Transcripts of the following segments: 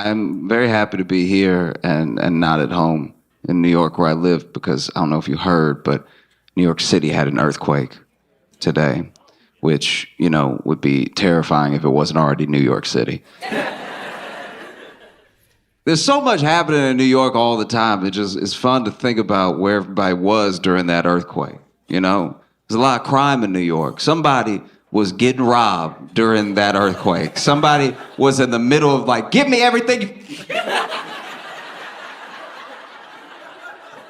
I'm very happy to be here and not at home in New York where I live because I don't know if you heard, but New York City had an earthquake today, which, would be terrifying if it wasn't already New York City. There's so much happening in New York all the time. It's fun to think about where everybody was during that earthquake, There's a lot of crime in New York. Somebody was getting robbed during that earthquake. Somebody was in the middle of give me everything.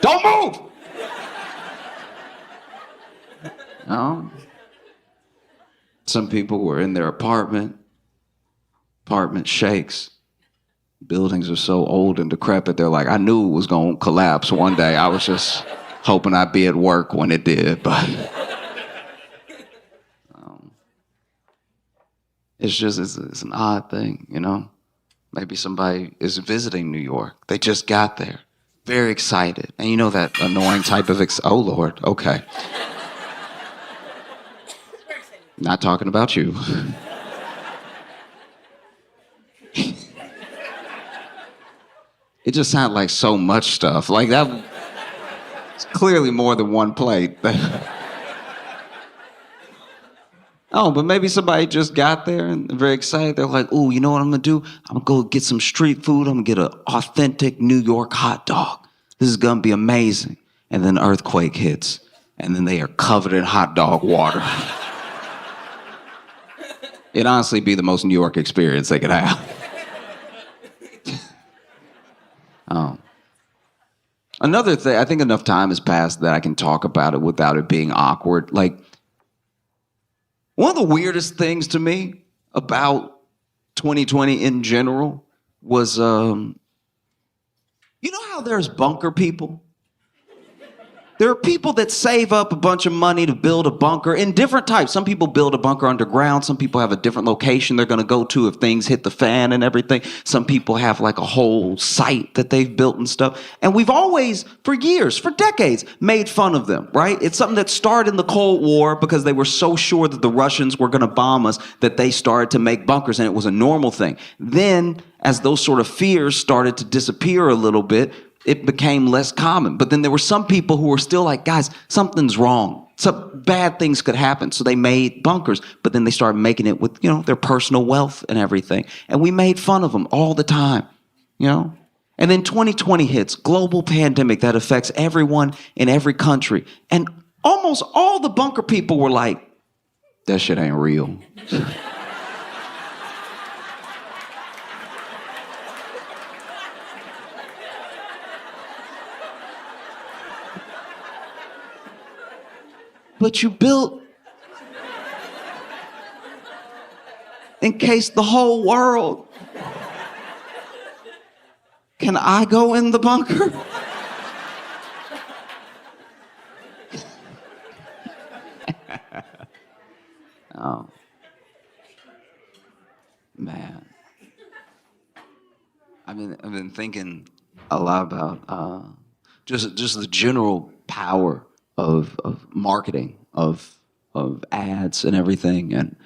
Don't move! No. Some people were in their apartment. Apartment shakes. Buildings are so old and decrepit, they're like, I knew it was going to collapse one day. I was just hoping I'd be at work when it did, but it's an odd thing, Maybe somebody is visiting New York. They just got there, very excited. And that annoying type of, oh Lord, okay. Not talking about you. It just sounded like so much stuff. Like that, it's clearly more than one plate. Oh, but maybe somebody just got there and they're very excited. They're like, ooh, you know what I'm gonna do? I'm gonna go get some street food. I'm gonna get an authentic New York hot dog. This is gonna be amazing. And then earthquake hits. And then they are covered in hot dog water. It'd honestly be the most New York experience they could have. Another thing, I think enough time has passed that I can talk about it without it being awkward. One of the weirdest things to me about 2020 in general was, you know how there's bunker people? There are people that save up a bunch of money to build a bunker in different types. Some people build a bunker underground. Some people have a different location they're going to go to if things hit the fan and everything. Some people have a whole site that they've built and stuff. And we've always, for years, for decades, made fun of them, right? It's something that started in the Cold War because they were so sure that the Russians were going to bomb us that they started to make bunkers, and it was a normal thing. Then, as those sort of fears started to disappear a little bit, it became less common. But then there were some people who were still like, guys, something's wrong. Some bad things could happen. So they made bunkers, but then they started making it with, their personal wealth and everything. And we made fun of them all the time, And then 2020 hits, global pandemic that affects everyone in every country. And almost all the bunker people were like, that shit ain't real. But you built in case the whole world. Can I go in the bunker? Oh, man. I've been thinking a lot about just the general power of marketing, of ads and everything. And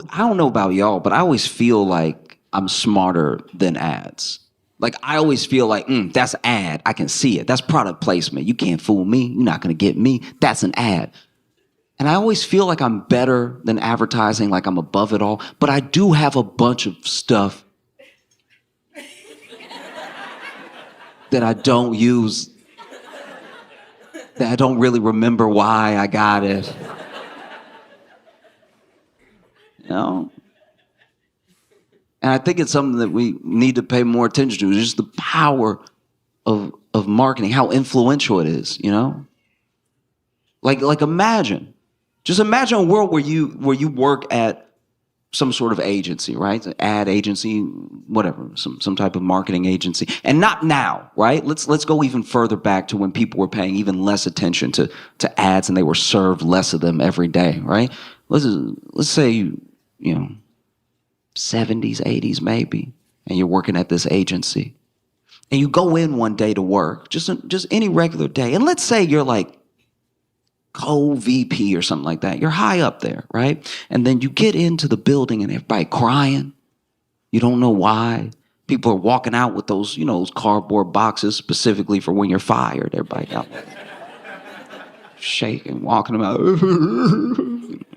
I don't know about y'all, but I always feel like I'm smarter than ads. I always feel like, that's an ad. I can see it. That's product placement. You can't fool me. You're not going to get me. That's an ad. And I always feel like I'm better than advertising, like I'm above it all. But I do have a bunch of stuff that I don't use, that I don't really remember why I got it. And I think it's something that we need to pay more attention to, just the power of marketing, how influential it is, Just imagine a world where you work at some sort of agency, right? An ad agency, whatever, some type of marketing agency. And not now, right? Let's go even further back to when people were paying even less attention to ads and they were served less of them every day, right? Let's say, 70s, 80s maybe, and you're working at this agency. And you go in one day to work, just any regular day. And let's say you're like co-VP or something like that. You're high up there, right? And then you get into the building and everybody crying. You don't know why. People are walking out with those, those cardboard boxes specifically for when you're fired. Everybody out shaking, walking about,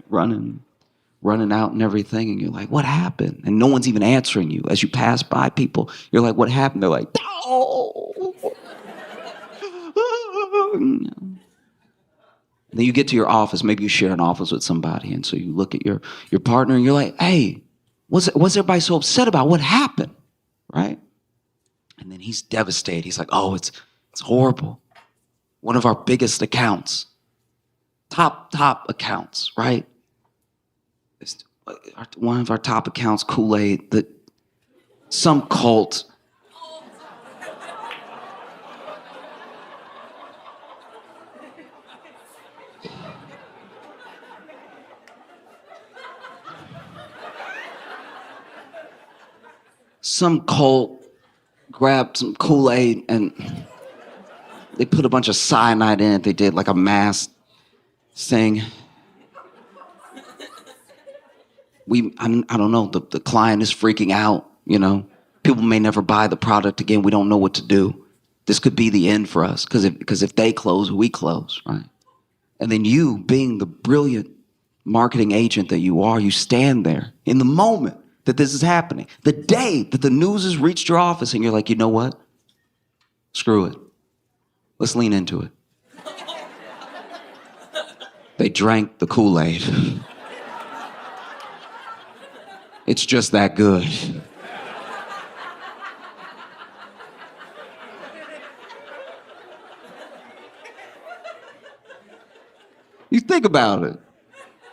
running out and everything. And you're like, what happened? And no one's even answering you. As you pass by people, you're like, what happened? They're like, oh. Then you get to your office. Maybe you share an office with somebody. And so you look at your partner and you're like, hey, what's everybody so upset about? What happened? Right? And then he's devastated. He's like, oh, it's horrible. One of our biggest accounts, top accounts, right? It's one of our top accounts, Kool-Aid, that some cult grabbed some Kool-Aid and they put a bunch of cyanide in it. They did like a mass thing. I don't know, the client is freaking out, People may never buy the product again. We don't know what to do. This could be the end for us because if they close, we close, right? And then you, being the brilliant marketing agent that you are, you stand there in the moment that this is happening, the day that the news has reached your office, and you're like, you know what? Screw it. Let's lean into it. They drank the Kool-Aid. It's just that good. You think about it.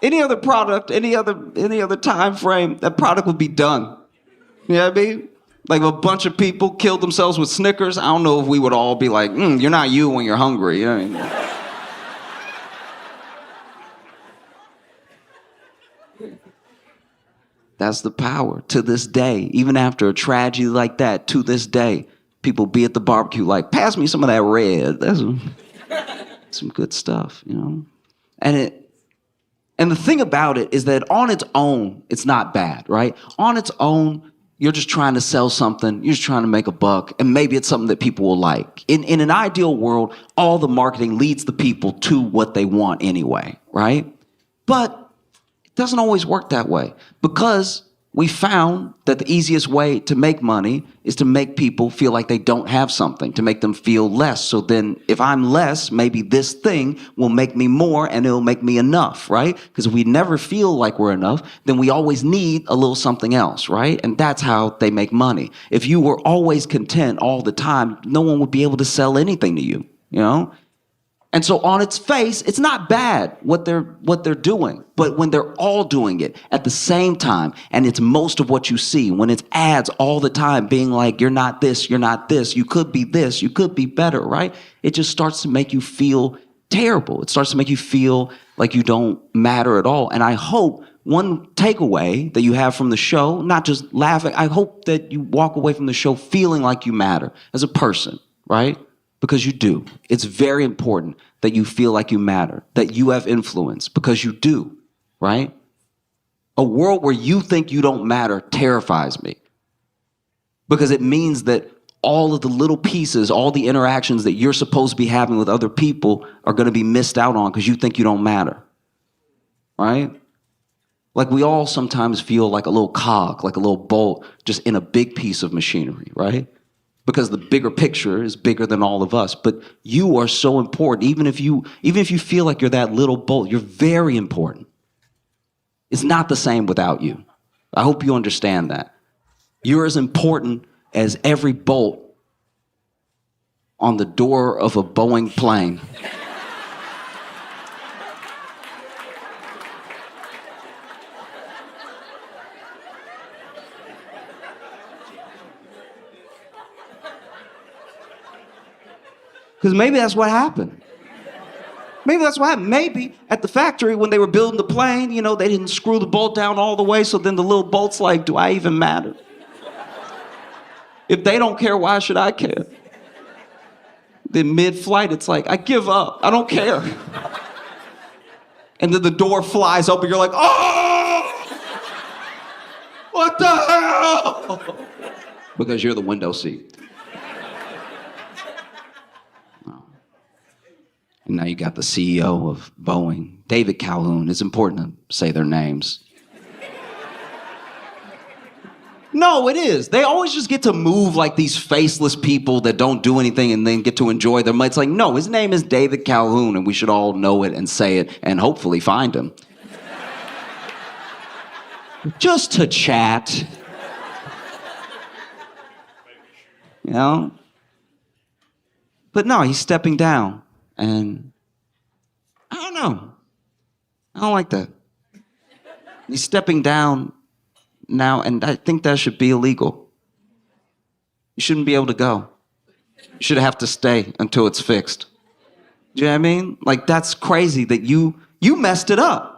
Any other product, any other time frame, that product would be done. You know what I mean? Like if a bunch of people killed themselves with Snickers, I don't know if we would all be like, you're not you when you're hungry. You know what I mean? That's the power. To this day, even after a tragedy like that, to this day, people be at the barbecue like, pass me some of that red. That's some good stuff, And the thing about it is that on its own, it's not bad, right? On its own, you're just trying to sell something. You're just trying to make a buck. And maybe it's something that people will like. In an ideal world, all the marketing leads the people to what they want anyway, right? But it doesn't always work that way because we found that the easiest way to make money is to make people feel like they don't have something, to make them feel less. So then if I'm less, maybe this thing will make me more and it'll make me enough, right? Because if we never feel like we're enough, then we always need a little something else, right? And that's how they make money. If you were always content all the time, no one would be able to sell anything to you, And so on its face, it's not bad what they're doing. But when they're all doing it at the same time, and it's most of what you see, when it's ads all the time being like, you're not this, you could be this, you could be better, right? It just starts to make you feel terrible. It starts to make you feel like you don't matter at all. And I hope one takeaway that you have from the show, not just laughing, I hope that you walk away from the show feeling like you matter as a person, right? Because you do. It's very important that you feel like you matter, that you have influence, because you do, right? A world where you think you don't matter terrifies me, because it means that all of the little pieces, all the interactions that you're supposed to be having with other people are going to be missed out on because you think you don't matter, right? Like we all sometimes feel like a little cog, like a little bolt just in a big piece of machinery, right? Because the bigger picture is bigger than all of us. But you are so important. Even if you feel like you're that little bolt, you're very important. It's not the same without you. I hope you understand that. You're as important as every bolt on the door of a Boeing plane. Because maybe that's what happened. Maybe that's what happened. Maybe at the factory when they were building the plane, they didn't screw the bolt down all the way, so then the little bolt's like, do I even matter? If they don't care, why should I care? Then mid-flight, it's like, I give up. I don't care. And then the door flies open, you're like, oh! What the hell? Because you're the window seat. Oh. And now you got the CEO of Boeing, David Calhoun. It's important to say their names. No, it is. They always just get to move like these faceless people that don't do anything and then get to enjoy them. It's like, no, his name is David Calhoun, and we should all know it and say it and hopefully find him. Just to chat. You know? But no, he's stepping down. And I don't know. I don't like that. He's stepping down now, and I think that should be illegal. You shouldn't be able to go. You should have to stay until it's fixed. Do you know what I mean? Like, that's crazy that you messed it up.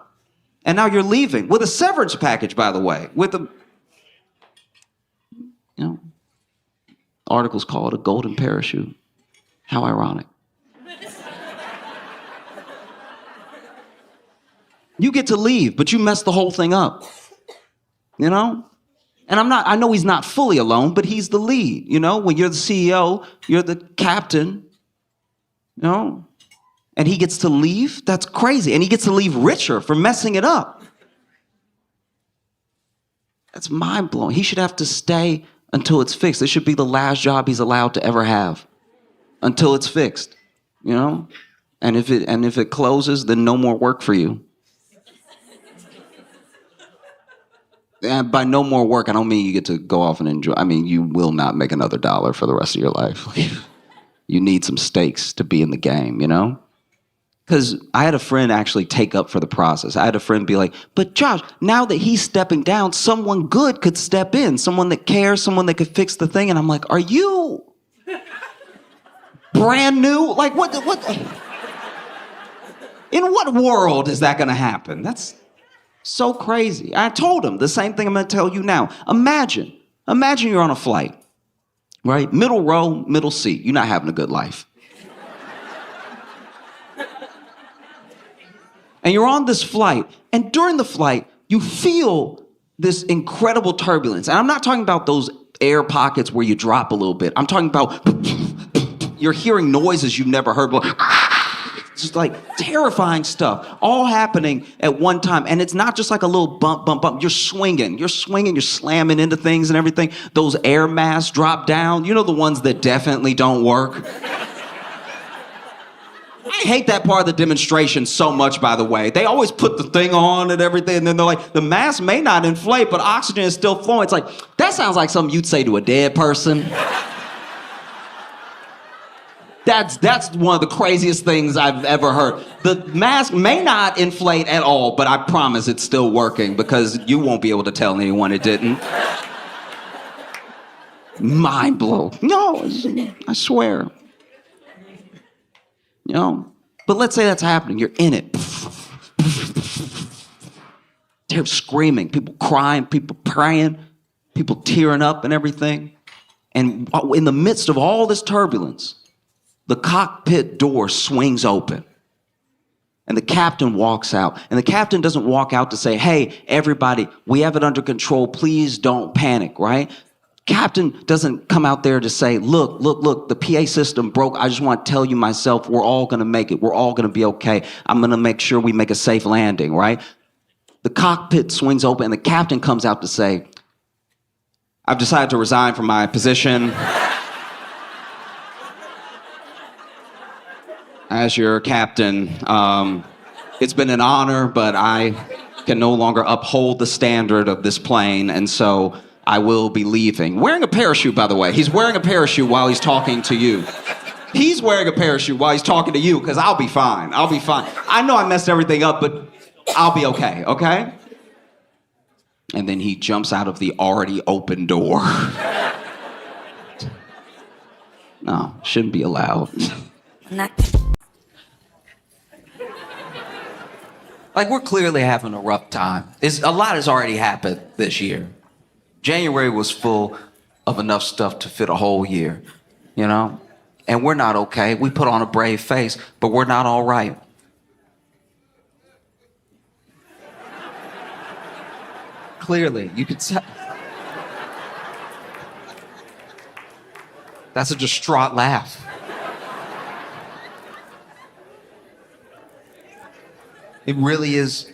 And now you're leaving with a severance package, by the way. With a, you know, articles call it a golden parachute. How ironic. You get to leave, but you messed the whole thing up. You know? And I know he's not fully alone, but he's the lead. You know, when you're the CEO, you're the captain, you know? And he gets to leave? That's crazy. And he gets to leave richer for messing it up. That's mind-blowing. He should have to stay until it's fixed. It should be the last job he's allowed to ever have until it's fixed, you know? And if it closes, then no more work for you. And by no more work, I don't mean you get to go off and enjoy. I mean, you will not make another dollar for the rest of your life. You need some stakes to be in the game, you know? Because I had a friend actually take up for the process. I had a friend be like, but Josh, now that he's stepping down, someone good could step in. Someone that cares, someone that could fix the thing. And I'm like, are you brand new? Like, what? In what world is that going to happen? That's so crazy. I told him the same thing I'm going to tell you now. Imagine you're on a flight, right? Middle row, middle seat. You're not having a good life. And you're on this flight, and during the flight, you feel this incredible turbulence. And I'm not talking about those air pockets where you drop a little bit. I'm talking about you're hearing noises you've never heard before. Just like terrifying stuff, all happening at one time. And it's not just like a little bump, bump, bump. You're swinging, you're slamming into things and everything. Those air masks drop down. You know, the ones that definitely don't work. I hate that part of the demonstration so much, by the way. They always put the thing on and everything, and then they're like, the mask may not inflate, but oxygen is still flowing. It's like, that sounds like something you'd say to a dead person. That's one of the craziest things I've ever heard. The mask may not inflate at all, but I promise it's still working because you won't be able to tell anyone it didn't. Mind blow. No, I swear. You know? But let's say that's happening. You're in it. They're screaming, people crying, people praying, people tearing up and everything. And in the midst of all this turbulence, the cockpit door swings open. And the captain walks out. And the captain doesn't walk out to say, hey, everybody, we have it under control. Please don't panic, right? Captain doesn't come out there to say, look, the PA system broke. I just want to tell you myself, we're all going to make it. We're all going to be okay. I'm going to make sure we make a safe landing, right? The cockpit swings open and the captain comes out to say, I've decided to resign from my position as your captain. It's been an honor, but I can no longer uphold the standard of this plane, and so I will be leaving. Wearing a parachute, by the way. He's wearing a parachute while he's talking to you. He's wearing a parachute while he's talking to you, because I'll be fine. I'll be fine. I know I messed everything up, but I'll be okay, okay? And then he jumps out of the already open door. No, shouldn't be allowed. Like, we're clearly having a rough time. A lot has already happened this year. January was full of enough stuff to fit a whole year, you know? And we're not okay. We put on a brave face, but we're not all right. Clearly, you could tell. That's a distraught laugh. It really is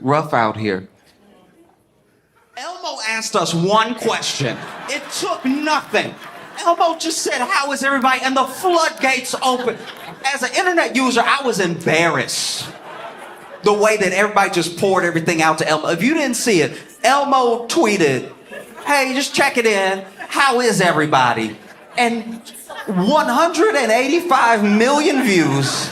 rough out here. Elmo asked us one question. It took nothing. Elmo just said, how is everybody? And the floodgates opened. As an internet user, I was embarrassed. The way that everybody just poured everything out to Elmo. If you didn't see it, Elmo tweeted, hey, just check it in. How is everybody? And 185 million views.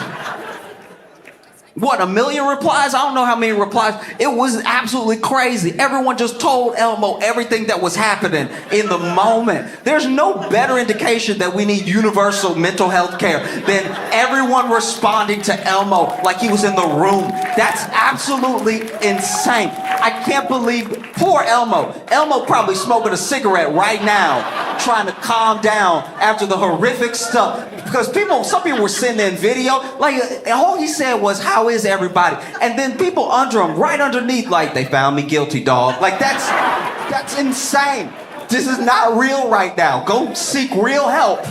What, 1 million replies? I don't know how many replies. It was absolutely crazy. Everyone just told Elmo everything that was happening in the moment. There's no better indication that we need universal mental health care than everyone responding to Elmo like he was in the room. That's absolutely insane. I can't believe, poor Elmo. Elmo probably smoking a cigarette right now, trying to calm down after the horrific stuff. Because some people were sending in video, like all he said was, how is everybody? And then people under him, right underneath, like, they found me guilty, dog. Like, that's insane. This is not real right now. Go seek real help.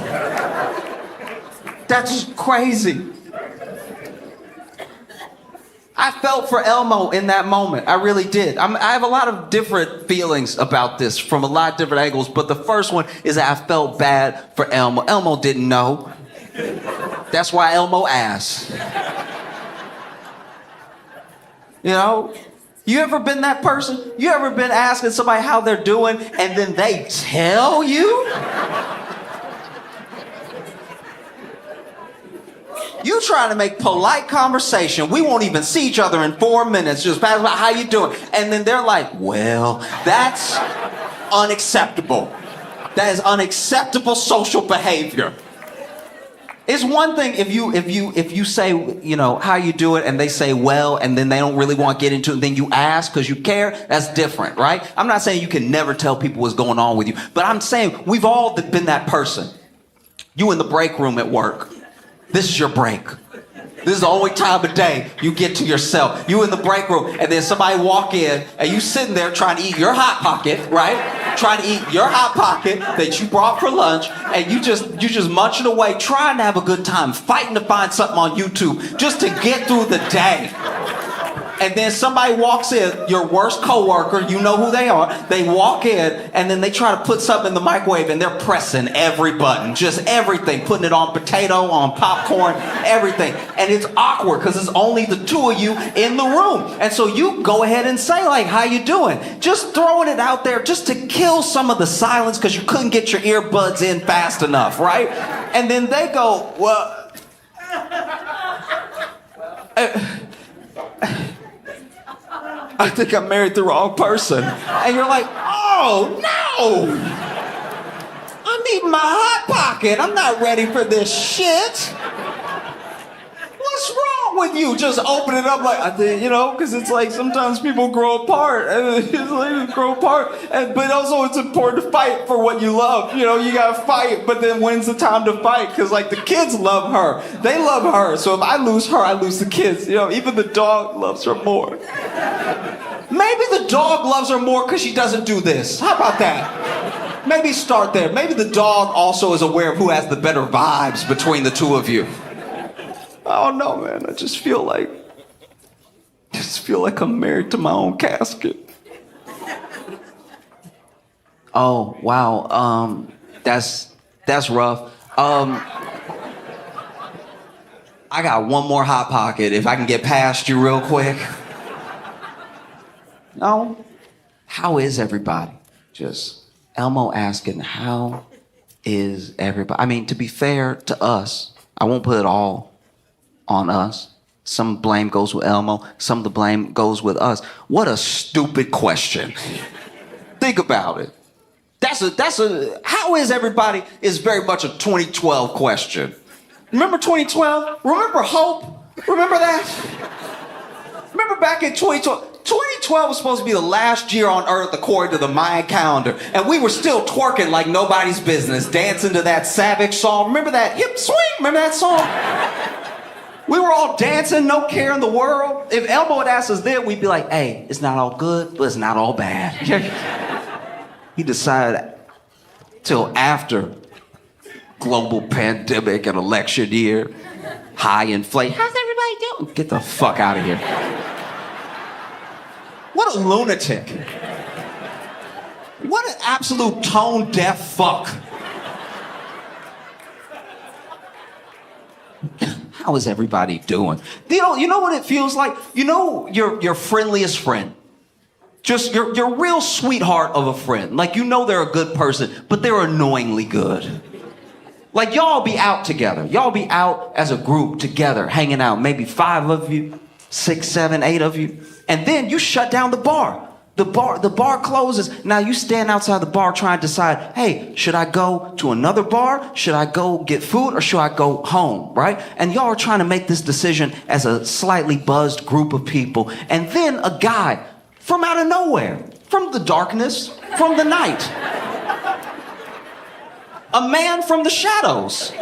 That's crazy. I felt for Elmo in that moment. I really did. I have a lot of different feelings about this from a lot of different angles, but the first one is that I felt bad for Elmo. Elmo didn't know. That's why Elmo asked. You know? You ever been that person? You ever been asking somebody how they're doing and then they tell you? You trying to make polite conversation. We won't even see each other in 4 minutes. Just pass by, how you doing? And then they're like, well, that's unacceptable. That is unacceptable social behavior. It's one thing if you say, you know, how you do it, and they say, well, and then they don't really want to get into it, and then you ask because you care, that's different, right? I'm not saying you can never tell people what's going on with you, but I'm saying we've all been that person. You in the break room at work. This is your break. This is the only time of day you get to yourself. You in the break room, and then somebody walk in, and you sitting there trying to eat your Hot Pocket, right? Trying to eat your Hot Pocket that you brought for lunch, and you just munching away, trying to have a good time, fighting to find something on YouTube just to get through the day. And then somebody walks in, your worst coworker, you know who they are, they walk in, and then they try to put something in the microwave, and they're pressing every button, just everything, putting it on potato, on popcorn, everything. And it's awkward, because it's only the two of you in the room. And so you go ahead and say, like, how you doing? Just throwing it out there just to kill some of the silence, because you couldn't get your earbuds in fast enough, right? And then they go, well... I think I married the wrong person. And you're like, oh, no! I'm eating my Hot Pocket. I'm not ready for this shit. What's wrong with you? Just open it up like, I think, you know, because it's like sometimes people grow apart. And it's like grow apart. But also it's important to fight for what you love. You know, you gotta fight, but then when's the time to fight? Because like the kids love her. They love her. So if I lose her, I lose the kids. You know, even the dog loves her more. Maybe the dog loves her more because she doesn't do this. How about that? Maybe start there. Maybe the dog also is aware of who has the better vibes between the two of you. I don't know, man. I just feel like I'm married to my own casket. Oh, wow. That's rough. I got one more Hot Pocket if I can get past you real quick. No. How is everybody? Just Elmo asking, how is everybody? I mean, to be fair to us, I won't put it all on us. Some blame goes with Elmo. Some of the blame goes with us. What a stupid question. Think about it. How is everybody is very much a 2012 question. Remember 2012? Remember hope? Remember that? Remember back in 2012? 2012 was supposed to be the last year on Earth according to the Mayan calendar, and we were still twerking like nobody's business, dancing to that Savage song. Remember that hip swing? Remember that song? We were all dancing, no care in the world. If Elmo had asked us then, we'd be like, hey, it's not all good, but it's not all bad. He decided till after global pandemic and election year, high inflation. How's everybody doing? Get the fuck out of here. What a lunatic. What an absolute tone-deaf fuck. How is everybody doing? You know what it feels like? You know your friendliest friend. Just your real sweetheart of a friend. Like, you know they're a good person, but they're annoyingly good. Like, y'all be out together. Y'all be out as a group together, hanging out. Maybe 5 of you, 6, 7, 8 of you. And then you shut down the bar. The bar closes. Now you stand outside the bar trying to decide, hey, should I go to another bar? Should I go get food or should I go home, right? And y'all are trying to make this decision as a slightly buzzed group of people. And then a guy from out of nowhere, from the darkness, from the night, a man from the shadows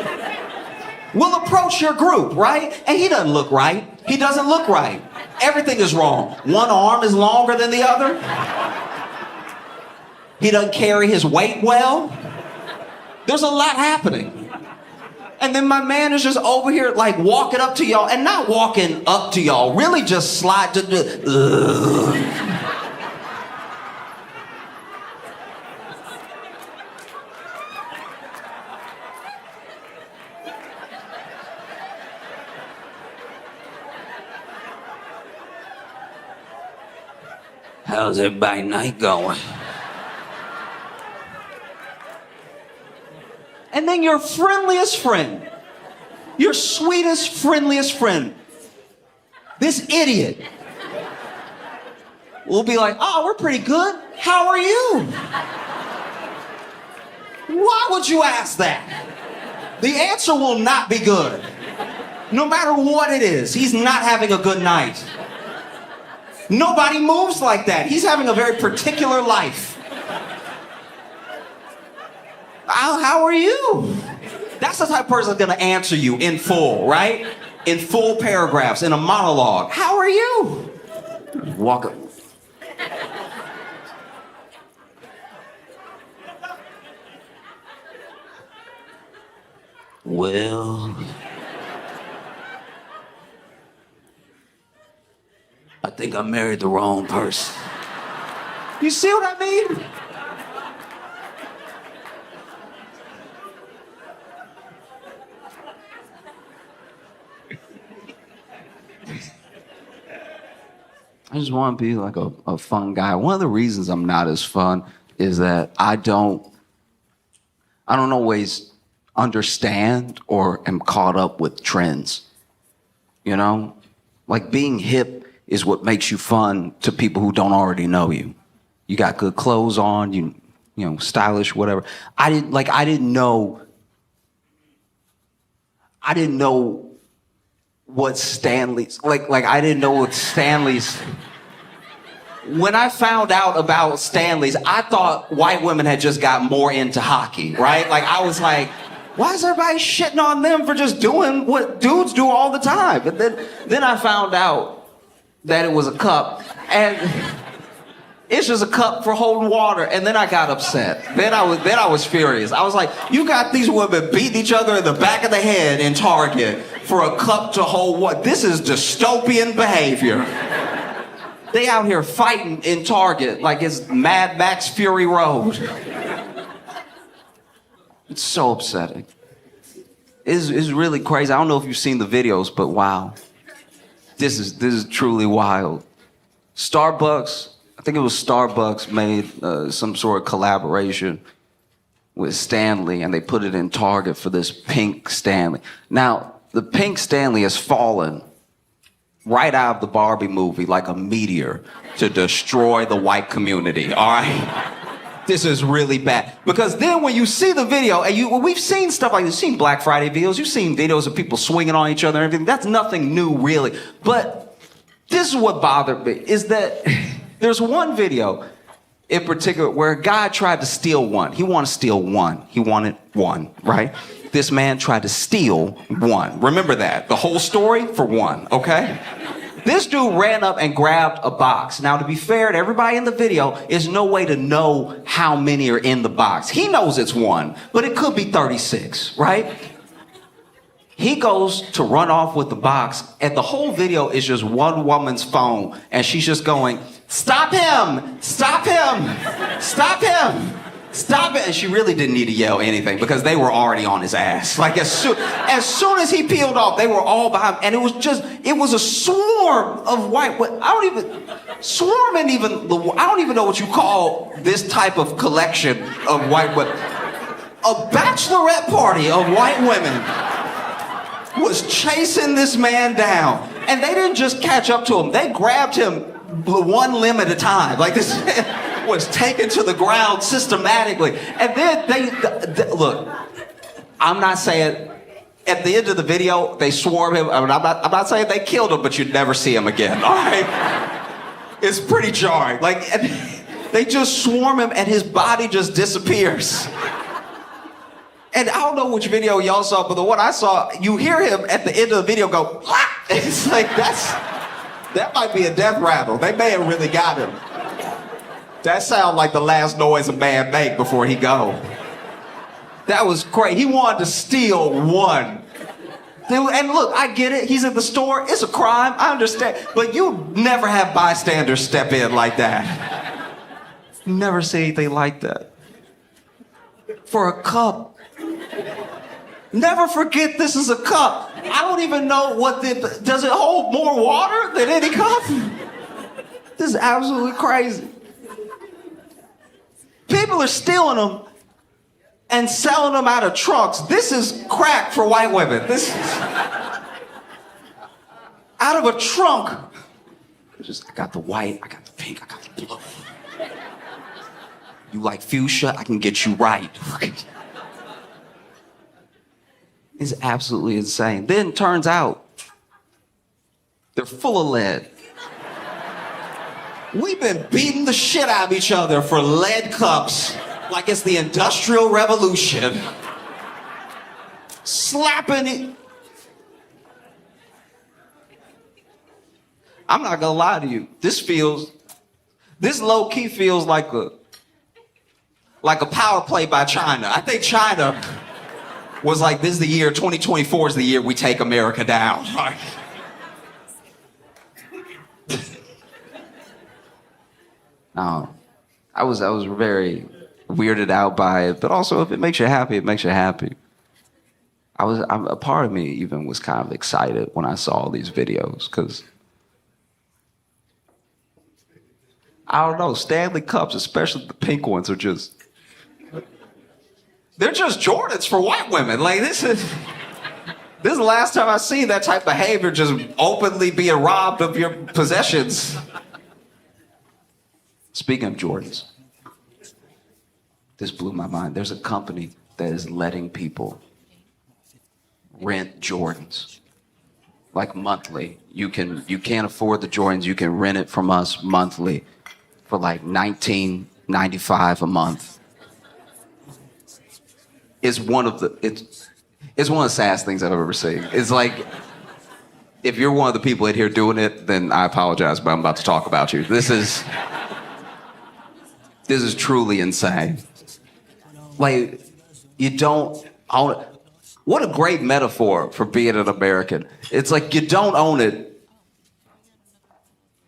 will approach your group, right? And he doesn't look right. He doesn't look right. Everything is wrong. One arm is longer than the other. He doesn't carry his weight well. There's a lot happening. And then my man is just over here like walking up to y'all, and not walking up to y'all, really just slide to the... How's everybody night going? And then your friendliest friend, your sweetest, friendliest friend, this idiot, will be like, oh, we're pretty good. How are you? Why would you ask that? The answer will not be good. No matter what it is, he's not having a good night. Nobody moves like that. He's having a very particular life. How are you? That's the type of person that's gonna answer you in full, right? In full paragraphs, in a monologue. How are you? Walk up. Well... I think I married the wrong person. You see what I mean? I just want to be like a fun guy. One of the reasons I'm not as fun is that I don't always understand or am caught up with trends. You know? Like, being hip is what makes you fun to people who don't already know you. You got good clothes on, you know, stylish, whatever. I didn't know what Stanley's, I didn't know what Stanley's, when I found out about Stanley's, I thought white women had just got more into hockey, right? Like, I was like, why is everybody shitting on them for just doing what dudes do all the time? But then I found out that it was a cup, and it's just a cup for holding water, and then I got upset. Then I was furious. I was like, you got these women beating each other in the back of the head in Target for a cup to hold what? This is dystopian behavior. They out here fighting in Target like it's Mad Max Fury Road. It's so upsetting. It's really crazy. I don't know if you've seen the videos, but wow. This is truly wild. Starbucks, I think it was Starbucks, made some sort of collaboration with Stanley, and they put it in Target for this pink Stanley. Now, the pink Stanley has fallen right out of the Barbie movie like a meteor to destroy the white community, all right? This is really bad. Because then when you see the video, and we've seen stuff like this, you've seen Black Friday videos, you've seen videos of people swinging on each other and everything. That's nothing new, really. But this is what bothered me, is that there's one video in particular where a guy tried to steal one. He wanted to steal one. He wanted one, right? This man tried to steal one. Remember that. The whole story for one, okay? This dude ran up and grabbed a box. Now, to be fair to everybody in the video, there's no way to know how many are in the box. He knows it's one, but it could be 36, right? He goes to run off with the box, and the whole video is just one woman's phone, and she's just going, "Stop him! Stop him! Stop him! Stop it!" And she really didn't need to yell anything because they were already on his ass. Like as soon as he peeled off, they were all behind him, and it was a swarm of white. I don't even know what you call this type of collection of white women. A bachelorette party of white women was chasing this man down, and they didn't just catch up to him. They grabbed him one limb at a time. Like this man was taken to the ground systematically. And then they look, I'm not saying at the end of the video they swarm him. I mean, I'm not saying they killed him, but you'd never see him again. All right, it's pretty jarring. Like they just swarm him, and his body just disappears. And I don't know which video y'all saw, but the one I saw, you hear him at the end of the video go, "Ah!" It's like, that might be a death rattle. They may have really got him. That sounds like the last noise a man make before he go. That was crazy. He wanted to steal one. And look, I get it. He's at the store. It's a crime. I understand. But you never have bystanders step in like that. Never see anything like that. For a cup. Never forget this is a cup. I don't even know does it hold more water than any cup? This is absolutely crazy. People are stealing them and selling them out of trunks. This is crack for white women. This is out of a trunk. I got the white, I got the pink, I got the blue. You like fuchsia? I can get you right. It's absolutely insane. Then turns out they're full of lead. We've been beating the shit out of each other for lead cups like it's the Industrial Revolution. Slapping it. I'm not gonna lie to you. This low-key feels like a power play by China. I think China was like, this is the year, 2024 is the year we take America down. I was very weirded out by it, but also if it makes you happy, it makes you happy. A part of me even was kind of excited when I saw all these videos, because I don't know, Stanley Cups, especially the pink ones, they're just Jordans for white women. Like this is the last time I seen that type of behavior, just openly being robbed of your possessions. Speaking of Jordans, this blew my mind. There's a company that is letting people rent Jordans, like monthly. You can't afford the Jordans, you can rent it from us monthly for like $19.95 a month. It's one of the saddest things I've ever seen. It's like, if you're one of the people in here doing it, then I apologize, but I'm about to talk about you. This is truly insane. Like, you don't own it. What a great metaphor for being an American. It's like you don't own it,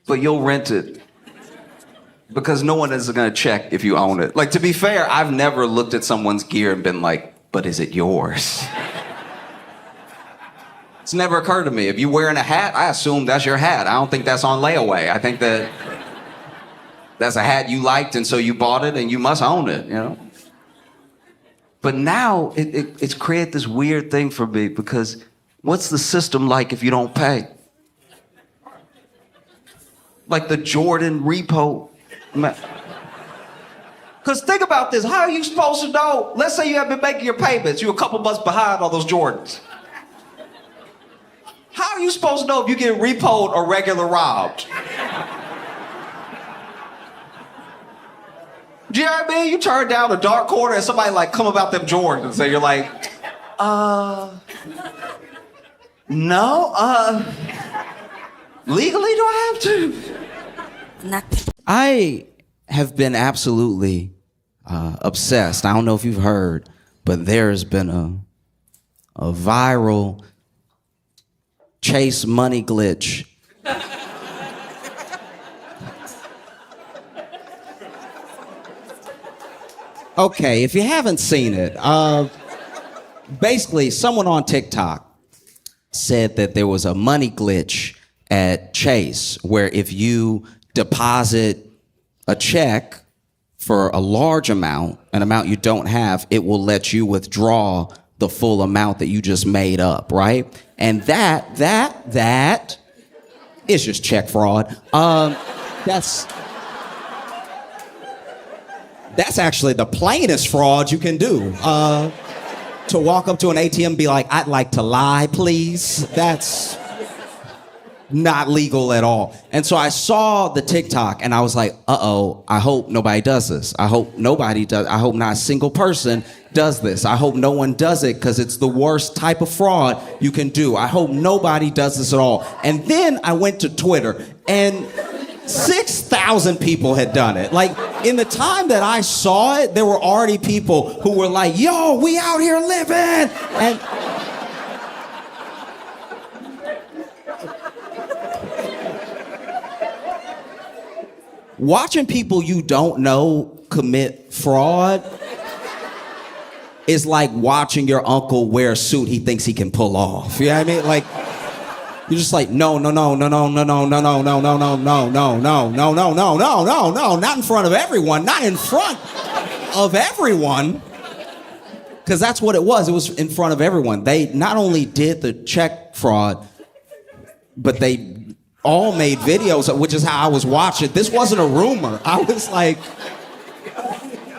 but you'll rent it. Because no one is gonna check if you own it. Like, to be fair, I've never looked at someone's gear and been like, but is it yours? It's never occurred to me. If you're wearing a hat, I assume that's your hat. I don't think that's on layaway. I think that's a hat you liked, and so you bought it, and you must own it, you know? But now, it's created this weird thing for me, because what's the system like if you don't pay? Like the Jordan repo. Because think about this, how are you supposed to know? Let's say you have been making your payments, you're a couple months behind on those Jordans. How are you supposed to know if you get repoed or regular robbed? Do you know what I mean? You turn down a dark corner and somebody like come about them Jordans and you're like, no, Legally, do I have to? I have been absolutely obsessed. I don't know if you've heard, but there's been a viral Chase money glitch. Okay, if you haven't seen it, basically someone on TikTok said that there was a money glitch at Chase where if you deposit a check for a large amount, an amount you don't have, it will let you withdraw the full amount that you just made up, right? And that is just check fraud. That's actually the plainest fraud you can do. To walk up to an ATM and be like, I'd like to lie, please. That's not legal at all. And so I saw the TikTok and I was like, uh-oh, I hope nobody does this. I hope nobody does. I hope not a single person does this. I hope no one does it because it's the worst type of fraud you can do. I hope nobody does this at all. And then I went to Twitter and 6,000 people had done it. Like, in the time that I saw it, there were already people who were like, yo, we out here living. And watching people you don't know commit fraud is like watching your uncle wear a suit he thinks he can pull off. You know what I mean? Like, you're just like, no, not in front of everyone, not in front of everyone. Because that's what it was. It was in front of everyone. They not only did the check fraud, but they all made videos, which is how I was watching. This wasn't a rumor. I was like,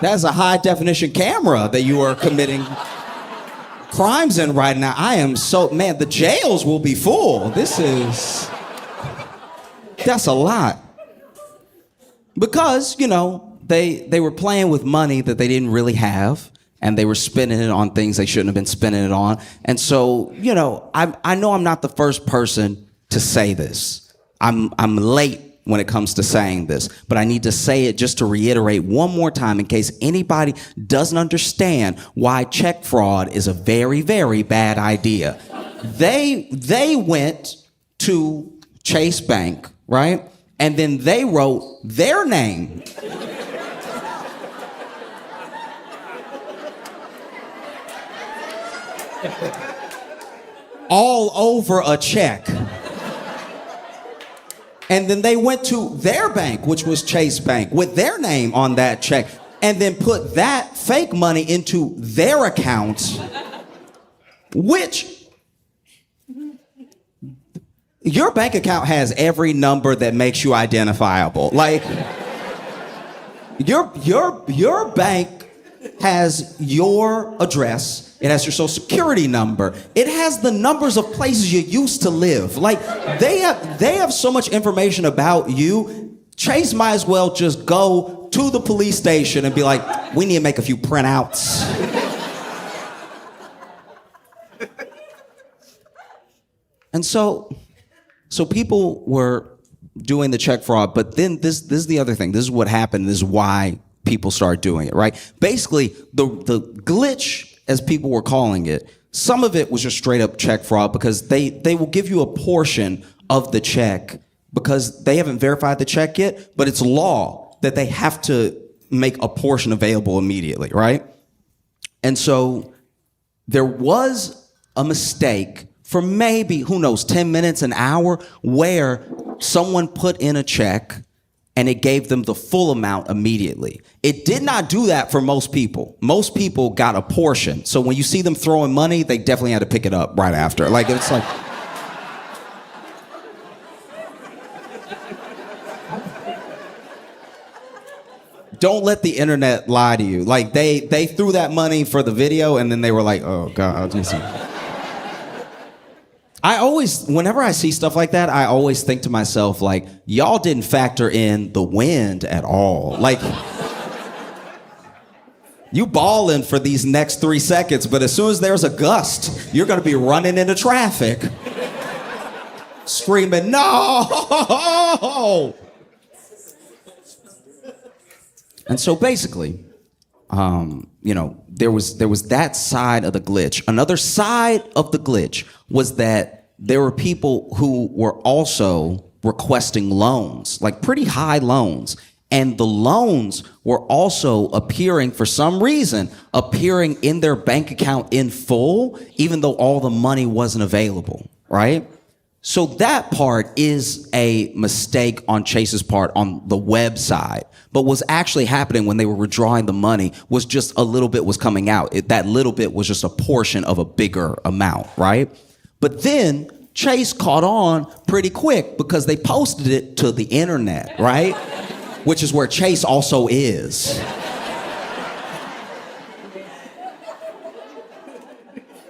that's a high definition camera that you are committing crimes in right now. I am so, man, the jails will be full. That's a lot. Because, you know, they were playing with money that they didn't really have, and they were spending it on things they shouldn't have been spending it on. And so, you know, I know I'm not the first person to say this. I'm late when it comes to saying this, but I need to say it just to reiterate one more time in case anybody doesn't understand why check fraud is a very, very bad idea. They went to Chase Bank, right? And then they wrote their name all over a check. And then they went to their bank, which was Chase Bank, with their name on that check, and then put that fake money into their account, which your bank account has every number that makes you identifiable. Like, your bank has your address. It has your social security number. It has the numbers of places you used to live. Like, they have so much information about you. Chase might as well just go to the police station and be like, we need to make a few printouts. And so people were doing the check fraud, but then this is the other thing. This is what happened. This is why people started doing it, right? Basically, the glitch, as people were calling it, some of it was just straight up check fraud because they will give you a portion of the check because they haven't verified the check yet, but it's law that they have to make a portion available immediately, right? And so there was a mistake for maybe, who knows, 10 minutes, an hour, where someone put in a check and it gave them the full amount immediately. It did not do that for most people. Most people got a portion. So when you see them throwing money, they definitely had to pick it up right after. Like, it's like... Don't let the internet lie to you. Like, they threw that money for the video and then they were like, oh God, I always, whenever I see stuff like that, I always think to myself, like, y'all didn't factor in the wind at all. Like, you balling for these next 3 seconds, but as soon as there's a gust, you're gonna be running into traffic. screaming, no! And so basically, there was that side of the glitch. Another side of the glitch was that there were people who were also requesting loans, like pretty high loans. And the loans were also appearing, for some reason, appearing in their bank account in full, even though all the money wasn't available, right? So that part is a mistake on Chase's part on the website. But what's actually happening when they were withdrawing the money was just a little bit was coming out. That little bit was just a portion of a bigger amount, right? But then Chase caught on pretty quick because they posted it to the internet, right? Which is where Chase also is.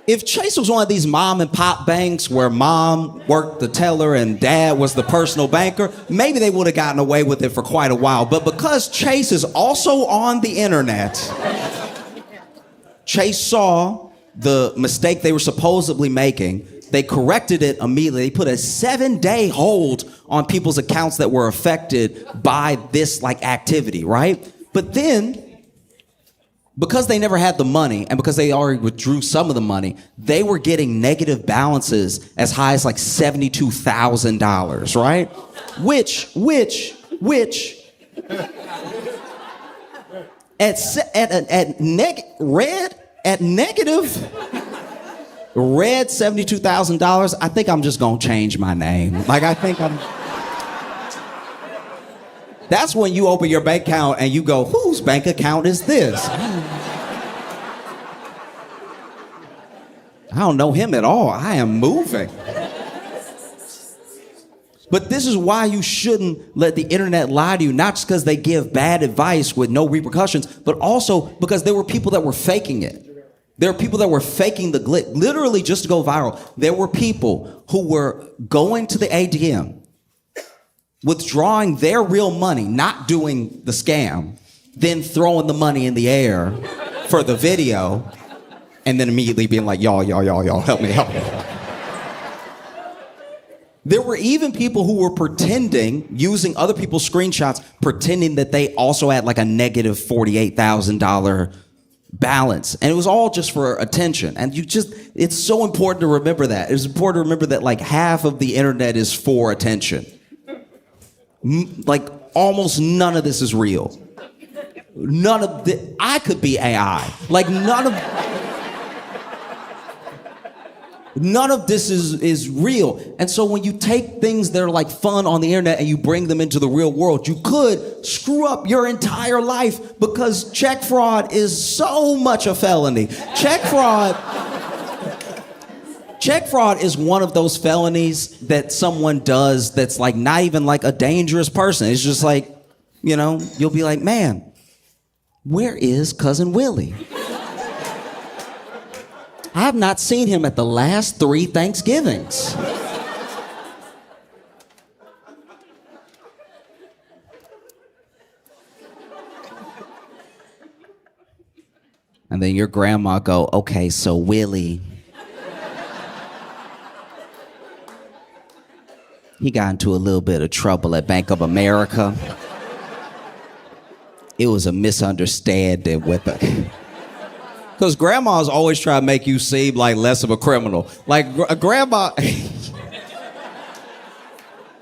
If Chase was one of these mom and pop banks where mom worked the teller and dad was the personal banker, maybe they would have gotten away with it for quite a while. But because Chase is also on the internet, Chase saw the mistake they were supposedly making. They corrected it immediately. They put a 7-day hold on people's accounts that were affected by this activity, right? But then, because they never had the money and because they already withdrew some of the money, they were getting negative balances as high as $72,000, right? Which red $72,000, I think I'm just gonna change my name. That's when you open your bank account and you go, whose bank account is this? I don't know him at all. I am moving. But this is why you shouldn't let the internet lie to you, not just because they give bad advice with no repercussions, but also because there were people that were faking it. There are people that were faking the glitch, literally just to go viral. There were people who were going to the ATM, withdrawing their real money, not doing the scam, then throwing the money in the air for the video, and then immediately being like, y'all, help me. There were even people who were pretending, using other people's screenshots, pretending that they also had a negative $48,000 balance. And it was all just for attention. And it's so important to remember that. It's important to remember that half of the internet is for attention. Almost none of this is real. I could be AI. None of this is real. And so when you take things that are fun on the internet and you bring them into the real world, you could screw up your entire life because check fraud is so much a felony. Check fraud is one of those felonies that someone does that's not even a dangerous person. It's just you'll be like, man, where is Cousin Willie? I have not seen him at the last 3 Thanksgivings. And then your grandma go, okay, so Willie, he got into a little bit of trouble at Bank of America. It was a misunderstanding with a... Because grandmas always try to make you seem less of a criminal. Grandma...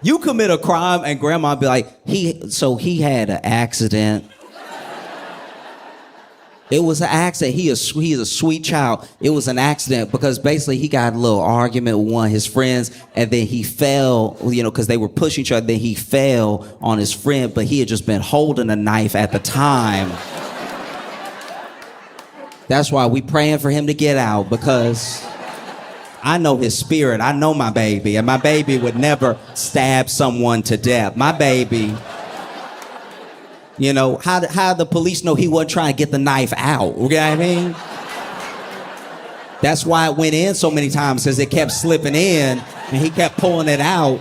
You commit a crime and grandma be like, he had an accident. It was an accident. He is a sweet child. It was an accident because basically he got a little argument with one of his friends and then he fell, because they were pushing each other. Then he fell on his friend, but he had just been holding a knife at the time. That's why we praying for him to get out, because I know his spirit. I know my baby, and my baby would never stab someone to death. My baby, how the police know he wasn't trying to get the knife out? You know what I mean? That's why it went in so many times, because it kept slipping in, and he kept pulling it out.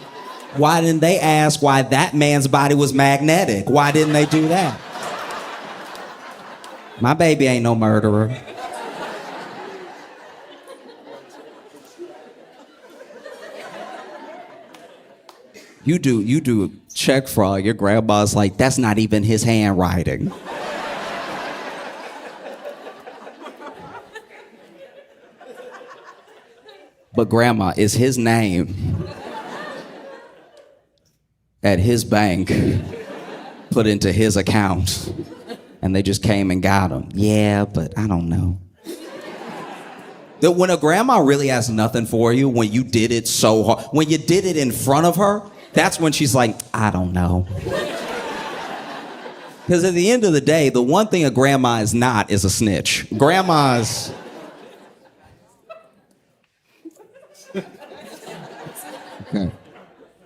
Why didn't they ask why that man's body was magnetic? Why didn't they do that? My baby ain't no murderer. You do check fraud. Your grandma's like, that's not even his handwriting. But grandma, is his name at his bank put into his account? And they just came and got him. Yeah, but I don't know. That when a grandma really has nothing for you, when you did it so hard, when you did it in front of her, that's when she's like, I don't know. Because at the end of the day, the one thing a grandma is not is a snitch. Grandma's... Okay.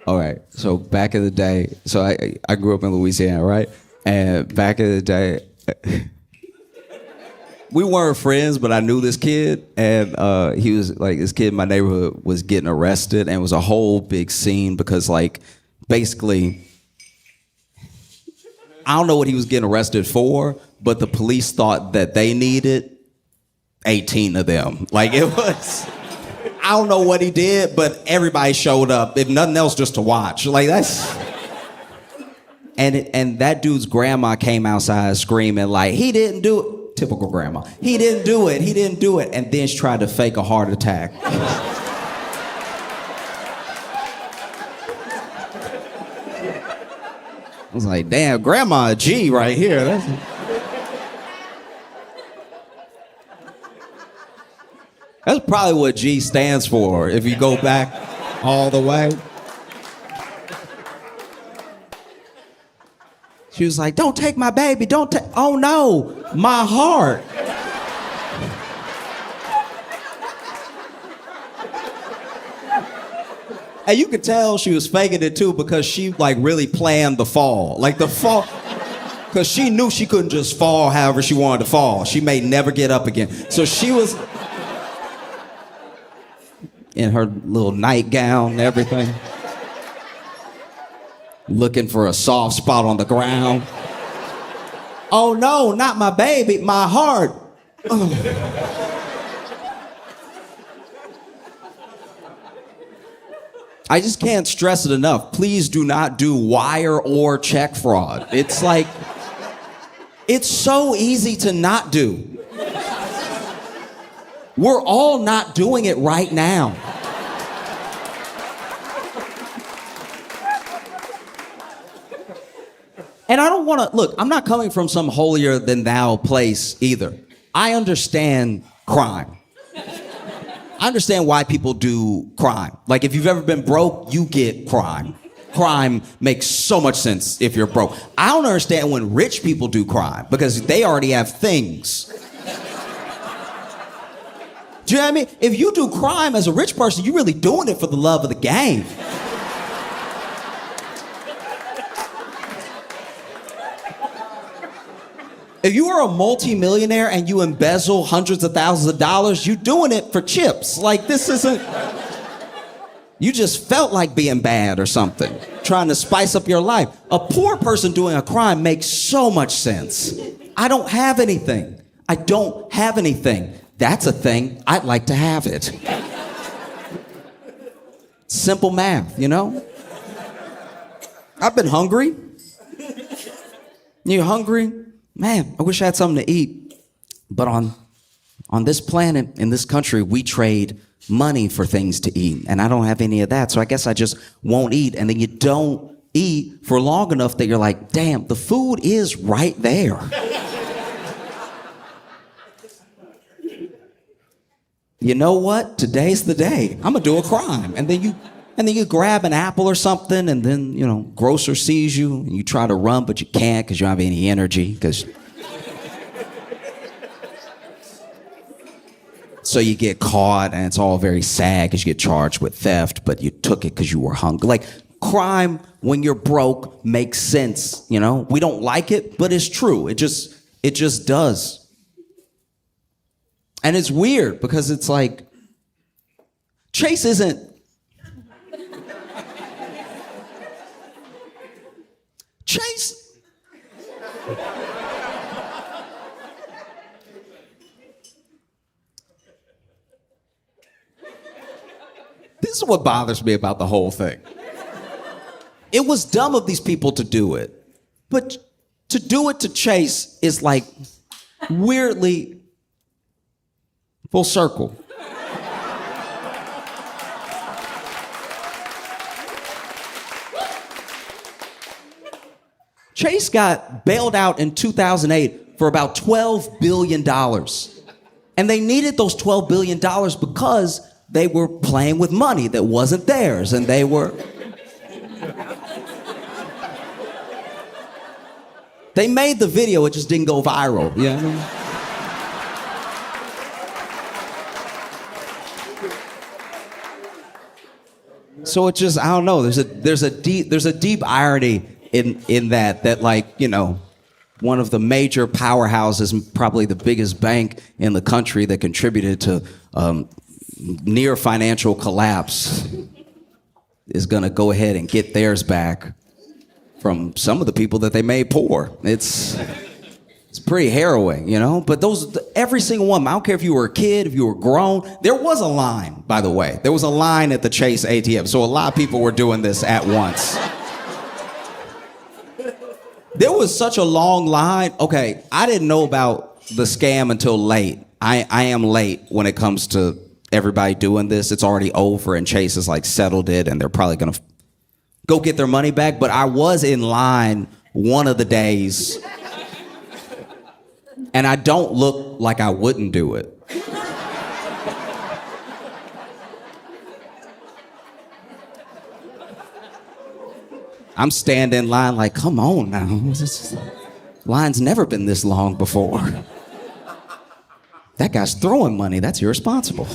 All right. So back in the day, so I grew up in Louisiana, right? And back in the day, we weren't friends, but I knew this kid, and he was like, this kid in my neighborhood was getting arrested, and it was a whole big scene because, like, basically, I don't know what he was getting arrested for, but the police thought that they needed 18 of them. Like, it was, I don't know what he did, but everybody showed up, if nothing else, just to watch. Like, that's... And that dude's grandma came outside screaming like, he didn't do it. Typical grandma. He didn't do it. He didn't do it. And then she tried to fake a heart attack. I was like, damn, grandma a G right here. That's probably what G stands for if you go back all the way. She was like, don't take my baby, don't take, oh no, my heart. And you could tell she was faking it too because she like really planned the fall. Like the fall, because she knew she couldn't just fall however she wanted to fall. She may never get up again. So she was in her little nightgown and everything, looking for a soft spot on the ground. Oh no, not my baby, my heart. I just can't stress it enough. Please do not do wire or check fraud. It's like, it's so easy to not do. We're all not doing it right now. And I don't want to, look, I'm not coming from some holier than thou place either. I understand crime. I understand why people do crime. Like if you've ever been broke, you get crime. Crime makes so much sense if you're broke. I don't understand when rich people do crime because they already have things. Do you know what I mean? If you do crime as a rich person, you're really doing it for the love of the game. If you are a multimillionaire and you embezzle hundreds of thousands of dollars, you're doing it for chips. Like this isn't, you just felt like being bad or something, trying to spice up your life. A poor person doing a crime makes so much sense. I don't have anything. I don't have anything. That's a thing. I'd like to have it. Simple math, you know? I've been hungry. You hungry? Man, I wish I had something to eat. But on this planet, in this country, we trade money for things to eat. And I don't have any of that. So I guess I just won't eat. And then you don't eat for long enough that you're like, damn, the food is right there. You know what? Today's the day. I'm gonna do a crime. And then you grab an apple or something, and then, you know, grocer sees you, and you try to run, but you can't because you don't have any energy. So you get caught, and it's all very sad because you get charged with theft, but you took it because you were hungry. Like, crime, when you're broke, makes sense, you know? We don't like it, but it's true. It just does. And it's weird because it's like, Chase isn't... Chase. This is what bothers me about the whole thing. It was dumb of these people to do it. But to do it to Chase is like weirdly full circle. Chase got bailed out in 2008 for about $12 billion. And they needed those $12 billion because they were playing with money that wasn't theirs. And they made the video, it just didn't go viral. You know what I mean? So it just, I don't know, there's a deep irony in that like, you know, one of the major powerhouses, probably the biggest bank in the country that contributed to near financial collapse, is gonna go ahead and get theirs back from some of the people that they made poor. It's pretty harrowing, you know? But every single one, I don't care if you were a kid, if you were grown, there was a line, by the way. There was a line at the Chase ATM, so a lot of people were doing this at once. There was such a long line. Okay, I didn't know about the scam until late. I am late when it comes to everybody doing this. It's already over and Chase has like settled it and they're probably gonna go get their money back. But I was in line one of the days and I don't look like I wouldn't do it. I'm standing in line like, come on now. Line's never been this long before. That guy's throwing money. That's irresponsible.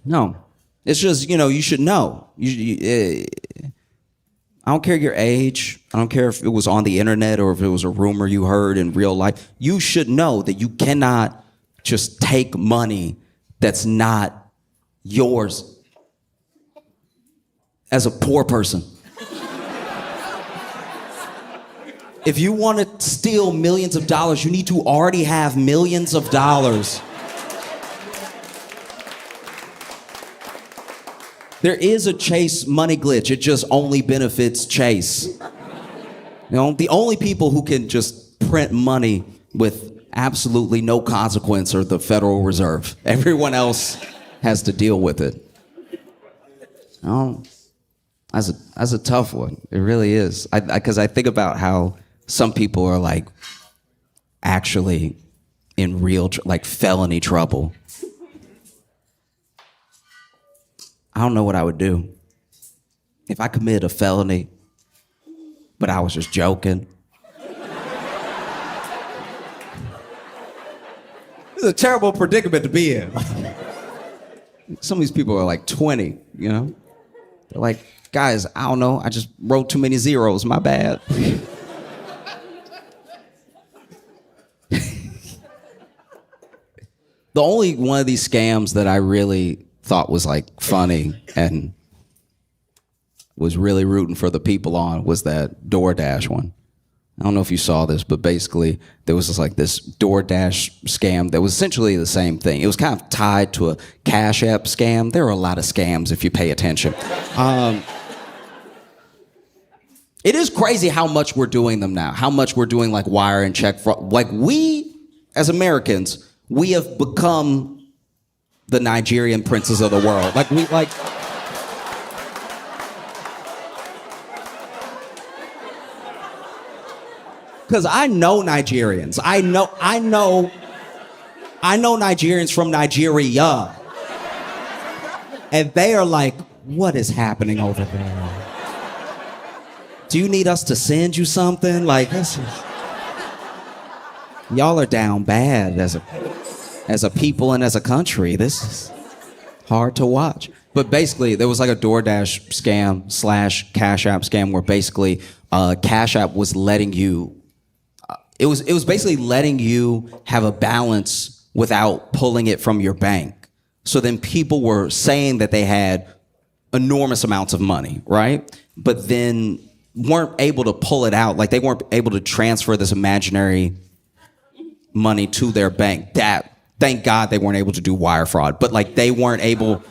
No. It's just, you know, you should know. I don't care your age. I don't care if it was on the internet or if it was a rumor you heard in real life. You should know that you cannot just take money that's not yours as a poor person. If you want to steal millions of dollars, you need to already have millions of dollars. There is a Chase money glitch. It just only benefits Chase. You know, the only people who can just print money with absolutely no consequence are the Federal Reserve. Everyone else has to deal with it. Oh, that's a tough one. It really is. Because I think about how some people are like actually in real like felony trouble. I don't know what I would do if I committed a felony, but I was just joking. It's a terrible predicament to be in. Some of these people are like 20, you know? They're like, guys, I don't know, I just wrote too many zeros, my bad. The only one of these scams that I really thought was like funny and was really rooting for the people on was that DoorDash one. I don't know if you saw this, but basically there was this DoorDash scam that was essentially the same thing. It was kind of tied to a Cash App scam. There are a lot of scams if you pay attention. It is crazy how much we're doing them now, how much we're doing like wire and check fraud. Like we, as Americans, we have become the Nigerian princes of the world. Because I know Nigerians. I know Nigerians from Nigeria. And they are like, what is happening over there? Do you need us to send you something? Like, y'all are down bad as a people and as a country. This is hard to watch. But basically, there was like a DoorDash scam / Cash App scam where basically Cash App was letting you, it was basically letting you have a balance without pulling it from your bank. So then people were saying that they had enormous amounts of money, right? But then weren't able to pull it out. Like they weren't able to transfer this imaginary money to their bank. That Thank God they weren't able to do wire fraud, but like they weren't able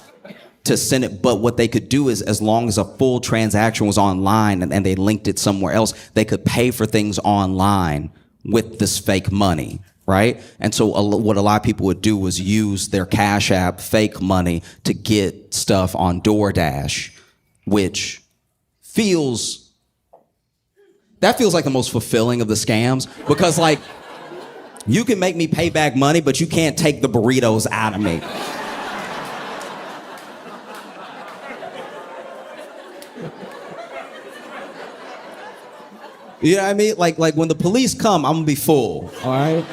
to send it. But what they could do is, as long as a full transaction was online and they linked it somewhere else, they could pay for things online with this fake money, right? And so what a lot of people would do was use their Cash App fake money to get stuff on DoorDash, which feels like the most fulfilling of the scams, because like you can make me pay back money, but you can't take the burritos out of me. You know what I mean? Like when the police come, I'm gonna be full, all right?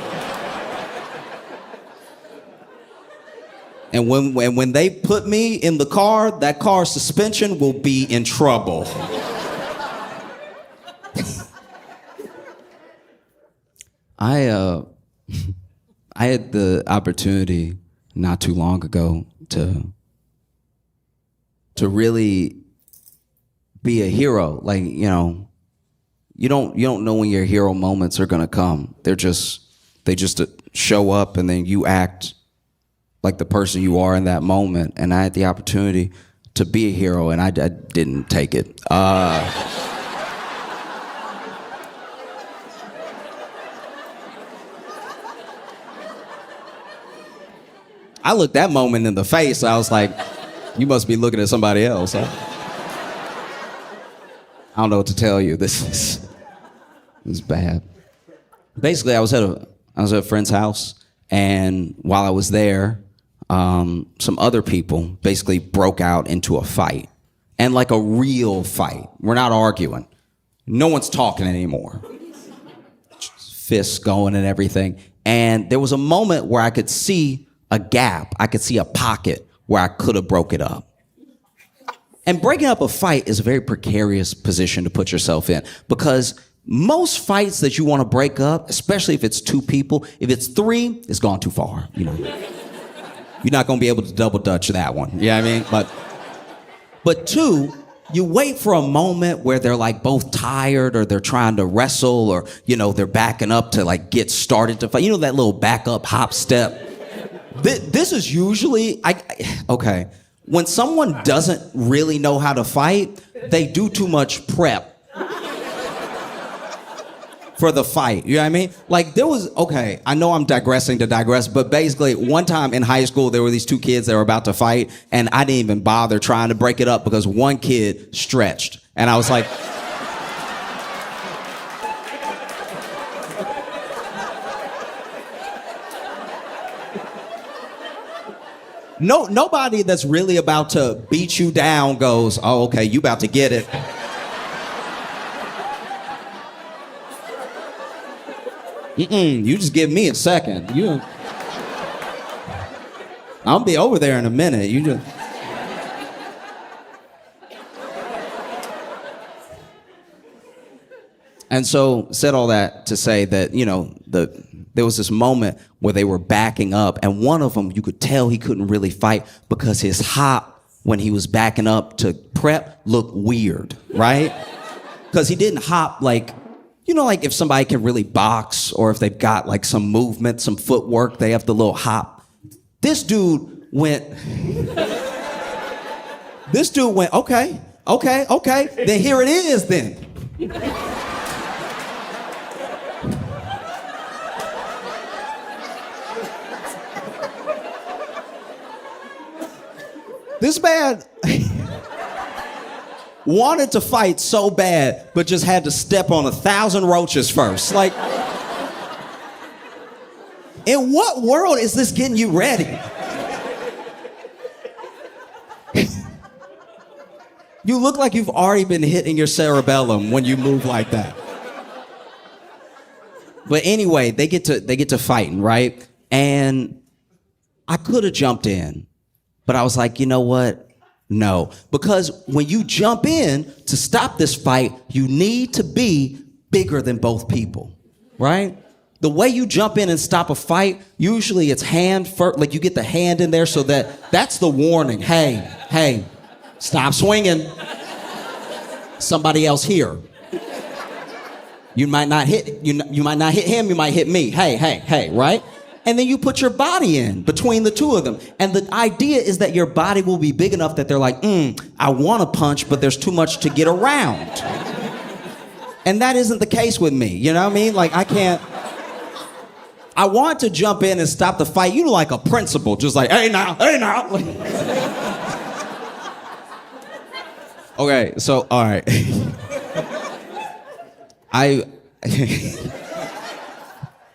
And when they put me in the car, that car's suspension will be in trouble. I had the opportunity not too long ago to really be a hero. Like, you know, you don't know when your hero moments are gonna come. They just show up, and then you act like the person you are in that moment. And I had the opportunity to be a hero, and I didn't take it. I looked that moment in the face. I was like, you must be looking at somebody else, huh? I don't know what to tell you. This is bad. Basically, I was at a friend's house, and while I was there, some other people basically broke out into a fight, and like a real fight. We're not arguing. No one's talking anymore. Fists going and everything. And there was a moment where I could see a gap. I could see a pocket where I could have broke it up. And breaking up a fight is a very precarious position to put yourself in, because most fights that you want to break up, especially if it's two people, if it's three, it's gone too far. You know, you're not going to be able to double dutch that one. You know what I mean? But two, you wait for a moment where they're like both tired, or they're trying to wrestle, or, you know, they're backing up to like get started to fight. You know, that little back up hop step. This is usually, okay. When someone doesn't really know how to fight, they do too much prep for the fight. You know what I mean? Like okay, I know I'm digressing to digress, but basically one time in high school, there were these two kids that were about to fight, and I didn't even bother trying to break it up because one kid stretched. And I was like, nobody that's really about to beat you down goes, oh, okay, you about to get it. You just give me a second. I'll be over there in a minute. You just. And so said all that to say that, you know, there was this moment where they were backing up, and one of them, you could tell he couldn't really fight because his hop, when he was backing up to prep, looked weird, right? Because he didn't hop like, you know, like if somebody can really box, or if they've got like some movement, some footwork, they have the little hop. This dude went, okay, then here it is then. This man wanted to fight so bad, but just had to step on 1,000 roaches first. Like, in what world is this getting you ready? You look like you've already been hitting your cerebellum when you move like that. But anyway, they get to fighting, right? And I could have jumped in, but I was like, you know what? No. Because when you jump in to stop this fight, you need to be bigger than both people, right? The way you jump in and stop a fight, usually it's hand first, like you get the hand in there so that's the warning. Hey, stop swinging. Somebody else here. You might not hit him, you might hit me. Hey, right? And then you put your body in between the two of them. And the idea is that your body will be big enough that they're like, I want to punch, but there's too much to get around. And that isn't the case with me. You know what I mean? Like, I can't. I want to jump in and stop the fight. You know, like a principal, just like, hey now. Okay, so, all right.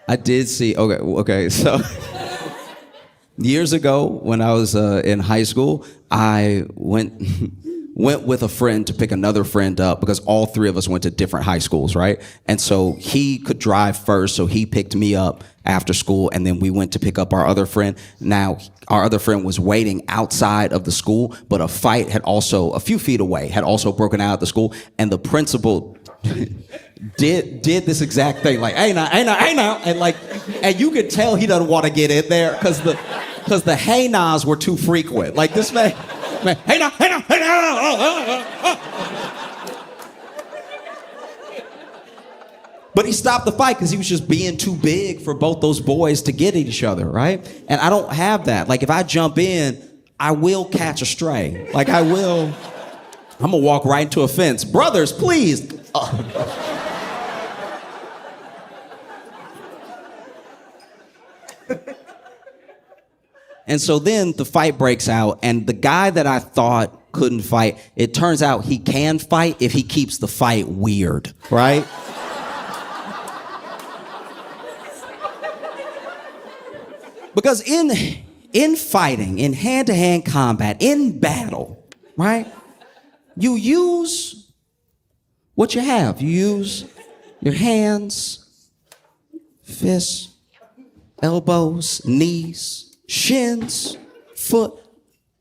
I did see, okay, so years ago when I was in high school, I went with a friend to pick another friend up because all three of us went to different high schools, right? And so he could drive first, so he picked me up after school, and then we went to pick up our other friend. Now, our other friend was waiting outside of the school, but a fight had also, a few feet away, had also broken out at the school, and the principal did this exact thing, like, hey now, and you could tell he doesn't want to get in there because the hey nahs were too frequent. Like, this man, hey now. But he stopped the fight because he was just being too big for both those boys to get at each other, right? And I don't have that. Like, if I jump in, I will catch a stray. Like, I'm gonna walk right into a fence. Brothers, please. And so then the fight breaks out, and the guy that I thought couldn't fight, it turns out he can fight if he keeps the fight weird, right? Because in fighting, in hand-to-hand combat, in battle, right, you use what you have. You use your hands, fists, elbows, knees, shins, foot,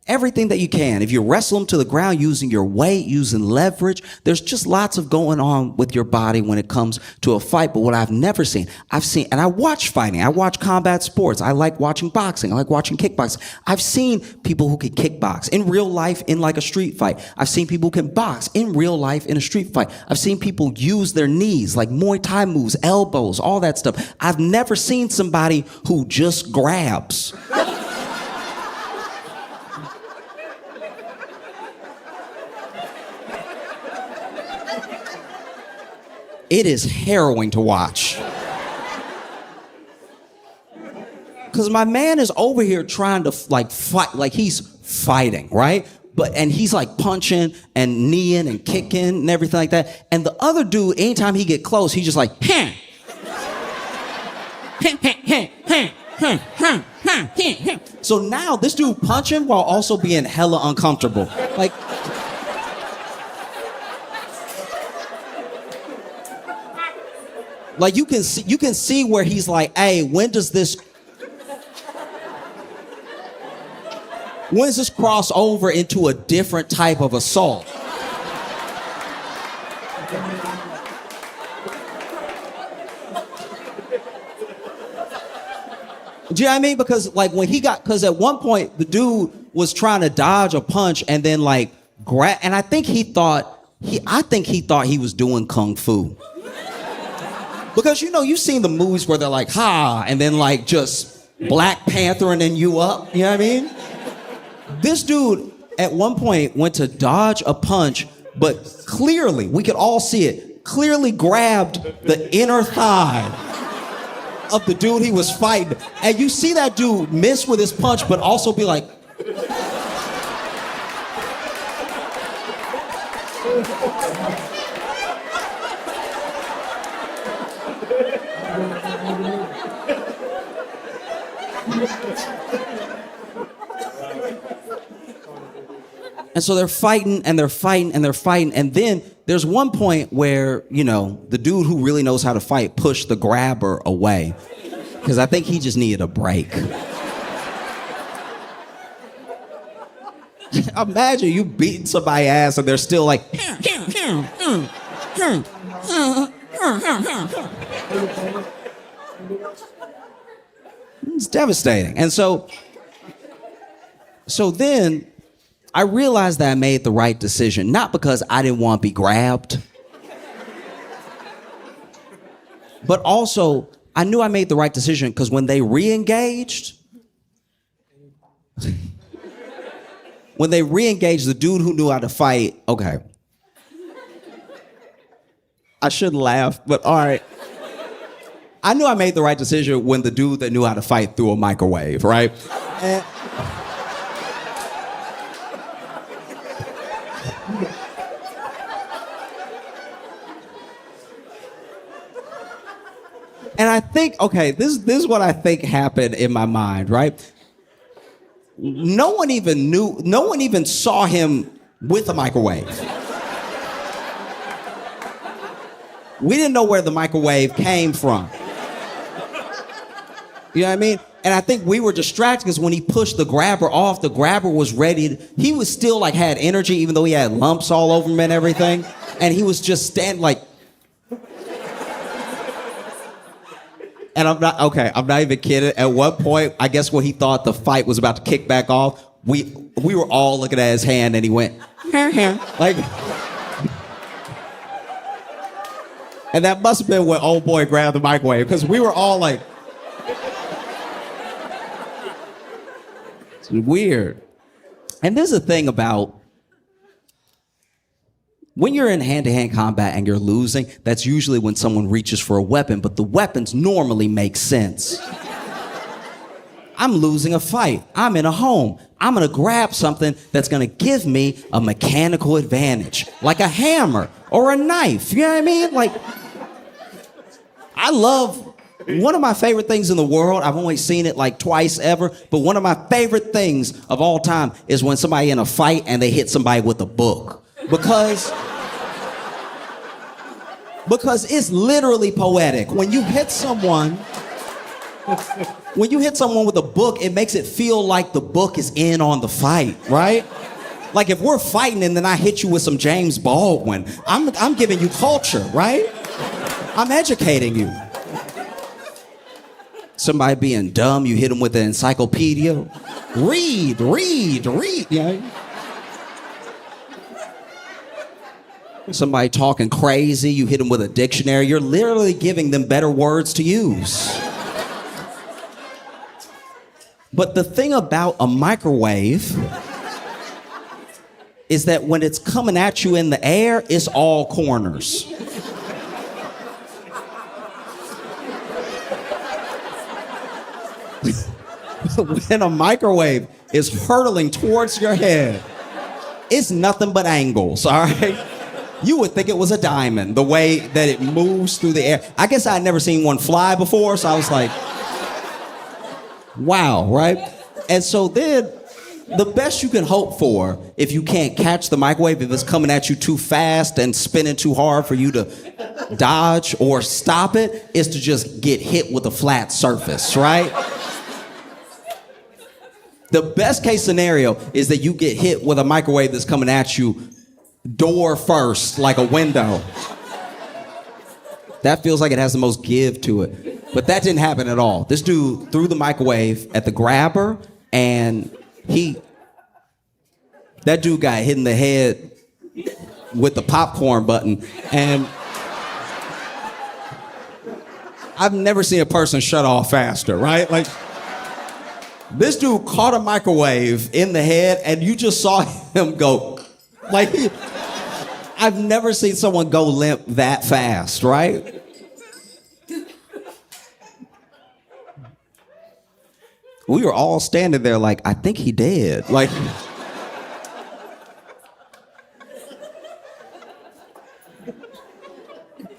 everything that you can. If you wrestle them to the ground using your weight, using leverage, there's just lots of going on with your body when it comes to a fight. But what I've never seen, and I watch fighting, I watch combat sports, I like watching boxing, I like watching kickboxing. I've seen people who can kickbox in real life in like a street fight. I've seen people who can box in real life in a street fight. I've seen people use their knees, like Muay Thai moves, elbows, all that stuff. I've never seen somebody who just grabs. It is harrowing to watch. Because my man is over here trying to like fight, like he's fighting, right? And he's like punching and kneeing and kicking and everything like that. And the other dude, anytime he get close, he's just like, So now this dude punching while also being hella uncomfortable. Like you can see where he's like, hey, when does this cross over into a different type of assault? Do you know what I mean? Because at one point the dude was trying to dodge a punch and then like grab, and I think he thought he was doing kung fu. Because, you know, you've seen the movies where they're like, ha, and then like just Black Panther and then you up, you know what I mean? This dude at one point went to dodge a punch, but clearly, we could all see it, clearly grabbed the inner thigh of the dude he was fighting. And you see that dude miss with his punch, but also be like, and so they're fighting and they're fighting and they're fighting. And then there's one point where, you know, the dude who really knows how to fight pushed the grabber away. Because I think he just needed a break. Imagine you beating somebody's ass and they're still like, it's devastating. And so then I realized that I made the right decision, not because I didn't want to be grabbed, but also I knew I made the right decision because when they re-engaged, the dude who knew how to fight, okay. I shouldn't laugh, but all right. I knew I made the right decision when the dude that knew how to fight threw a microwave, right? And I think, okay, this is what I think happened in my mind, right? No one even saw him with a microwave. We didn't know where the microwave came from. You know what I mean? And I think we were distracted because when he pushed the grabber off, the grabber was ready. He was still like had energy, even though he had lumps all over him and everything. And he was just standing like. And I'm not even kidding. At one point, I guess when he thought the fight was about to kick back off, we were all looking at his hand and he went, like. And that must have been when old boy grabbed the microwave because we were all like. It's weird. And there's a thing about when you're in hand-to-hand combat and you're losing, that's usually when someone reaches for a weapon, but the weapons normally make sense. I'm losing a fight. I'm in a home. I'm gonna grab something that's gonna give me a mechanical advantage, like a hammer or a knife. You know what I mean? Like, one of my favorite things in the world, I've only seen it like twice ever, but one of my favorite things of all time is when somebody in a fight and they hit somebody with a book. Because it's literally poetic. When you hit someone with a book, it makes it feel like the book is in on the fight, right? Like if we're fighting and then I hit you with some James Baldwin, I'm giving you culture, right? I'm educating you. Somebody being dumb, you hit them with an encyclopedia. Read. Yeah. Somebody talking crazy, you hit them with a dictionary. You're literally giving them better words to use. But the thing about a microwave is that when it's coming at you in the air, it's all corners. When a microwave is hurtling towards your head, it's nothing but angles, all right? You would think it was a diamond, the way that it moves through the air. I guess I'd never seen one fly before, so I was like, wow, right? And so then, the best you can hope for, if you can't catch the microwave, if it's coming at you too fast and spinning too hard for you to dodge or stop it, is to just get hit with a flat surface, right? The best case scenario is that you get hit with a microwave that's coming at you door first, like a window. That feels like it has the most give to it. But that didn't happen at all. This dude threw the microwave at the grabber, and that dude got hit in the head with the popcorn button. And I've never seen a person shut off faster, right? Like, this dude caught a microwave in the head, and you just saw him go, like, I've never seen someone go limp that fast, right? We were all standing there like, I think he dead. Like, the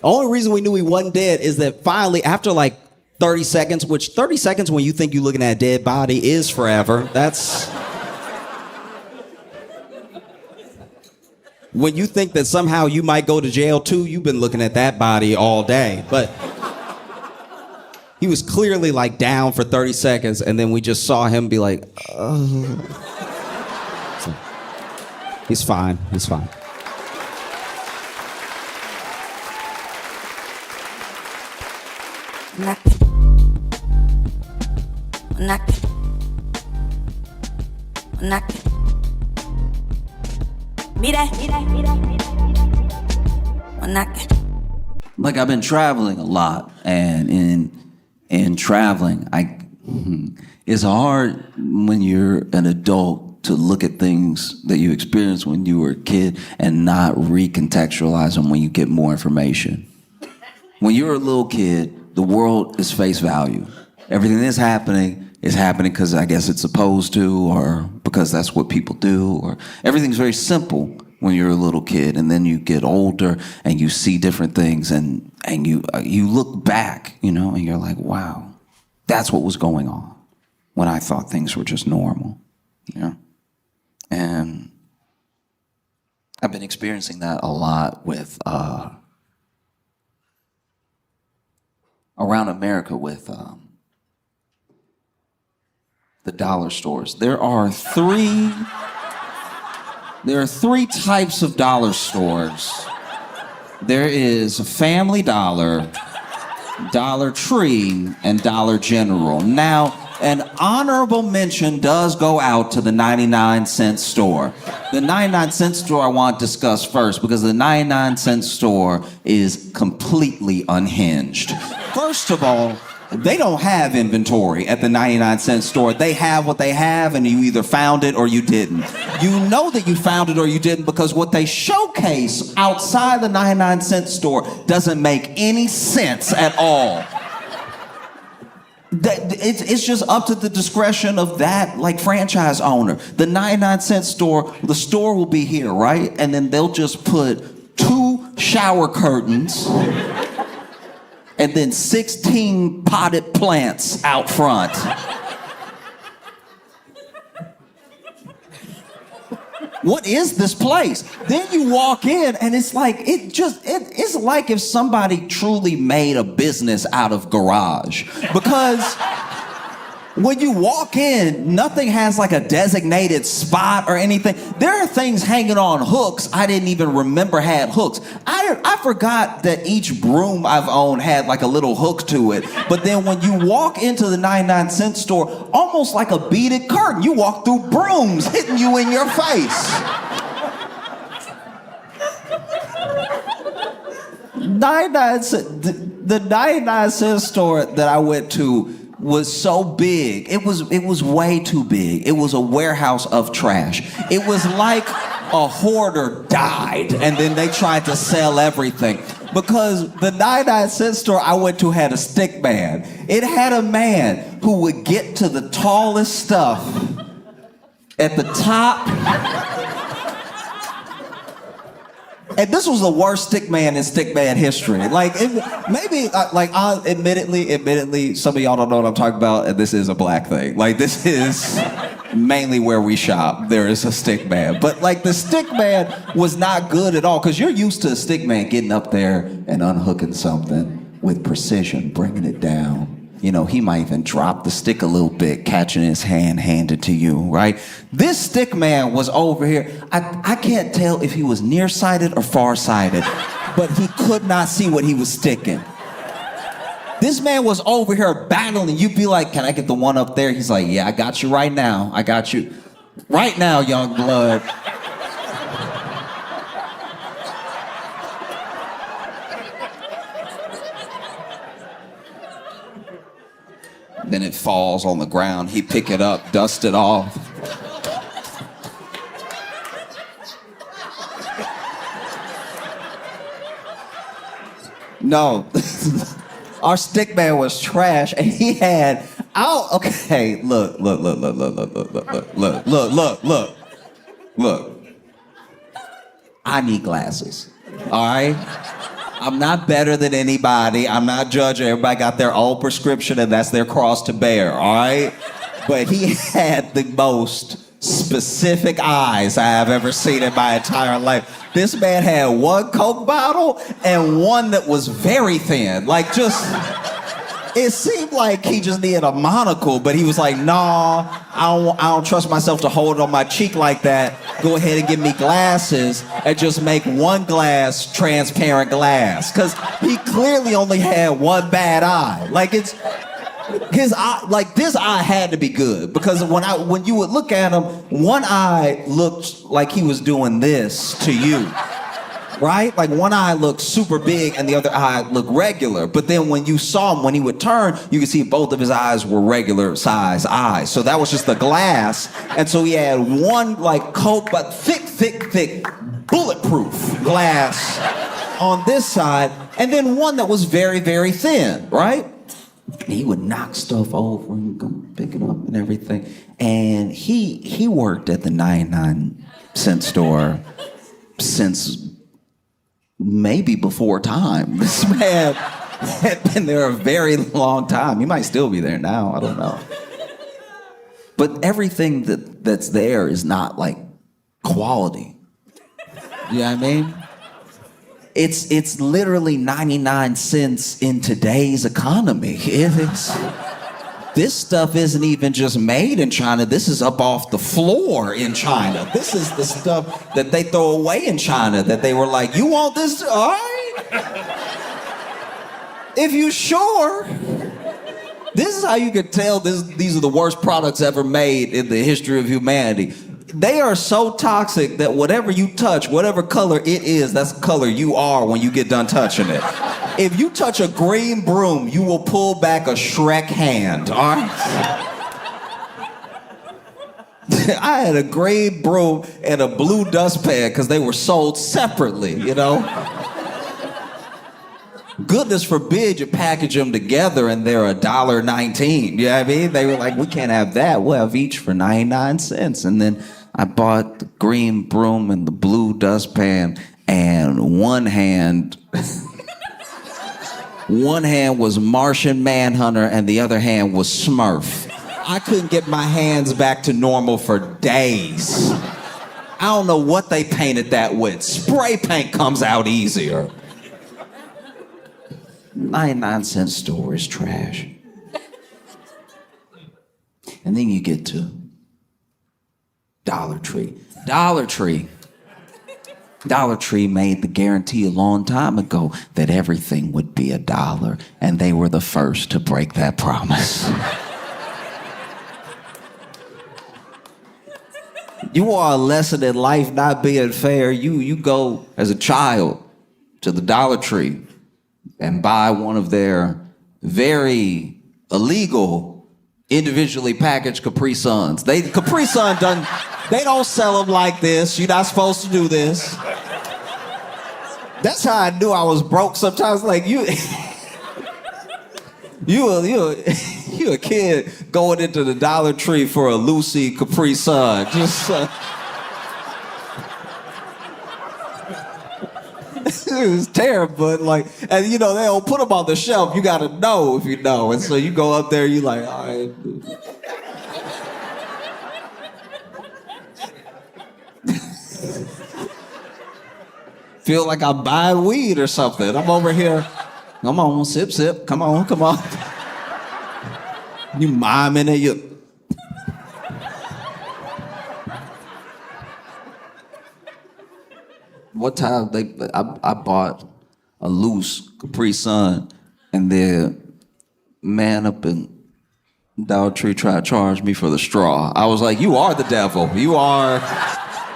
only reason we knew he wasn't dead is that finally, after like 30 seconds, which 30 seconds when you think you're looking at a dead body is forever. That's... When you think that somehow you might go to jail too, you've been looking at that body all day. But he was clearly like down for 30 seconds, and then we just saw him be like, oh. He's fine. He's fine. Like, I've been traveling a lot, and in And traveling, it's hard when you're an adult to look at things that you experienced when you were a kid and not recontextualize them when you get more information. When you're a little kid, the world is face value. Everything that's happening is happening because I guess it's supposed to, or because that's what people do, or everything's very simple when you're a little kid, and then you get older and you see different things, and you look back, you know, and you're like, wow, that's what was going on when I thought things were just normal, you know? And I've been experiencing that a lot with around America with the dollar stores. There are three types of dollar stores. There is Family Dollar, Dollar Tree, and Dollar General. Now, an honorable mention does go out to the 99-cent store. The 99-cent store I want to discuss first because the 99-cent store is completely unhinged. First of all, they don't have inventory at the 99-cent store. They have what they have, and you either found it or you didn't. You know that you found it or you didn't because what they showcase outside the 99-cent store doesn't make any sense at all. It's just up to the discretion of that like franchise owner. The 99-cent store, the store will be here, right? And then they'll just put 2 shower curtains and then 16 potted plants out front. What is this place? Then you walk in and it's like, it's like if somebody truly made a business out of garage. Because when you walk in, nothing has like a designated spot or anything. There are things hanging on hooks I didn't even remember had hooks. I forgot that each broom I've owned had like a little hook to it. But then when you walk into the 99-cent store, almost like a beaded curtain, you walk through brooms hitting you in your face. The 99-cent store that I went to was so big. It was way too big. It was a warehouse of trash. It was like a hoarder died and then they tried to sell everything. Because the 99-cent store I went to had a stick man. It had a man who would get to the tallest stuff at the top. And this was the worst stick man in stick man history. Like, admittedly, some of y'all don't know what I'm talking about, and this is a black thing. Like, this is mainly where we shop. There is a stick man. But, like, the stick man was not good at all, because you're used to a stick man getting up there and unhooking something with precision, bringing it down. You know, he might even drop the stick a little bit, catching his hand, hand it to you, right? This stick man was over here. I can't tell if he was nearsighted or farsighted, but he could not see what he was sticking. This man was over here battling. You'd be like, can I get the one up there? He's like, yeah, I got you right now. I got you right now, young blood. Then it falls on the ground. He pick it up, dust it off. No, our stick man was trash, and he had. Okay, look. I need glasses. All right. I'm not better than anybody. I'm not judging. Everybody got their own prescription and that's their cross to bear, all right? But he had the most specific eyes I have ever seen in my entire life. This man had one Coke bottle and one that was very thin. Like it seemed like he just needed a monocle, but he was like, nah, I don't trust myself to hold it on my cheek like that. Go ahead and give me glasses and just make one glass transparent glass. Because he clearly only had one bad eye. Like his eye, like this eye had to be good. Because when you would look at him, one eye looked like he was doing this to you. right? Like one eye looked super big and the other eye looked regular. But then when you saw him, when he would turn, you could see both of his eyes were regular size eyes. So that was just the glass. And so he had one like coat, but thick, bulletproof glass on this side. And then one that was very, very thin, right? And he would knock stuff over and go pick it up and everything. And he worked at the 99-cent store since maybe before time. This man had been there a very long time. He might still be there now. I don't know. But everything that's there is not like quality. You know what I mean? It's literally 99 cents in today's economy. This stuff isn't even just made in China. This is up off the floor in China. This is the stuff that they throw away in China that they were like, you want this? All right. If you sure. This is how you can tell these are the worst products ever made in the history of humanity. They are so toxic that whatever you touch, whatever color it is, that's the color you are when you get done touching it. If you touch a green broom, you will pull back a Shrek hand, all right? I had a green broom and a blue dustpan because they were sold separately, you know? Goodness forbid you package them together and they're $1.19. You know what I mean? They were like, we can't have that. We'll have each for 99 cents. And then I bought the green broom and the blue dustpan, and one hand was Martian Manhunter and the other hand was Smurf. I couldn't get my hands back to normal for days. I don't know what they painted that with. Spray paint comes out easier. 99-cent store is trash. And then you get to Dollar Tree. Dollar Tree made the guarantee a long time ago that everything would be $1, and they were the first to break that promise. You want a lesson in life not being fair? You go as a child to the Dollar Tree and buy one of their very illegal, individually packaged Capri Suns. Capri Sun they don't sell them like this. You're not supposed to do this. That's how I knew I was broke sometimes. Like you a kid going into the Dollar Tree for a Lucy Capri Sun. Just it was terrible, but like, and you know, they don't put them on the shelf. You gotta know if you know. And so you go up there, you like, all right. Feel like I'm buying weed or something. I'm over here. Come on, sip. Come on. You miming it. You. One time I bought a loose Capri Sun, and the man up in Dollar Tree tried to charge me for the straw. I was like, you are the devil. You are.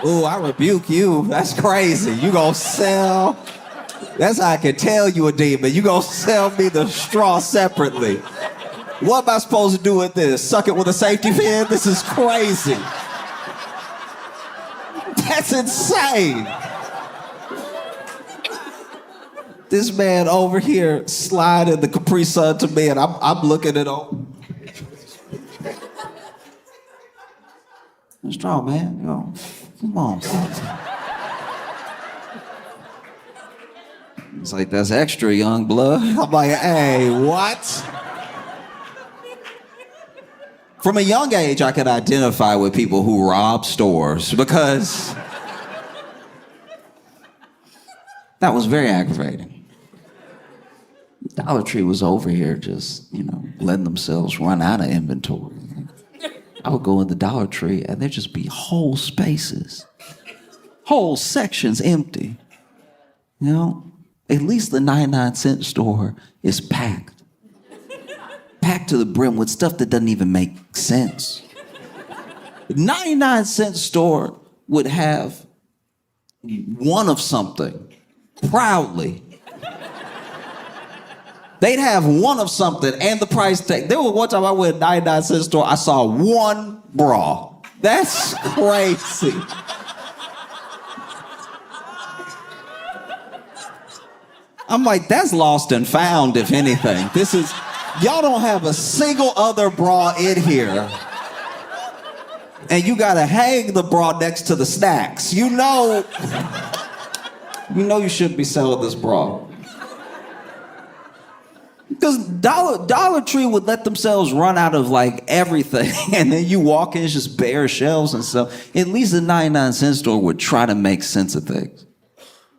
Ooh, I rebuke you. That's crazy. You gonna sell? That's how I can tell you a demon. You gonna sell me the straw separately. What am I supposed to do with this? Suck it with a safety pin? This is crazy. That's insane. This man over here sliding the Capri Sun to me, and I'm looking at him. Straw, man. You know, come on. It's like, that's extra, young blood. I'm like, hey, what? From a young age, I could identify with people who rob stores because that was very aggravating. Dollar Tree was over here just, you know, letting themselves run out of inventory. I would go in the Dollar Tree and there'd just be whole spaces, whole sections empty. You know, at least the 99-cent store is packed. Packed to the brim with stuff that doesn't even make sense. The 99-cent store would have one of something proudly. They'd have one of something and the price tag. There was one time I went to a 99-cent store, I saw one bra. That's crazy. I'm like, that's lost and found, if anything. This is, y'all don't have a single other bra in here. And you gotta hang the bra next to the snacks. You know you shouldn't be selling this bra. Because Dollar Tree would let themselves run out of like everything, and then you walk in, it's just bare shelves and stuff. At least the 99-cent store would try to make sense of things.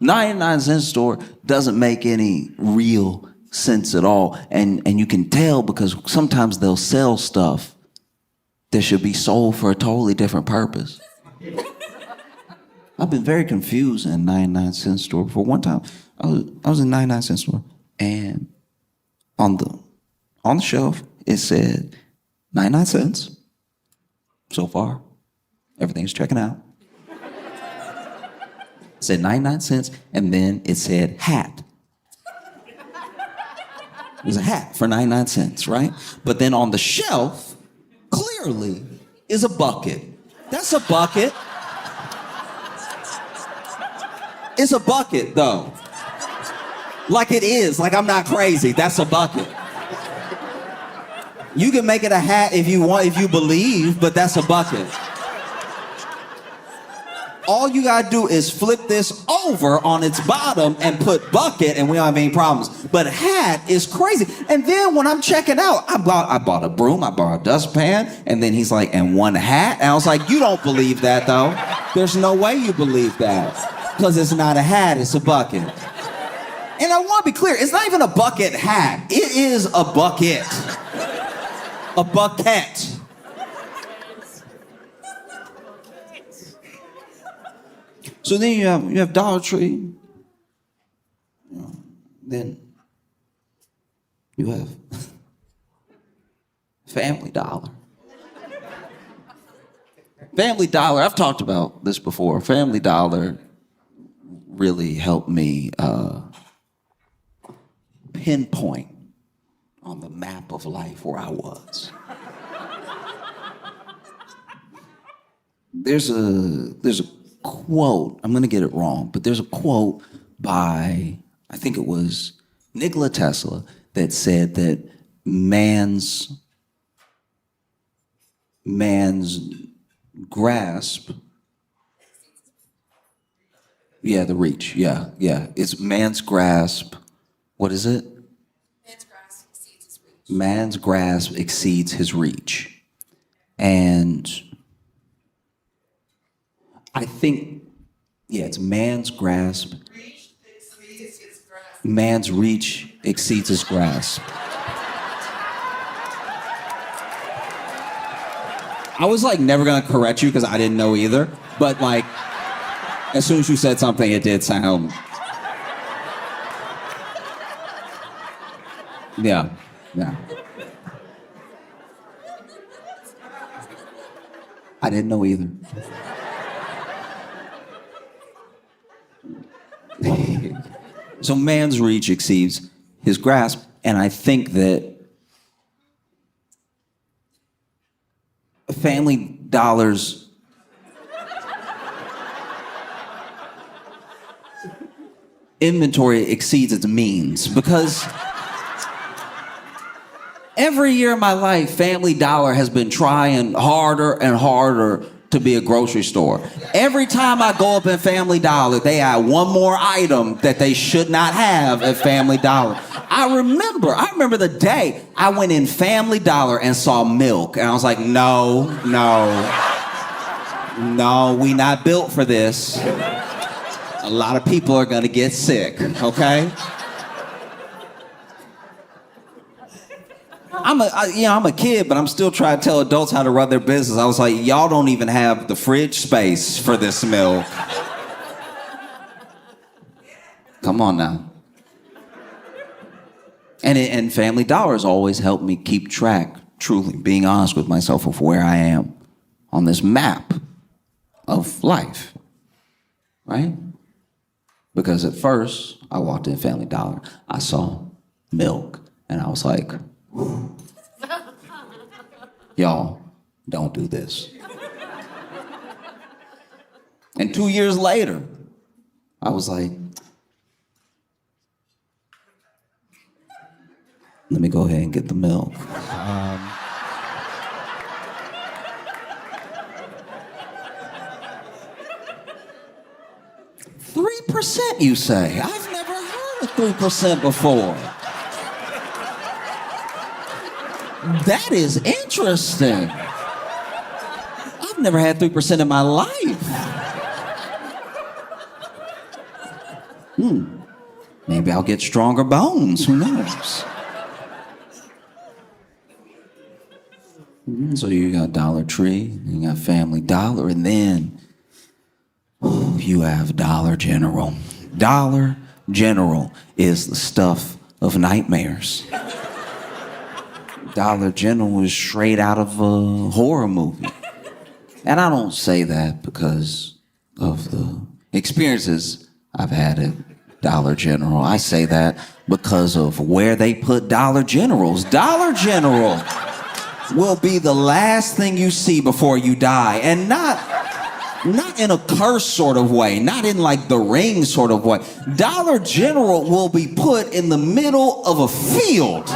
99-cent store doesn't make any real sense at all, and you can tell because sometimes they'll sell stuff that should be sold for a totally different purpose. I've been very confused in a 99-cent store before. One time, I was in a 99-cent store, and on the shelf, it said 99 cents. So far, everything's checking out. It said 99 cents, and then it said hat. It was a hat for 99 cents, right? But then on the shelf, clearly, is a bucket. That's a bucket. It's a bucket, though. Like it is, like I'm not crazy. That's a bucket. You can make it a hat if you want, if you believe, but that's a bucket. All you gotta do is flip this over on its bottom and put bucket, and we don't have any problems. But hat is crazy. And then when I'm checking out, I bought a broom, I bought a dustpan, and then he's like, and one hat? And I was like, you don't believe that though. There's no way you believe that. Because it's not a hat, it's a bucket. And I want to be clear, it's not even a bucket hat. It is a bucket. A bucket. So then you have Dollar Tree. Then you have Family Dollar. Family Dollar, I've talked about this before. Family Dollar really helped me pinpoint on the map of life where I was. There's a quote, I'm gonna get it wrong, but there's a quote by, I think it was Nikola Tesla, that said that man's grasp, the reach, it's man's grasp. What is it? Man's grasp exceeds his reach. Man's grasp exceeds his reach. And I think, it's man's grasp. Reach exceeds his grasp. Man's reach exceeds his grasp. I was like never gonna correct you because I didn't know either, but like, as soon as you said something, it did sound. Yeah. I didn't know either. So man's reach exceeds his grasp, and I think that Family Dollar's inventory exceeds its means, because every year of my life, Family Dollar has been trying harder and harder to be a grocery store. Every time I go up in Family Dollar, they add one more item that they should not have at Family Dollar. I remember the day I went in Family Dollar and saw milk, and I was like, no, we not built for this. A lot of people are gonna get sick, okay? I'm a kid, but I'm still trying to tell adults how to run their business. I was like, y'all don't even have the fridge space for this milk. Come on now. And Family Dollar has always helped me keep track, truly, being honest with myself of where I am on this map of life, right? Because at first, I walked in Family Dollar, I saw milk, and I was like, y'all, don't do this. And 2 years later, I was like, let me go ahead and get the milk. 3%, you say? I've never heard of 3% before. That is interesting. I've never had 3% in my life. Maybe I'll get stronger bones, who knows? So you got Dollar Tree, you got Family Dollar, and then you have Dollar General. Dollar General is the stuff of nightmares. Dollar General is straight out of a horror movie. And I don't say that because of the experiences I've had at Dollar General. I say that because of where they put Dollar Generals. Dollar General will be the last thing you see before you die, and not in a curse sort of way, not in like the Ring sort of way. Dollar General will be put in the middle of a field.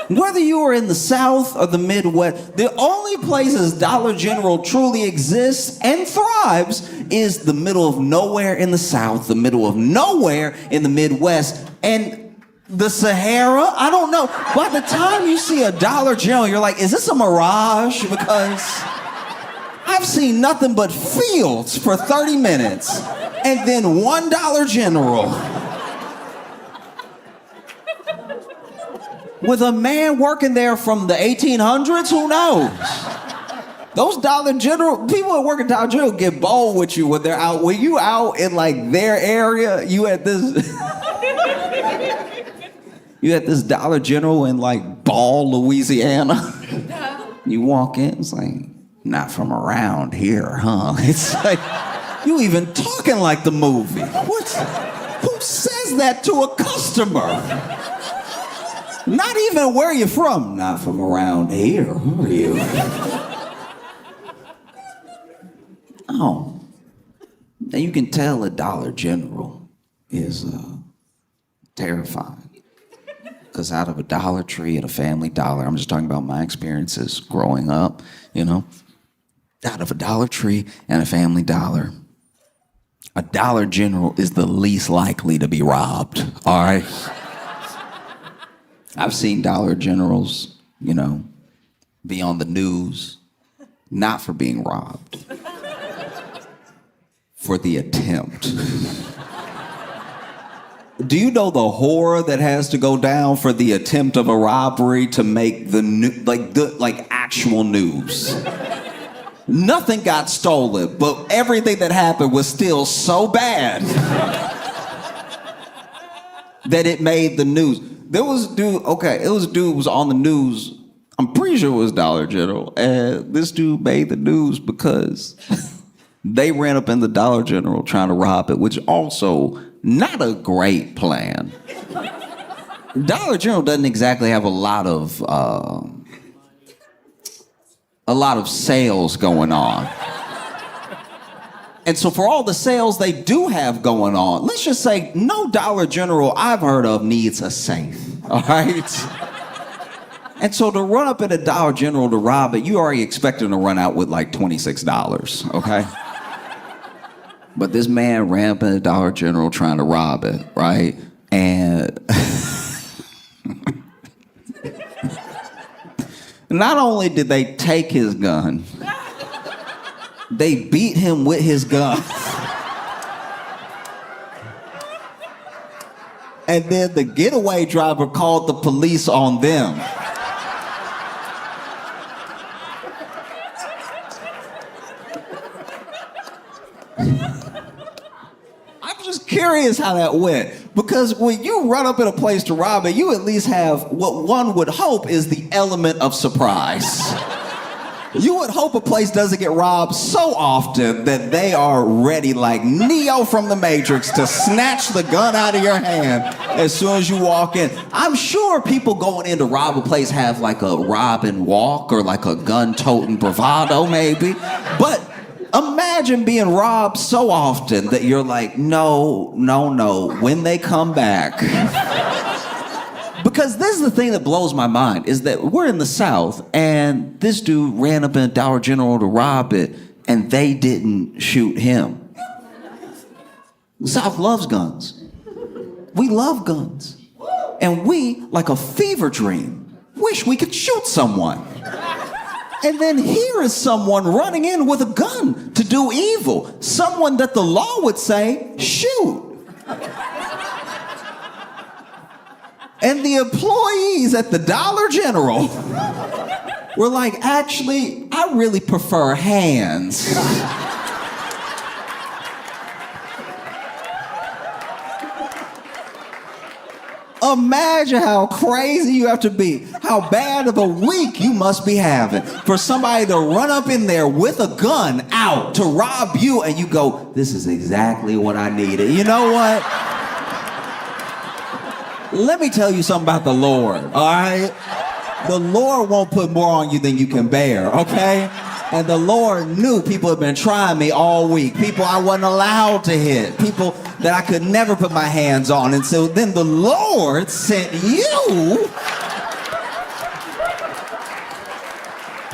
Whether you are in the South or the Midwest, the only places Dollar General truly exists and thrives is the middle of nowhere in the South, the middle of nowhere in the Midwest, and the Sahara. I don't know. By the time you see a Dollar General, you're like, is this a mirage? Because I've seen nothing but fields for 30 minutes and then one Dollar General. With a man working there from the 1800s, who knows? Those Dollar General, people that work at Dollar General get bold with you when they're out. When you out in like their area, you at this Dollar General in like Ball, Louisiana. You walk in, it's like, not from around here, huh? It's like, you even talking like the movie. Who says that to a customer? Not even where you from. Not from around here. Who are you? Oh. Now you can tell a Dollar General is terrifying. Because out of a Dollar Tree and a Family Dollar, I'm just talking about my experiences growing up, you know. Out of a Dollar Tree and a Family Dollar, a Dollar General is the least likely to be robbed, all right? I've seen Dollar Generals, you know, be on the news, not for being robbed, for the attempt. Do you know the horror that has to go down for the attempt of a robbery to make the actual news? Nothing got stolen, but everything that happened was still so bad that it made the news. There was a dude who was on the news. I'm pretty sure it was Dollar General. And this dude made the news because they ran up in the Dollar General trying to rob it, which also not a great plan. Dollar General doesn't exactly have a lot of sales going on. And so for all the sales they do have going on, let's just say no Dollar General I've heard of needs a safe, all right? And so to run up at a Dollar General to rob it, you already expect them to run out with like $26, okay? But this man ran up at a Dollar General trying to rob it, right? And not only did they take his gun, they beat him with his gun. And then the getaway driver called the police on them. I'm just curious how that went. Because when you run up in a place to rob it, you at least have what one would hope is the element of surprise. You would hope a place doesn't get robbed so often that they are ready like Neo from the Matrix to snatch the gun out of your hand as soon as you walk in. I'm sure people going in to rob a place have like a rob and walk or like a gun-toting bravado maybe. But imagine being robbed so often that you're like, no, when they come back. Because this is the thing that blows my mind, is that we're in the South, and this dude ran up in a Dollar General to rob it, and they didn't shoot him. The South loves guns. We love guns. And we, like a fever dream, wish we could shoot someone. And then here is someone running in with a gun to do evil. Someone that the law would say, shoot. And the employees at the Dollar General were like, actually, I really prefer hands. Imagine how crazy you have to be, how bad of a week you must be having for somebody to run up in there with a gun out to rob you, and you go, this is exactly what I needed. You know what? Let me tell you something about the Lord, all right? The Lord won't put more on you than you can bear, okay? And the Lord knew people had been trying me all week, people I wasn't allowed to hit, people that I could never put my hands on. And so then the Lord sent you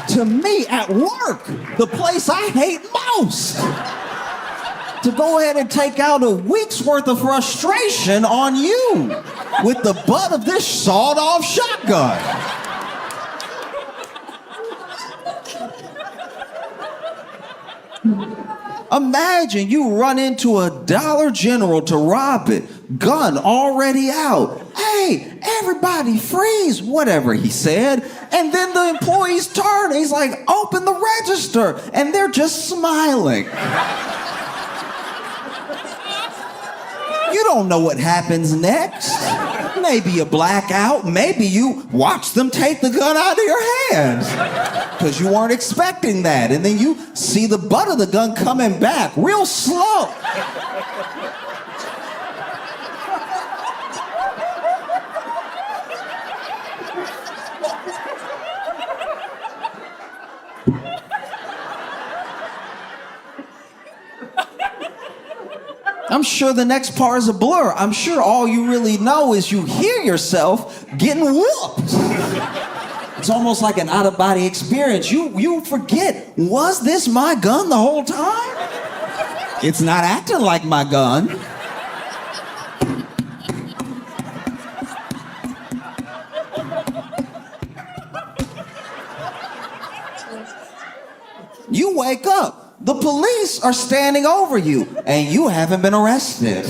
to me at work, the place I hate most, to go ahead and take out a week's worth of frustration on you with the butt of this sawed-off shotgun. Imagine you run into a Dollar General to rob it, gun already out. Hey, everybody freeze, whatever he said. And then the employees turn, and he's like, open the register. And they're just smiling. You don't know what happens next. Maybe a blackout. Maybe you watch them take the gun out of your hands because you weren't expecting that. And then you see the butt of the gun coming back real slow. I'm sure the next part is a blur. I'm sure all you really know is you hear yourself getting whooped. It's almost like an out-of-body experience. You forget, was this my gun the whole time? It's not acting like my gun. You wake up. The police are standing over you, and you haven't been arrested.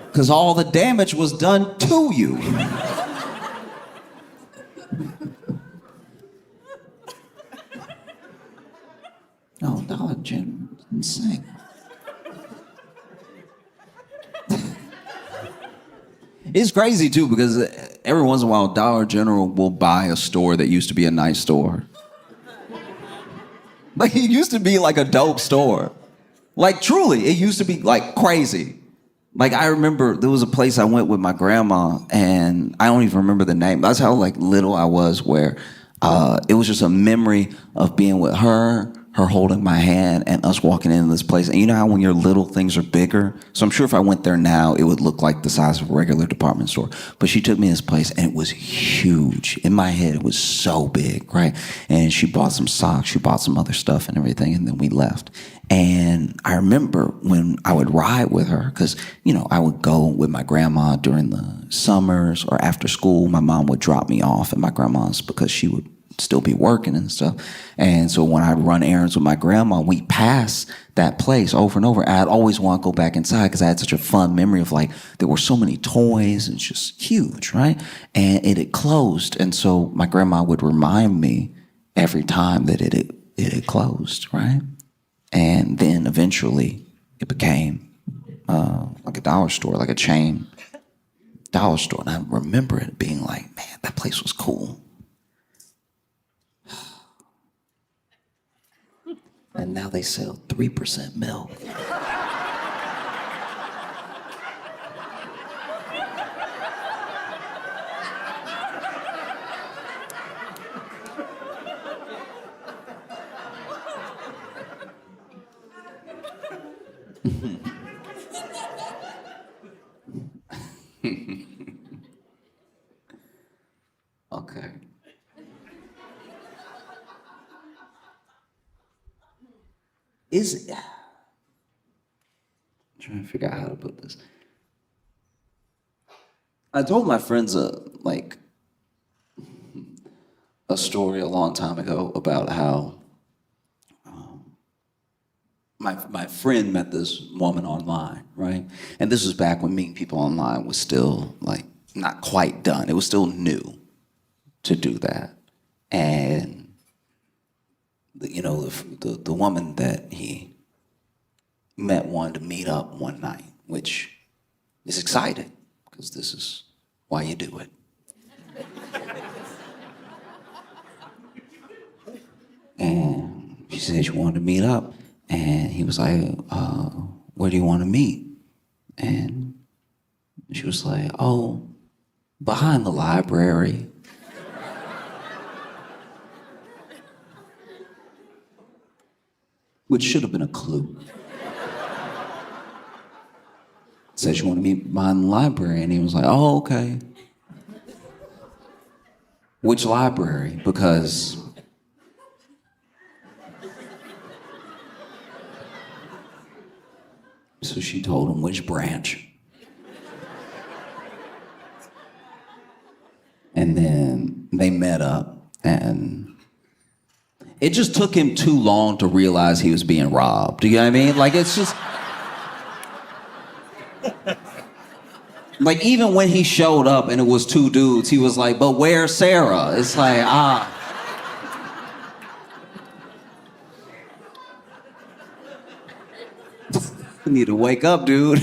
Because all the damage was done to you. Oh, Dollar General, insane. It's crazy, too, because every once in a while, Dollar General will buy a store that used to be a nice store. Like, it used to be like a dope store. Like, truly, it used to be like crazy. Like, I remember there was a place I went with my grandma, and I don't even remember the name. That's how like little I was, where it was just a memory of being with her holding my hand, and us walking into this place. And you know how when you're little, things are bigger? So I'm sure if I went there now, it would look like the size of a regular department store. But she took me to this place, and it was huge. In my head, it was so big, right? And she bought some socks, she bought some other stuff and everything, and then we left. And I remember when I would ride with her, because, you know, I would go with my grandma during the summers or after school. My mom would drop me off at my grandma's because she would still be working and stuff. And so when I'd run errands with my grandma, we'd pass that place over and over. I'd always want to go back inside because I had such a fun memory of like, there were so many toys and it's just huge, right? And it had closed. And so my grandma would remind me every time that it had closed, right? And then eventually it became like a dollar store, like a chain dollar store. And I remember it being like, man, that place was cool. and now they sell 3% milk. Okay. I'm trying to figure out how to put this. I told my friends a story a long time ago about how my friend met this woman online, right? And this was back when meeting people online was still like not quite done. It was still new to do that. And the woman that he met wanted to meet up one night, which is exciting because this is why you do it. And she said she wanted to meet up. And he was like, where do you want to meet? And she was like, oh, behind the library. Which should have been a clue. Said she wanted to meet behind the library. And he was like, oh, okay. Which library? Because so she told him which branch. And then they met up, and it just took him too long to realize he was being robbed. Do you know what I mean? Like, it's just... like, even when he showed up and it was two dudes, he was like, but where's Sarah? It's like, You need to wake up, dude.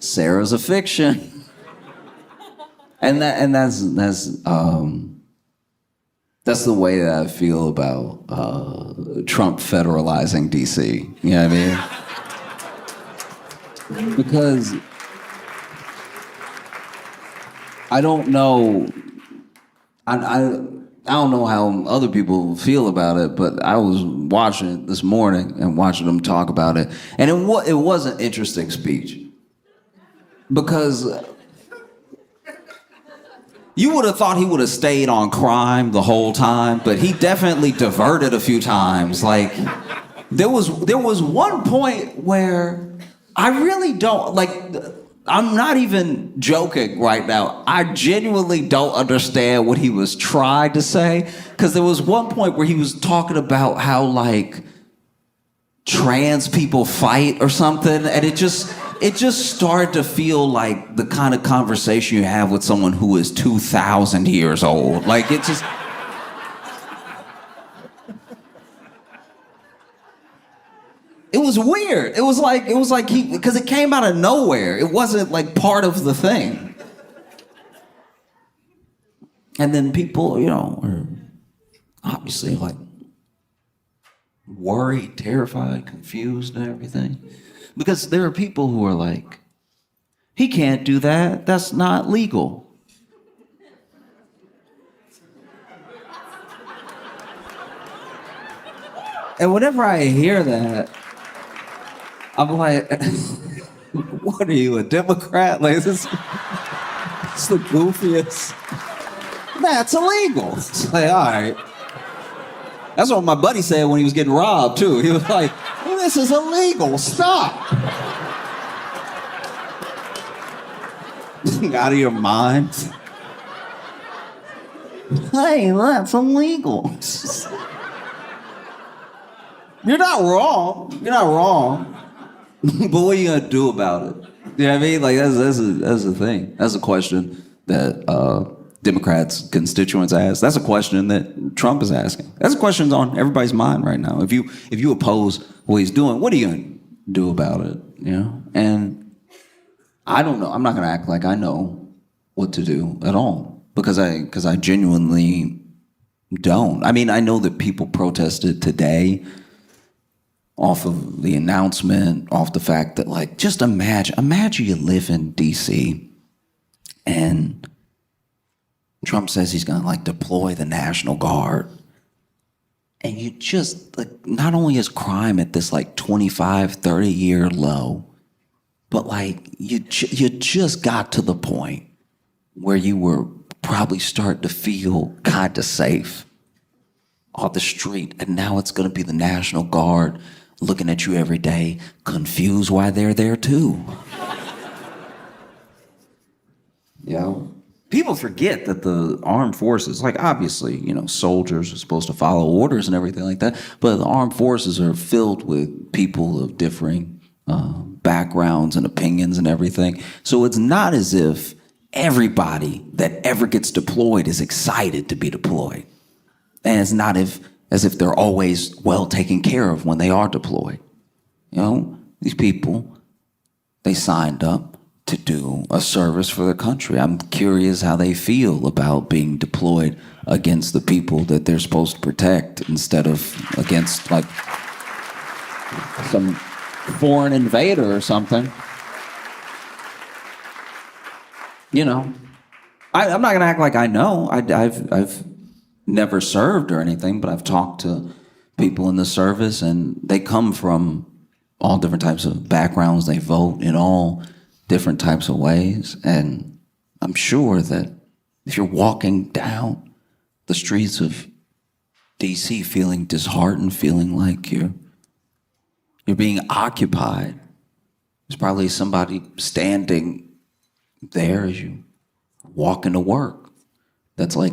Sarah's a fiction. And that's the way that I feel about Trump federalizing DC. You know what I mean? Because I don't know. I don't know how other people feel about it, but I was watching it this morning and watching them talk about it, and it was an interesting speech because you would have thought he would have stayed on crime the whole time, but he definitely diverted a few times. Like there was one point where I really don't like. I'm not even joking right now. I genuinely don't understand what he was trying to say. Because there was one point where he was talking about how, like, trans people fight or something. And it just started to feel like the kind of conversation you have with someone who is 2,000 years old. Like, it just... It was weird. It was like because it came out of nowhere. It wasn't like part of the thing. And then people, are obviously like worried, terrified, confused, and everything. Because there are people who are like, he can't do that. That's not legal. And whenever I hear that, I'm like, what are you, a Democrat? Like, this it's the goofiest. That's illegal. It's like, all right. That's what my buddy said when he was getting robbed, too. He was like, this is illegal. Stop. Out of your mind. Hey, that's illegal. You're not wrong. You're not wrong. But what are you gonna do about it? You know what I mean? Like that's the thing. That's a question that Democrats constituents ask. That's a question that Trump is asking. That's a question on everybody's mind right now. If you oppose what he's doing, what are you gonna do about it? You know? And I don't know. I'm not gonna act like I know what to do at all because I genuinely don't. I mean, I know that people protested today off of the announcement, off the fact that, like, just imagine you live in DC and Trump says he's gonna like deploy the National Guard. And you just, like, not only is crime at this like 25, 30-year low, but like you just got to the point where you were probably starting to feel kind of safe off the street. And now it's gonna be the National Guard looking at you every day, confused why they're there too. You know? People forget that the armed forces, like obviously, you know, soldiers are supposed to follow orders and everything like that, but the armed forces are filled with people of differing backgrounds and opinions and everything. So it's not as if everybody that ever gets deployed is excited to be deployed. And it's not as if they're always well taken care of when they are deployed. You know, these people, they signed up to do a service for the country. I'm curious how they feel about being deployed against the people that they're supposed to protect instead of against like some foreign invader or something. You know, I'm not gonna act like I know. I've never served or anything, but I've talked to people in the service and they come from all different types of backgrounds. They vote in all different types of ways. And I'm sure that if you're walking down the streets of DC feeling disheartened, feeling like you're being occupied, there's probably somebody standing there as you walk into work that's like,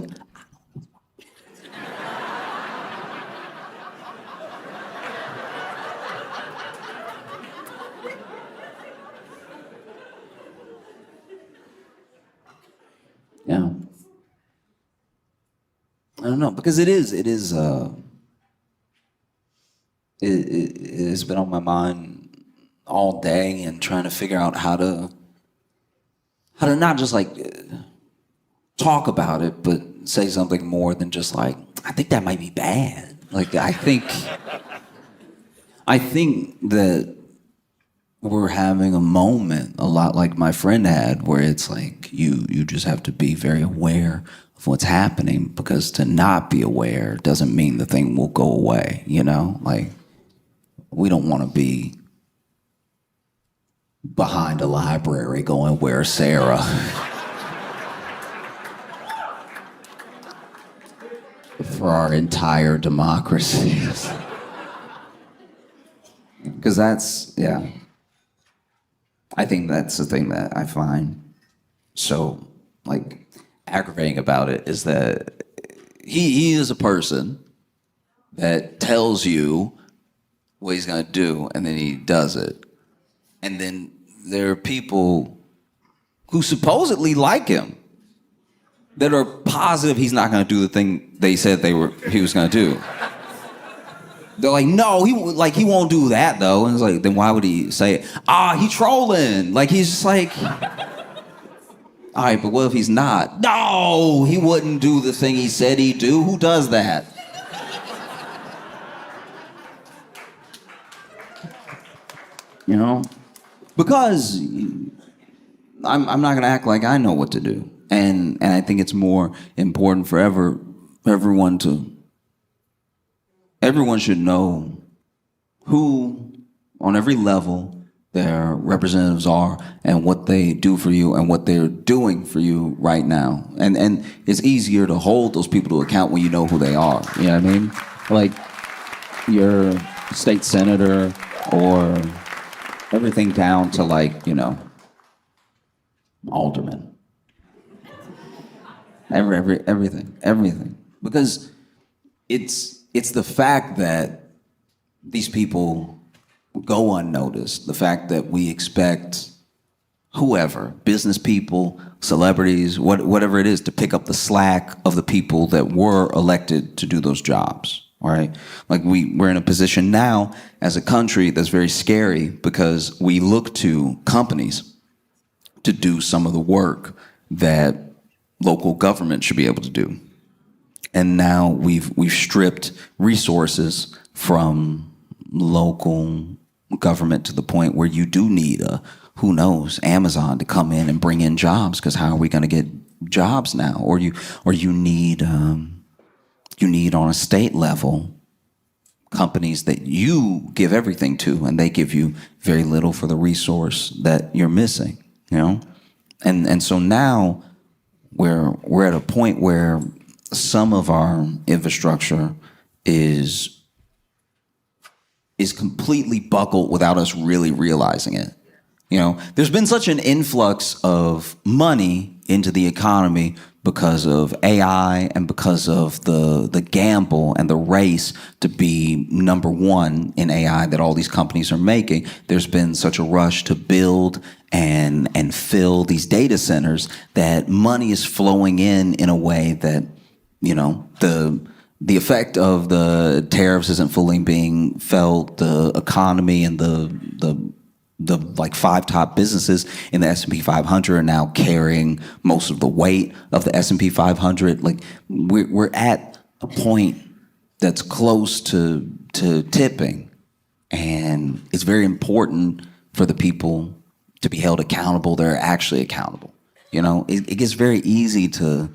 yeah. I don't know, because it has been on my mind all day and trying to figure out how to not just like talk about it, but say something more than just like, I think that might be bad. Like, I think that we're having a moment a lot like my friend had, where it's like you just have to be very aware of what's happening, because to not be aware doesn't mean the thing will go away, you know? Like, we don't want to be behind a library going, "Where's Sarah?" for our entire democracy. Because I think that's the thing that I find so, like, aggravating about it, is that he is a person that tells you what he's gonna do and then he does it. And then there are people who supposedly like him that are positive he's not gonna do the thing they said he was gonna do. They're like, no, he won't do that though. And it's like, then why would he say it? He trolling. Like, he's just like, all right, but what if he's not? No, he wouldn't do the thing he said he'd do. Who does that? You know? Because I'm not gonna act like I know what to do. And I think it's more important for everyone should know who, on every level, their representatives are and what they do for you and what they're doing for you right now. And it's easier to hold those people to account when you know who they are. You know what I mean? Like your state senator, or everything down to, like, you know, alderman. Everything. Because it's the fact that these people go unnoticed, the fact that we expect whoever, business people, celebrities, whatever it is, to pick up the slack of the people that were elected to do those jobs, all right? Like, we're in a position now as a country that's very scary, because we look to companies to do some of the work that local government should be able to do. And now we've stripped resources from local government to the point where you do need who knows, Amazon to come in and bring in jobs, because how are we going to get jobs now? Or you need on a state level companies that you give everything to, and they give you very little for the resource that you're missing, you know? And so now we're at a point where some of our infrastructure is completely buckled without us really realizing it. You know, there's been such an influx of money into the economy because of AI and because of the gamble and the race to be number one in AI that all these companies are making. There's been such a rush to build and fill these data centers that money is flowing in a way that, you know, the effect of the tariffs isn't fully being felt. The economy and the like 5 top businesses in the S&P 500 are now carrying most of the weight of the S&P 500. Like we're at a point that's close to tipping, and it's very important for the people to be held accountable. They're actually accountable. You know, it gets very easy to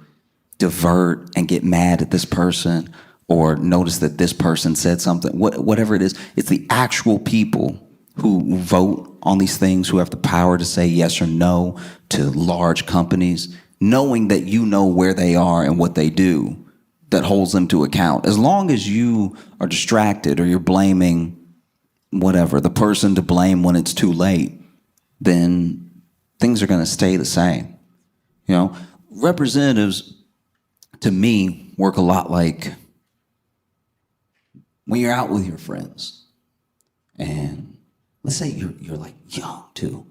divert and get mad at this person or notice that this person said something, whatever it is. It's the actual people who vote on these things, who have the power to say yes or no to large companies, knowing that you know where they are and what they do, that holds them to account. As long as you are distracted or you're blaming whatever, the person to blame when it's too late, then things are going to stay the same. You know, representatives, to me, work a lot like when you're out with your friends, and let's say you're like young too,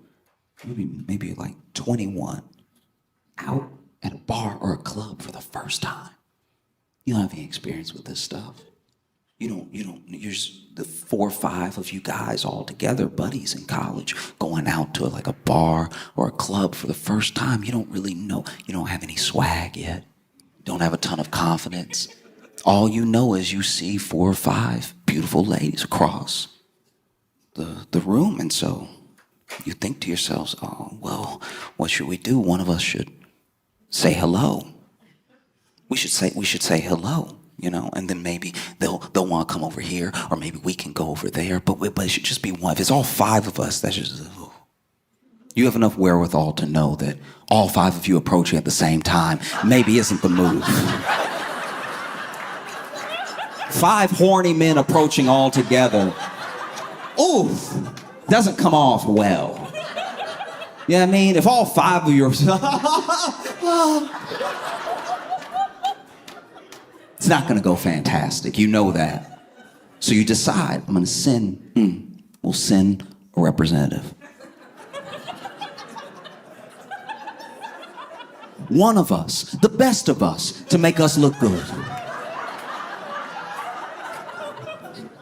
maybe you're like 21, out at a bar or a club for the first time. You don't have any experience with this stuff. You're just the 4 or 5 of you guys all together, buddies in college, going out to like a bar or a club for the first time. You don't really know. You don't have any swag yet. Don't have a ton of confidence. All you know is you see 4 or 5 beautiful ladies across the room, and so you think to yourselves, oh, well, what should we do? One of us should say hello. We should say hello, you know, and then maybe they'll want to come over here, or maybe we can go over there, but it should just be one. If it's all 5 of us, that's just, ooh. You have enough wherewithal to know that all 5 of you approaching at the same time maybe isn't the move. 5 horny men approaching all together. Ooh, doesn't come off well. You know what I mean? If all 5 of you are... it's not going to go fantastic. You know that. So you decide, I'm going to send, we'll send a representative. One of us, the best of us, to make us look good.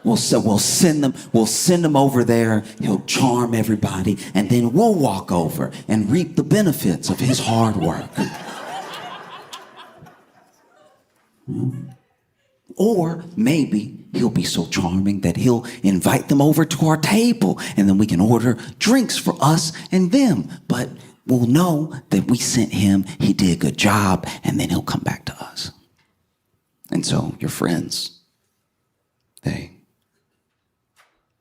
We'll send them over there. He'll charm everybody, and then we'll walk over and reap the benefits of his hard work. Or maybe he'll be so charming that he'll invite them over to our table, and then we can order drinks for us and them. But we'll know that we sent him, he did a good job, and then he'll come back to us. And so your friends, they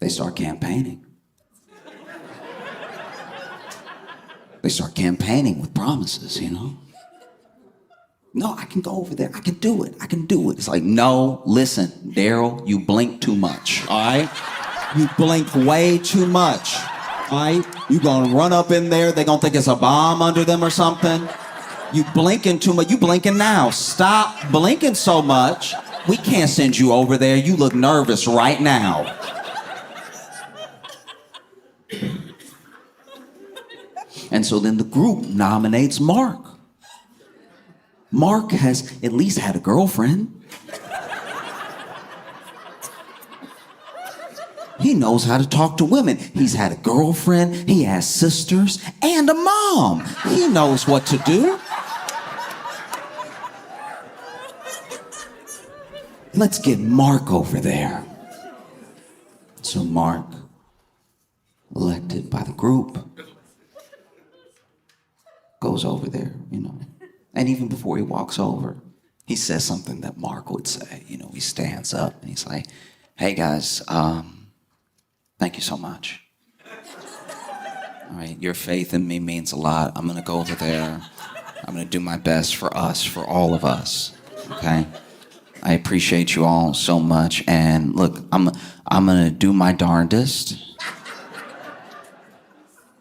start campaigning. They start campaigning with promises, you know? No, I can go over there. I can do it. It's like, no, listen, Daryl, you blink too much, all right? You blink way too much, all right? You gonna run up in there, they gonna think it's a bomb under them or something. You blinking too much. You blinking now. Stop blinking so much. We can't send you over there. You look nervous right now. And so then the group nominates Mark. Mark has at least had a girlfriend. He knows how to talk to women. He's had a girlfriend, he has sisters, and a mom. He knows what to do. Let's get Mark over there. So So Mark, elected by the group, goes over there, And even before he walks over, he says something that Mark would say. He stands up and he's like, hey guys, thank you so much. All right, your faith in me means a lot. I'm gonna go over there. I'm gonna do my best for us, for all of us, okay? I appreciate you all so much. And look, I'm gonna do my darndest.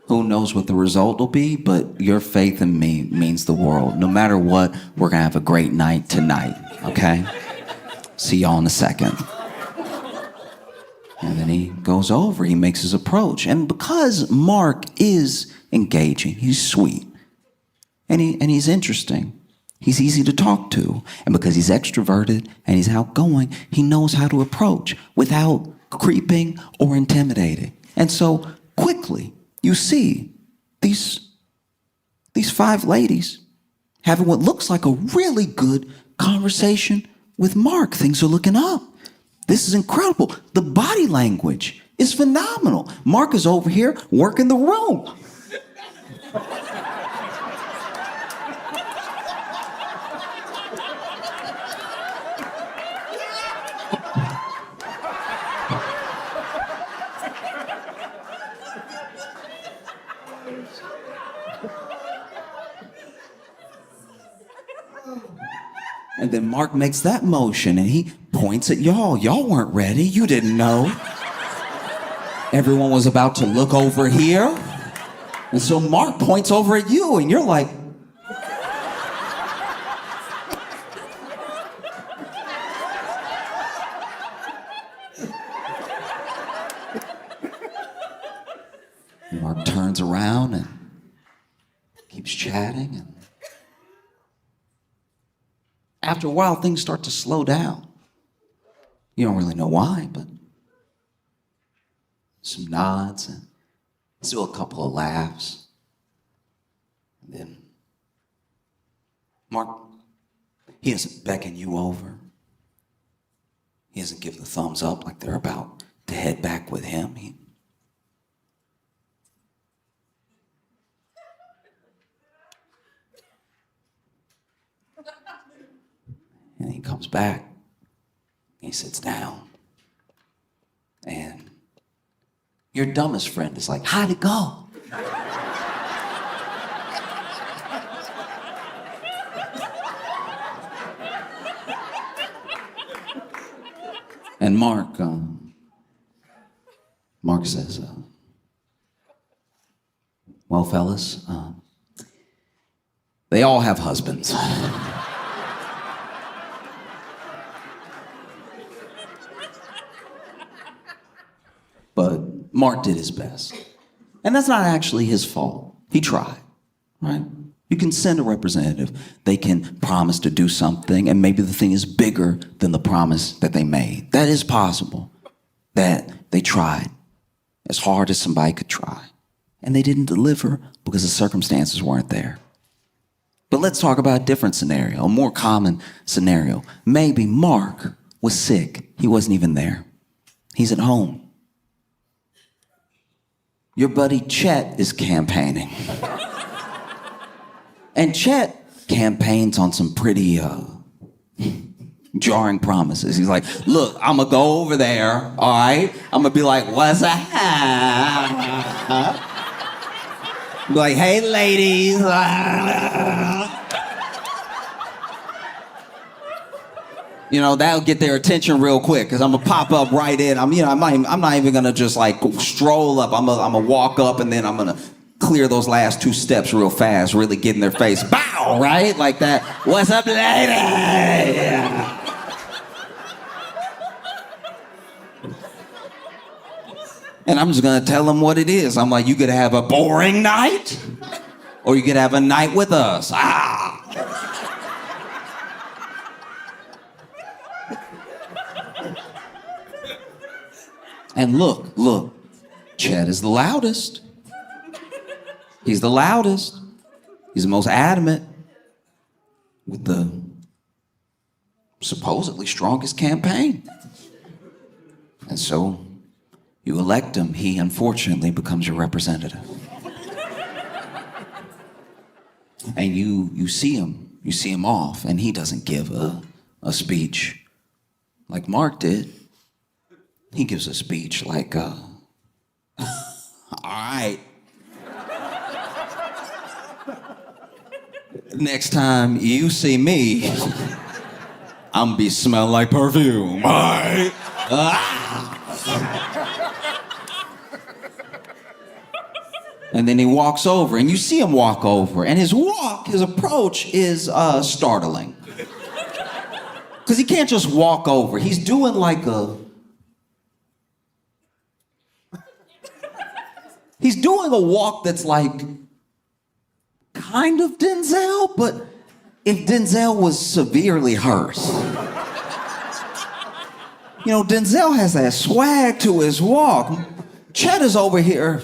Who knows what the result will be, but your faith in me means the world. No matter what, we're gonna have a great night tonight, okay? See y'all in a second. And then he goes over, he makes his approach. And because Mark is engaging, he's sweet, and he's interesting, he's easy to talk to. And because he's extroverted and he's outgoing, he knows how to approach without creeping or intimidating. And so quickly, you see these 5 ladies having what looks like a really good conversation with Mark. Things are looking up. This is incredible. The body language is phenomenal. Mark is over here working the room. And then Mark makes that motion and he points at y'all. Y'all weren't ready. You didn't know. Everyone was about to look over here. And so Mark points over at you and you're like, Mark turns around and keeps chatting. And after a while, things start to slow down. You don't really know why, but some nods and still a couple of laughs. And then Mark, he doesn't beckon you over. He doesn't give the thumbs up like they're about to head back with him. And he comes back, he sits down, and your dumbest friend is like, how'd it go? And Mark says, well, fellas, they all have husbands. But Mark did his best. And that's not actually his fault. He tried, right? You can send a representative. They can promise to do something, and maybe the thing is bigger than the promise that they made. That is possible, that they tried as hard as somebody could try, and they didn't deliver because the circumstances weren't there. But let's talk about a different scenario, a more common scenario. Maybe Mark was sick. He wasn't even there. He's at home. Your buddy Chet is campaigning. And Chet campaigns on some pretty jarring promises. He's like, look, I'm gonna go over there, all right? I'm gonna be like, what's up? Be like, hey, ladies. That'll get their attention real quick because I'm gonna pop up right in. I'm not even gonna just like stroll up. I'm gonna walk up and then I'm gonna clear those last 2 steps real fast, really get in their face. Bow, right? Like that. What's up, lady? And I'm just gonna tell them what it is. I'm like, you could have a boring night, or you could have a night with us. And look, Chet is the loudest. He's the loudest. He's the most adamant with the supposedly strongest campaign. And so You elect him, he unfortunately becomes your representative. And you see him off, and he doesn't give a speech like Mark did. He gives a speech like, all right. Next time you see me, I'm gonna be smelling like perfume, all right? And then he walks over, and you see him walk over, and his approach is startling. Because he can't just walk over. He's doing like he's doing a walk that's like kind of Denzel, but if Denzel was severely hurt. You know, Denzel has that swag to his walk. Chet is over here.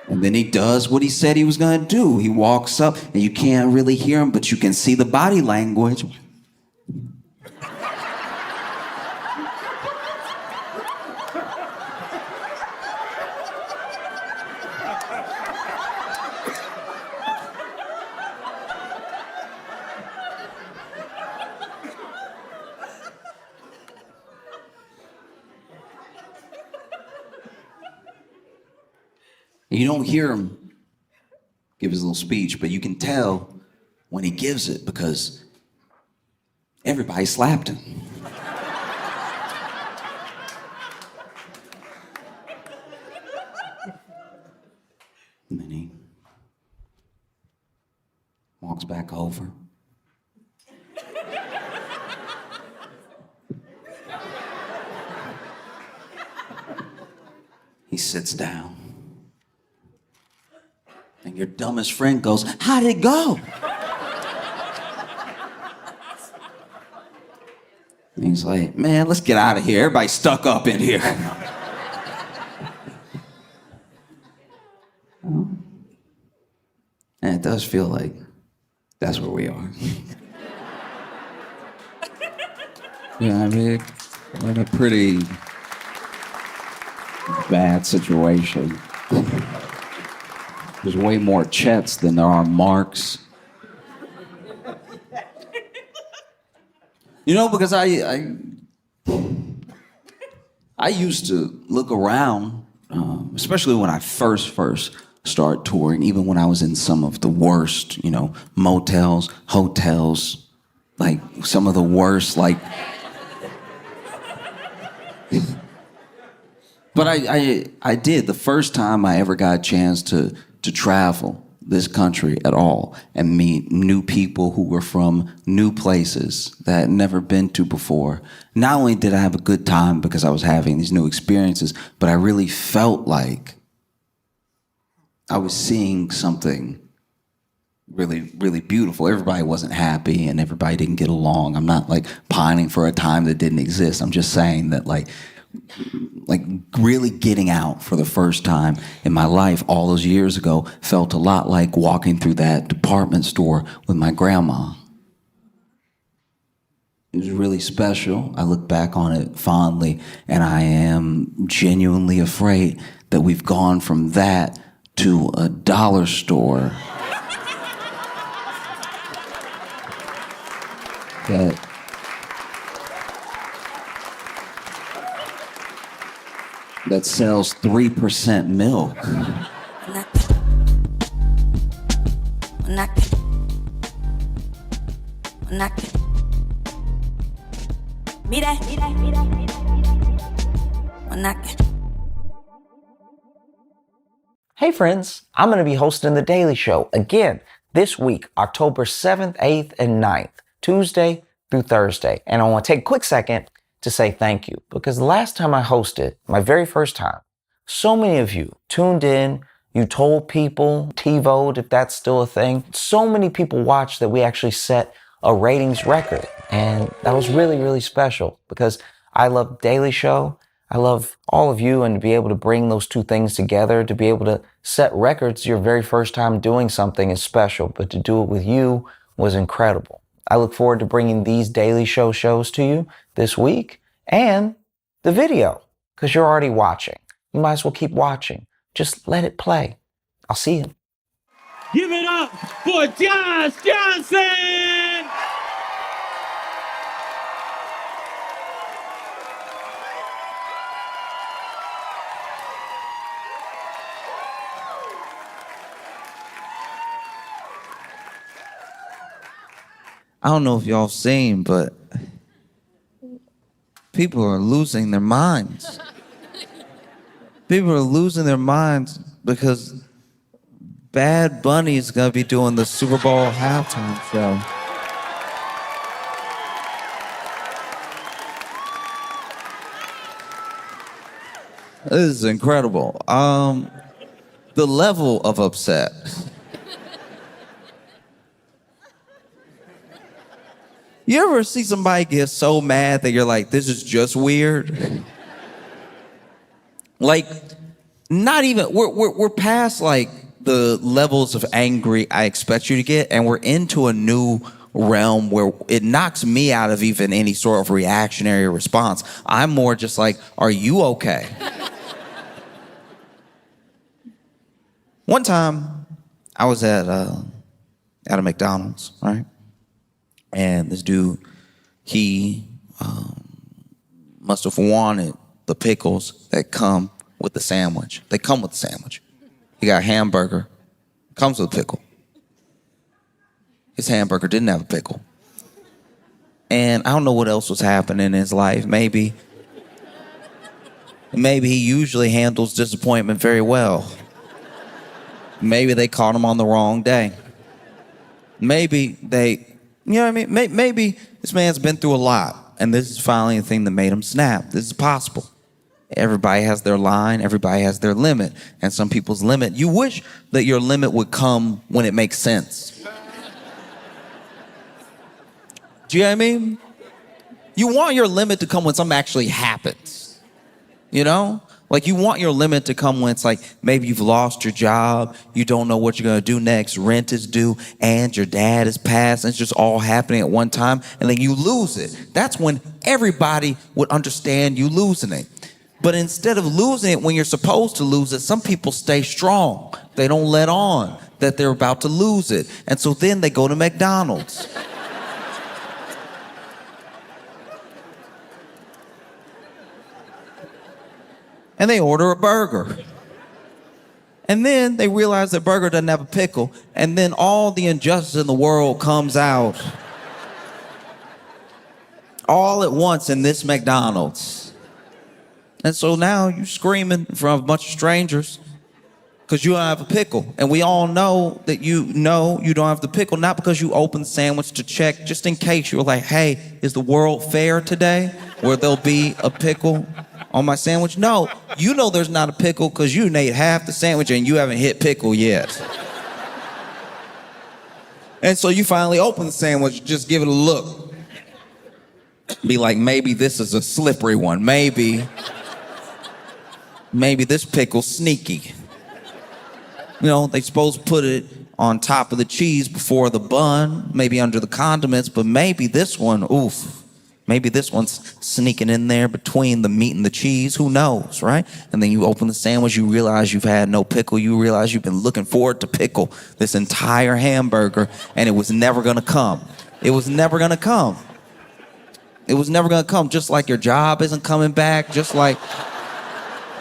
And then he does what he said he was gonna do. He walks up, and you can't really hear him, but you can see the body language. You don't hear him give his little speech, but you can tell when he gives it because everybody slapped him. And then he walks back over. He sits down. And your dumbest friend goes, "How did it go?" And he's like, "Man, let's get out of here. Everybody's stuck up in here." And it does feel like that's where we are. Yeah, I mean, we're in a pretty bad situation. There's way more Chets than there are Marks. You know, because I used to look around, especially when I first started touring, even when I was in some of the worst, motels, hotels, like some of the worst, like. But I did the first time I ever got a chance to travel this country at all and meet new people who were from new places that I had never been to before. Not only did I have a good time because I was having these new experiences, but I really felt like I was seeing something really, really beautiful. Everybody wasn't happy and everybody didn't get along. I'm not like pining for a time that didn't exist. I'm just saying that like really getting out for the first time in my life all those years ago felt a lot like walking through that department store with my grandma. It was really special. I look back on it fondly, and I am genuinely afraid that we've gone from that to a dollar store that sells 3% milk. Hey friends, I'm going to be hosting The Daily Show again this week, October 7th, 8th, and 9th, Tuesday through Thursday. And I want to take a quick second to say thank you, because the last time I hosted, my very first time, so many of you tuned in, you told people, TiVoed if that's still a thing. So many people watched that we actually set a ratings record. And that was really, really special because I love Daily Show. I love all of you, and to be able to bring those two things together, to be able to set records your very first time doing something is special, but to do it with you was incredible. I look forward to bringing these Daily Show shows to you this week and the video, because you're already watching. You might as well keep watching. Just let it play. I'll see you. Give it up for Josh Johnson! I don't know if y'all seen, but people are losing their minds. People are losing their minds because Bad Bunny is gonna be doing the Super Bowl halftime show. This is incredible. The level of upset. You ever see somebody get so mad that you're like, this is just weird? Like, not even, we're past like the levels of angry I expect you to get, and we're into a new realm where it knocks me out of even any sort of reactionary response. I'm more just like, are you okay? One time, I was at a McDonald's, right? And this dude, he must have wanted the pickles that come with the sandwich. They come with the sandwich. He got a hamburger, comes with a pickle. His hamburger didn't have a pickle. And I don't know what else was happening in his life. Maybe he usually handles disappointment very well. Maybe they caught him on the wrong day. Maybe they... You know what I mean? Maybe this man's been through a lot, and this is finally the thing that made him snap. This is possible. Everybody has their line. Everybody has their limit. And some people's limit, you wish that your limit would come when it makes sense. Do you know what I mean? You want your limit to come when something actually happens. You know? Like, you want your limit to come when it's like, maybe you've lost your job, you don't know what you're gonna do next, rent is due, and your dad is passed, and it's just all happening at one time, and then you lose it. That's when everybody would understand you losing it. But instead of losing it when you're supposed to lose it, some people stay strong. They don't let on that they're about to lose it. And so then they go to McDonald's. And they order a burger. And then they realize their burger doesn't have a pickle. And then all the injustice in the world comes out. All at once in this McDonald's. And so now you're screaming in front of a bunch of strangers because you don't have a pickle. And we all know that you don't have the pickle, not because you opened the sandwich to check, just in case you were like, hey, is the world fair today where there'll be a pickle on my sandwich? No, you know there's not a pickle because you ate half the sandwich and you haven't hit pickle yet. And so you finally open the sandwich, just give it a look. Be like, maybe this is a slippery one. Maybe this pickle's sneaky. You know, they supposed to put it on top of the cheese before the bun, maybe under the condiments, but maybe this one, oof. Maybe this one's sneaking in there between the meat and the cheese. Who knows, right? And then you open the sandwich, you realize you've had no pickle. You realize you've been looking forward to pickle this entire hamburger, and it was never gonna come. It was never gonna come. It was never gonna come. Just like your job isn't coming back, just like...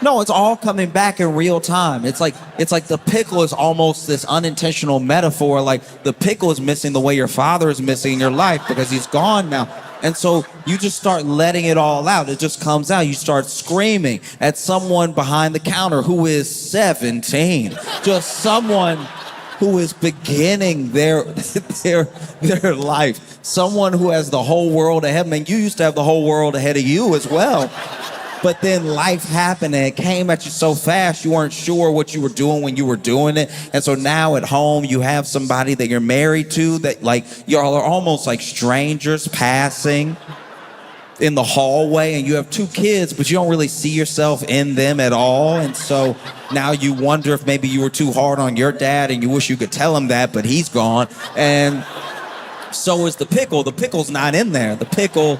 No, it's all coming back in real time. It's like the pickle is almost this unintentional metaphor, like the pickle is missing the way your father is missing in your life because he's gone now. And so you just start letting it all out. It just comes out. You start screaming at someone behind the counter who is 17. Just someone who is beginning their life. Someone who has the whole world ahead of them. And you used to have the whole world ahead of you as well. But then life happened and it came at you so fast you weren't sure what you were doing when you were doing it. And so now at home you have somebody that you're married to that like y'all are almost like strangers passing in the hallway, and you have 2 kids, but you don't really see yourself in them at all. And so now you wonder if maybe you were too hard on your dad and you wish you could tell him that, but he's gone. And So is the pickle. The pickle's not in there. The pickle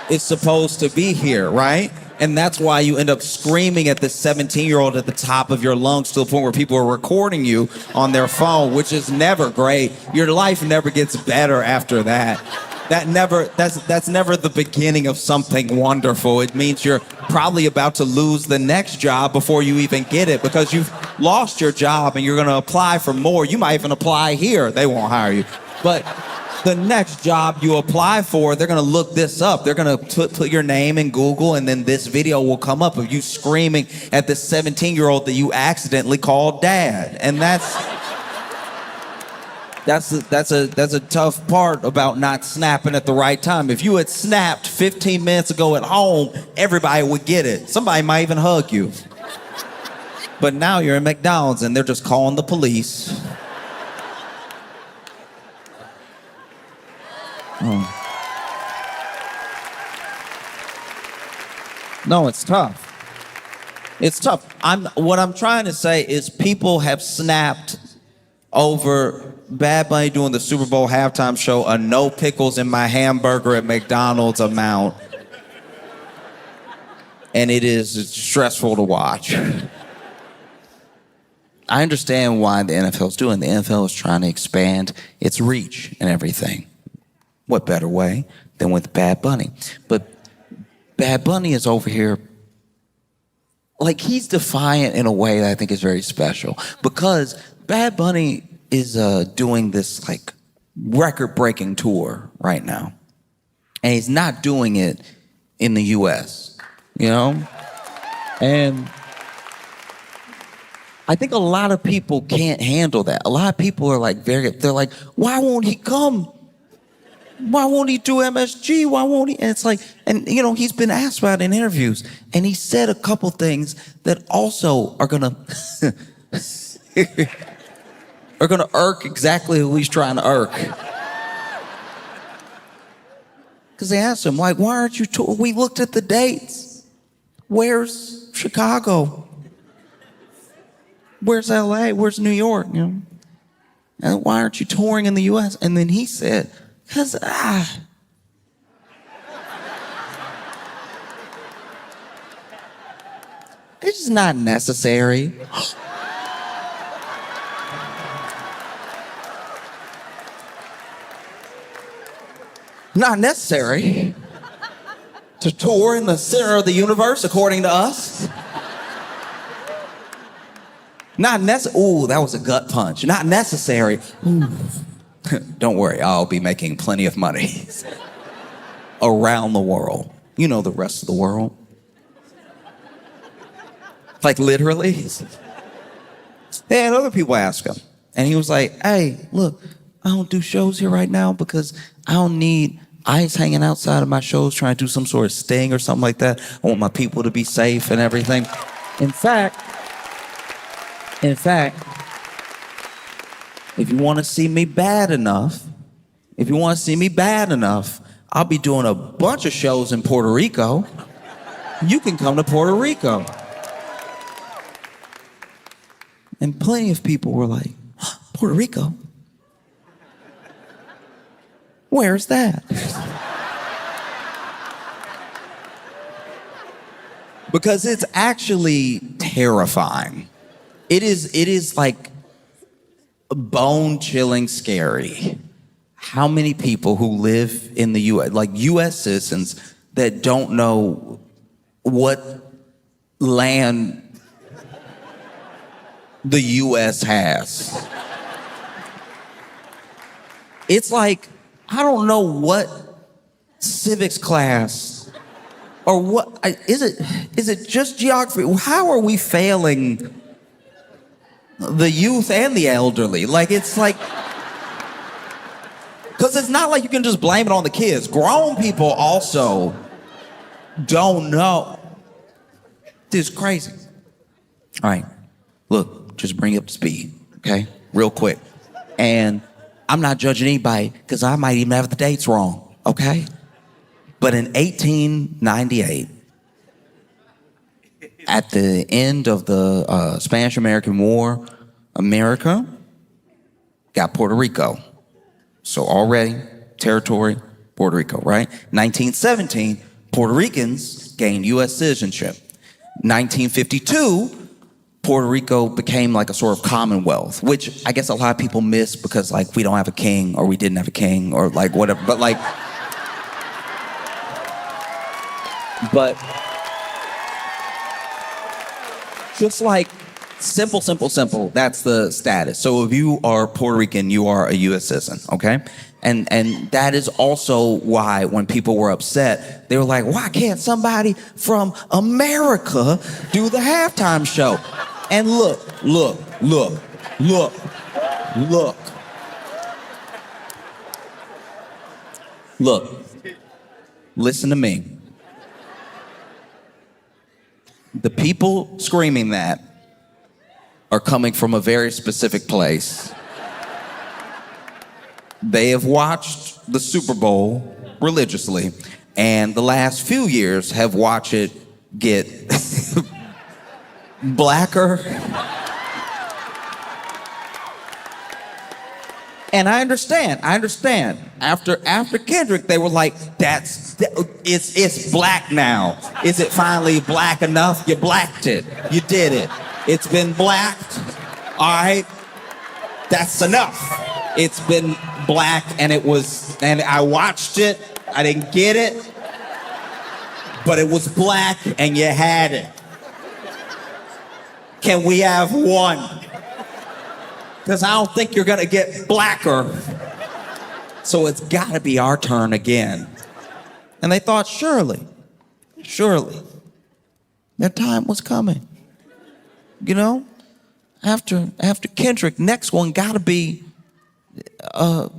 is supposed to be here, right? And that's why you end up screaming at this 17-year-old at the top of your lungs to the point where people are recording you on their phone, which is never great. Your life never gets better after that. That's never the beginning of something wonderful. It means you're probably about to lose the next job before you even get it because you've lost your job and you're going to apply for more. You might even apply here. They won't hire you. But the next job you apply for, they're going to look this up. They're going to put your name in Google, and then this video will come up of you screaming at this 17-year-old that you accidentally called dad. And that's a tough part about not snapping at the right time. If you had snapped 15 minutes ago at home, everybody would get it. Somebody might even hug you. But now you're in McDonald's and they're just calling the police. Oh. No, it's tough. It's tough. What I'm trying to say is people have snapped over Bad Bunny doing the Super Bowl halftime show, a no pickles in my hamburger at McDonald's amount. And it's stressful to watch. I understand why the NFL's doing. The NFL is trying to expand its reach and everything. What better way than with Bad Bunny? But Bad Bunny is over here, like, he's defiant in a way that I think is very special because Bad Bunny is doing this like record-breaking tour right now, and he's not doing it in the U.S. You know, and I think a lot of people can't handle that. A lot of people are like they're like, why won't he come? Why won't he do MSG? Why won't he? And it's like, and you know, he's been asked about it in interviews, and he said a couple things that also are gonna are gonna irk exactly who he's trying to irk. Because they asked him, like, why aren't you touring? We looked at the dates. Where's Chicago? Where's LA? Where's New York? You know, and why aren't you touring in the US? And then he said, because it's just not necessary. Not necessary to tour in the center of the universe, according to us. Not necessary. Ooh, that was a gut punch. Not necessary. Ooh. Don't worry, I'll be making plenty of money around the world. You know, the rest of the world. Like, literally. And other people ask him. And he was like, hey, look, I don't do shows here right now because I don't need ICE hanging outside of my shows trying to do some sort of sting or something like that. I want my people to be safe and everything. In fact, if you want to see me bad enough, I'll be doing a bunch of shows in Puerto Rico. You can come to Puerto Rico. And plenty of people were like, Puerto Rico? Where's that? Because it's actually terrifying. It is like bone-chilling scary how many people who live in the U.S., like U.S. citizens, that don't know what land the U.S. has. It's like, I don't know what civics class or what, is it just geography? How are we failing the youth and the elderly? Like, it's like, because it's not like you can just blame it on the kids. Grown people also don't know. This is crazy. All right, look, just bring you up to speed, okay? Real quick. And I'm not judging anybody because I might even have the dates wrong, okay? But in 1898, at the end of the Spanish-American War, America got Puerto Rico. So already territory, Puerto Rico, right? 1917, Puerto Ricans gained U.S. citizenship. 1952, Puerto Rico became like a sort of commonwealth, which I guess a lot of people miss because like we don't have a king or we didn't have a king or like whatever. But just like simple, that's the status. So if you are Puerto Rican, you are a U.S. citizen, okay? And that is also why when people were upset, they were like, why can't somebody from America do the halftime show? And look. Listen to me. The people screaming that are coming from a very specific place. They have watched the Super Bowl religiously, and the last few years have watched it get blacker. And I understand. After Kendrick, they were like, it's black now. Is it finally black enough? You blacked it. You did it. It's been blacked. All right. That's enough. It's been black and I watched it. I didn't get it. But it was black and you had it. Can we have one? Because I don't think you're gonna get blacker. So it's gotta be our turn again. And they thought, surely, their time was coming. You know? After Kendrick, next one gotta be, you know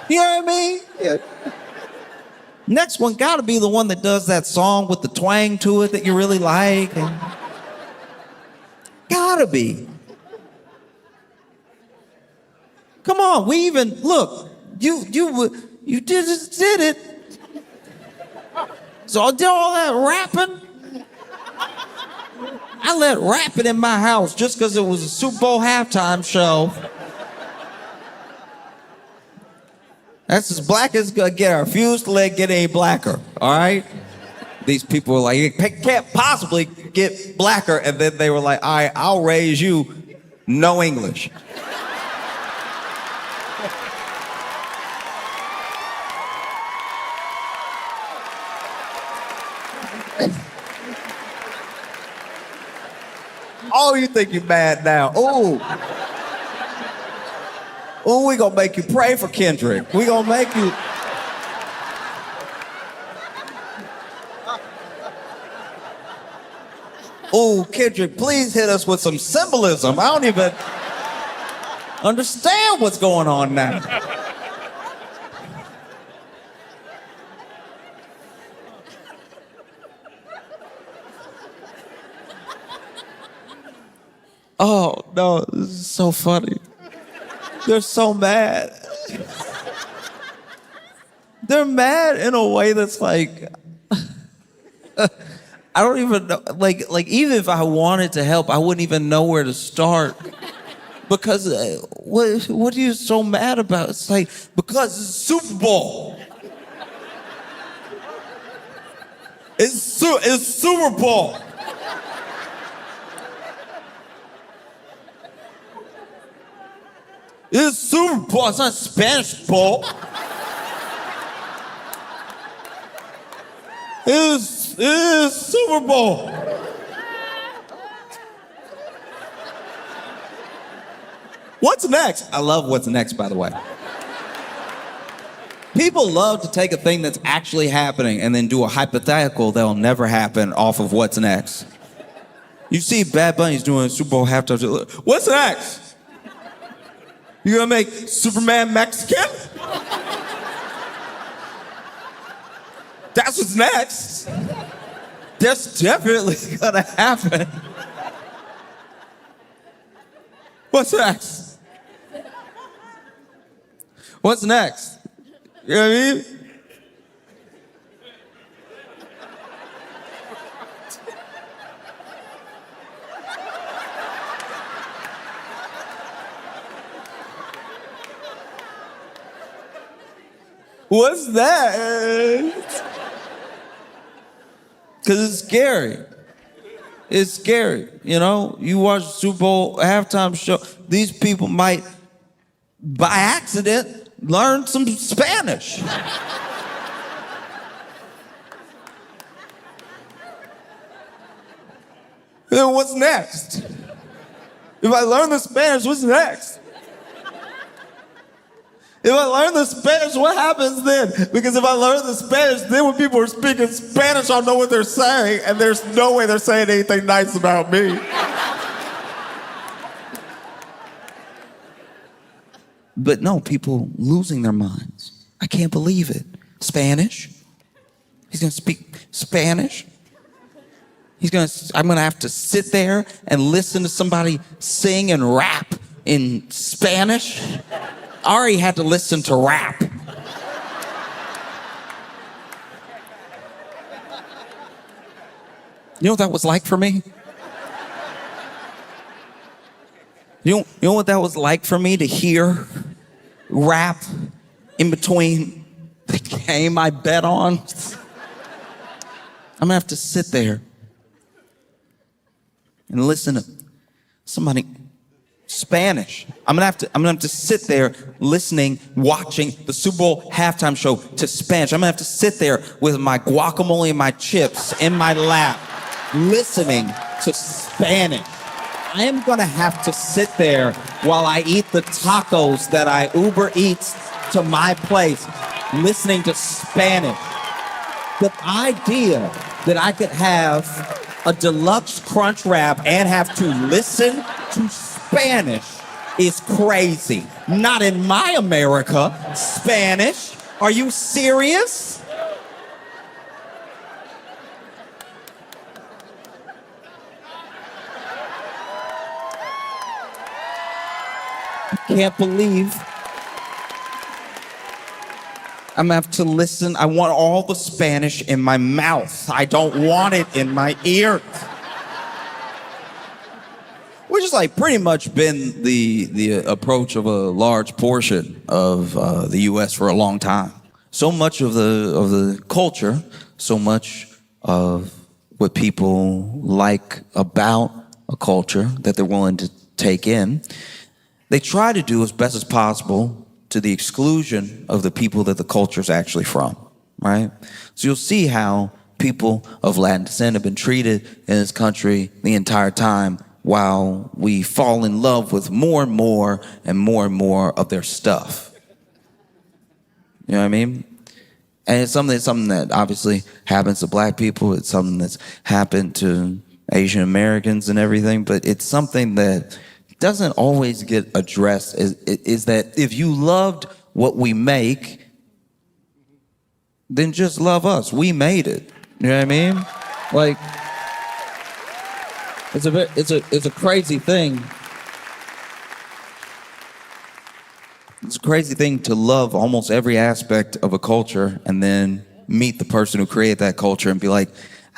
what I mean? Yeah. Next one gotta be the one that does that song with the twang to it that you really like. Gotta be. Come on, we even, look, you did it. So I did all that rapping. I let rapping in my house just because it was a Super Bowl halftime show. That's as black as gonna get. I refuse to let it get any blacker, all right? These people were like, it can't possibly get blacker. And then they were like, all right, I'll raise you no English. Oh, you think you're mad now? Oh, we gonna make you pray for Kendrick. We gonna make you. Oh, Kendrick, please hit us with some symbolism. I don't even understand what's going on now. Oh, no, this is so funny. They're so mad. They're mad in a way that's like, I don't even know, like even if I wanted to help, I wouldn't even know where to start. Because what are you so mad about? It's like, because it's Super Bowl. It's Super Bowl. It's Super Bowl. It's not Spanish Bowl. It's Super Bowl. What's next? I love what's next, by the way. People love to take a thing that's actually happening and then do a hypothetical that'll never happen off of what's next. You see Bad Bunny's doing Super Bowl halftime. What's next? You gonna make Superman Mexican? That's what's next. That's definitely gonna happen. What's next? What's next? You know what I mean? What's that? Because it's scary. It's scary, you know? You watch the Super Bowl halftime show, these people might, by accident, learn some Spanish. Then what's next? If I learn the Spanish, what's next? If I learn the Spanish, what happens then? Because if I learn the Spanish, then when people are speaking Spanish, I'll know what they're saying, and there's no way they're saying anything nice about me. But no, people losing their minds. I can't believe it. Spanish? He's gonna speak Spanish? I'm gonna have to sit there and listen to somebody sing and rap in Spanish? I already had to listen to rap. You know what that was like for me? You know what that was like for me to hear rap in between the game I bet on? I'm gonna have to sit there and listen to somebody Spanish. I'm gonna have to sit there listening, watching the Super Bowl halftime show to Spanish. I'm gonna have to sit there with my guacamole and my chips in my lap, listening to Spanish. I am gonna have to sit there while I eat the tacos that I Uber Eats to my place, listening to Spanish. The idea that I could have a deluxe crunch wrap and have to listen to Spanish is crazy. Not in my America. Spanish? Are you serious? I can't believe I'm gonna have to listen. I want all the Spanish in my mouth. I don't want it in my ears. Which is like pretty much been the approach of a large portion of the U.S. for a long time. So much of the culture, so much of what people like about a culture that they're willing to take in, they try to do as best as possible to the exclusion of the people that the culture's actually from, right? So you'll see how people of Latin descent have been treated in this country the entire time while we fall in love with more and more and more and more of their stuff. You know what I mean? And it's something that obviously happens to black people. It's something that's happened to Asian Americans and everything, but it's something that doesn't always get addressed is that if you loved what we make, then just love us. We made it. You know what I mean? Like, it's a crazy thing. It's a crazy thing to love almost every aspect of a culture and then meet the person who created that culture and be like,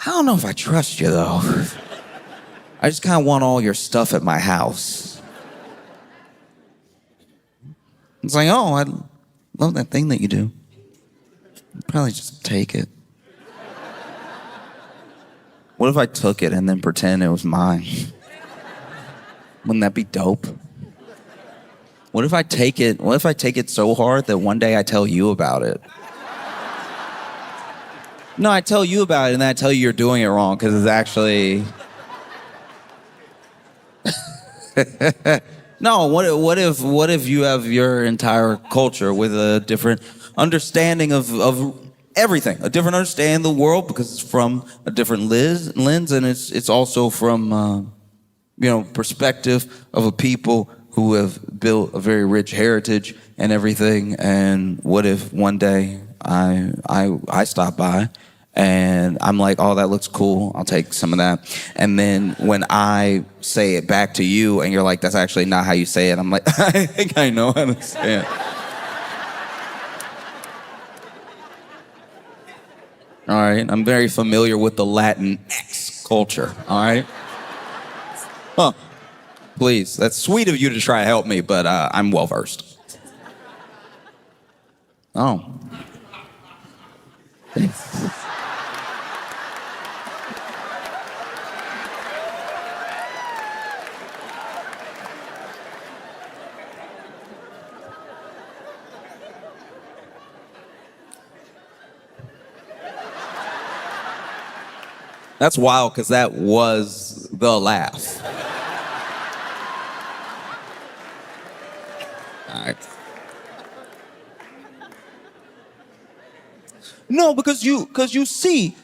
I don't know if I trust you though. I just kind of want all your stuff at my house. It's like, oh, I love that thing that you do. I'd probably just take it. What if I took it and then pretend it was mine? Wouldn't that be dope? What if I take it so hard that one day I tell you about it? No, I tell you about it and then I tell you you're doing it wrong because it's actually... No, what if you have your entire culture with a different understanding of everything, a different understanding of the world because it's from a different lens and it's also from perspective of a people who have built a very rich heritage and everything. And what if one day I stop by and I'm like, oh, that looks cool, I'll take some of that. And then when I say it back to you and you're like, that's actually not how you say it, I'm like, I think I know how to say it. All right, I'm very familiar with the Latin X culture, all right? Huh, please, that's sweet of you to try to help me, but I'm well-versed. Oh. That's wild because that was the laugh. All right. No, because you see,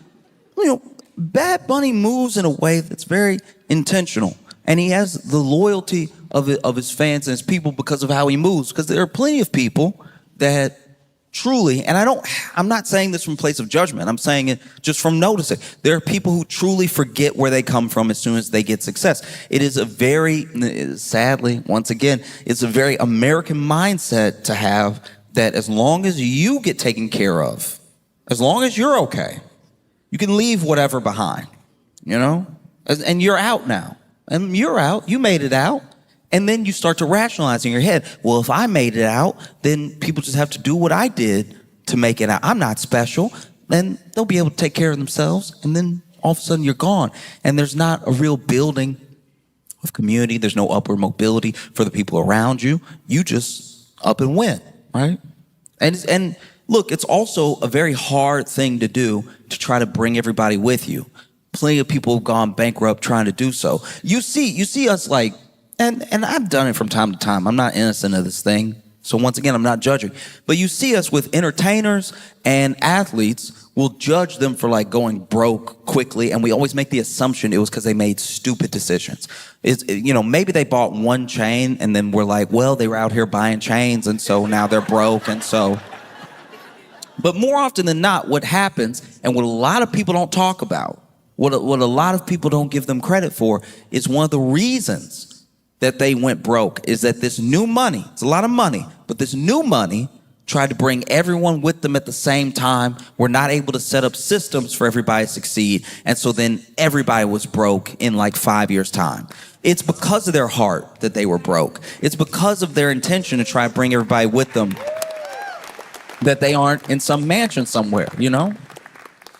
Bad Bunny moves in a way that's very intentional, and he has the loyalty of his fans and his people because of how he moves. Because there are plenty of people that truly, and I'm not saying this from a place of judgment. I'm saying it just from noticing. There are people who truly forget where they come from as soon as they get success. It is a very, sadly, once again, it's a very American mindset to have that as long as you get taken care of, as long as you're okay, you can leave whatever behind, and you're out now. And you're out, you made it out. And then you start to rationalize in your head, well, if I made it out, then people just have to do what I did to make it out. I'm not special. Then they'll be able to take care of themselves. And then all of a sudden you're gone. And there's not a real building of community. There's no upward mobility for the people around you. You just up and went, right? And look, it's also a very hard thing to do to try to bring everybody with you. Plenty of people have gone bankrupt trying to do so. You see us like, and I've done it from time to time. I'm not innocent of this thing. So once again, I'm not judging. But you see us with entertainers and athletes, we'll judge them for like going broke quickly. And we always make the assumption it was because they made stupid decisions. Maybe they bought one chain and then we're like, well, they were out here buying chains. And so now they're broke. And so, but more often than not, what happens and what a lot of people don't talk about, what a lot of people don't give them credit for is one of the reasons that they went broke is that this new money, it's a lot of money, but this new money tried to bring everyone with them at the same time. We're not able to set up systems for everybody to succeed. And so then everybody was broke in like 5 years' time. It's because of their heart that they were broke. It's because of their intention to try to bring everybody with them that they aren't in some mansion somewhere,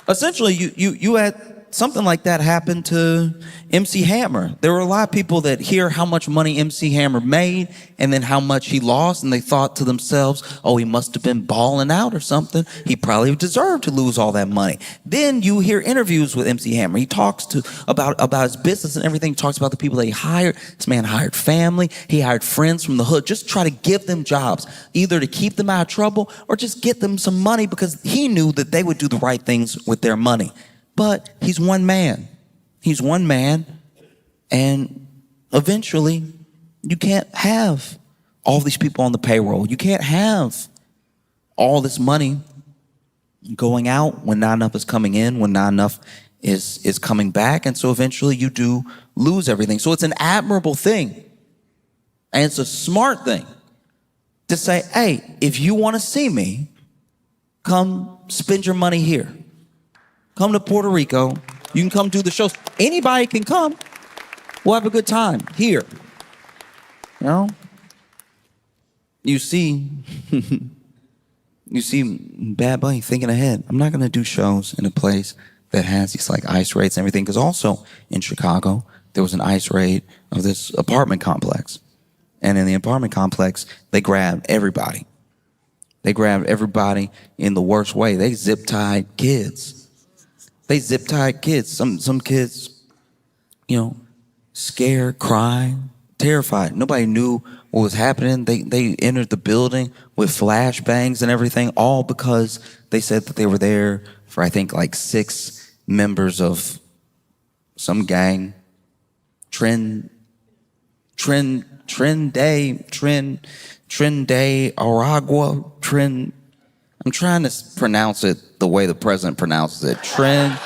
Essentially, you had something like that happened to MC Hammer. There were a lot of people that hear how much money MC Hammer made and then how much he lost, and they thought to themselves, oh, he must have been balling out or something. He probably deserved to lose all that money. Then you hear interviews with MC Hammer. He talks about his business and everything. He talks about the people that he hired. This man hired family. He hired friends from the hood. Just try to give them jobs, either to keep them out of trouble or just get them some money because he knew that they would do the right things with their money. But he's one man. He's one man. And eventually, you can't have all these people on the payroll. You can't have all this money going out when not enough is coming in, when not enough is coming back. And so eventually you do lose everything. So it's an admirable thing. And it's a smart thing to say, hey, if you want to see me, come spend your money here. Come to Puerto Rico. You can come do the shows. Anybody can come. We'll have a good time here. You see Bad Bunny thinking ahead. I'm not going to do shows in a place that has these like ICE raids and everything. Because also in Chicago, there was an ICE raid of this apartment complex. And in the apartment complex, they grabbed everybody. They grabbed everybody in the worst way. They zip-tied kids. Some kids, scared, crying, terrified. Nobody knew what was happening. They entered the building with flashbangs and everything, all because they said that they were there for, I think, like 6 members of some gang. Trend Day Aragua. I'm trying to pronounce it the way the president pronounces it. Trend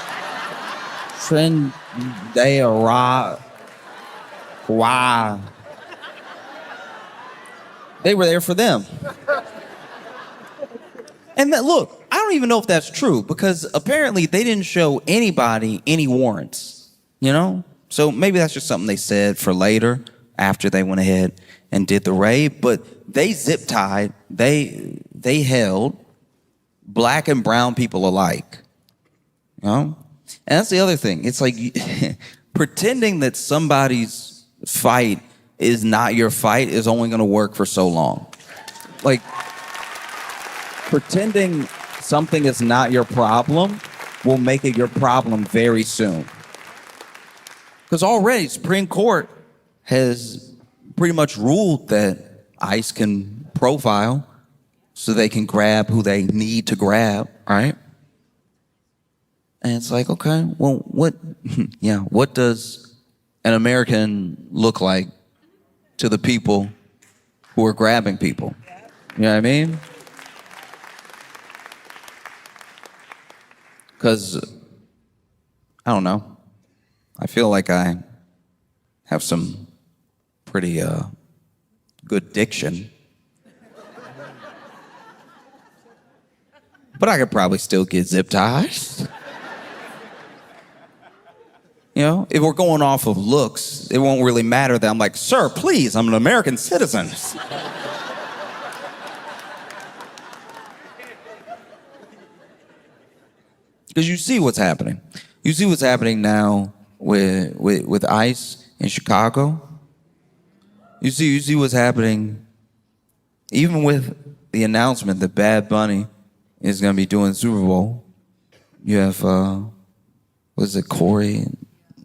Day Aragua. They were there for them. And look, I don't even know if that's true because apparently they didn't show anybody any warrants, So maybe that's just something they said for later after they went ahead and did the raid. But they zip-tied, they held black and brown people alike. You know? And that's the other thing. It's like pretending that somebody's fight is not your fight is only going to work for so long. Like, pretending something is not your problem will make it your problem very soon. Because already Supreme Court has pretty much ruled that ICE can profile so they can grab who they need to grab, right? And it's like, okay, well, what does an American look like to the people who are grabbing people? You know what I mean? Because, I don't know, I feel like I have some pretty good diction. But I could probably still get zip ties. You know, if we're going off of looks, it won't really matter that I'm like, sir, please, I'm an American citizen. Because you see what's happening. You see what's happening now with ICE in Chicago. You see what's happening even with the announcement that Bad Bunny is going to be doing the Super Bowl. You have, what is it, Corey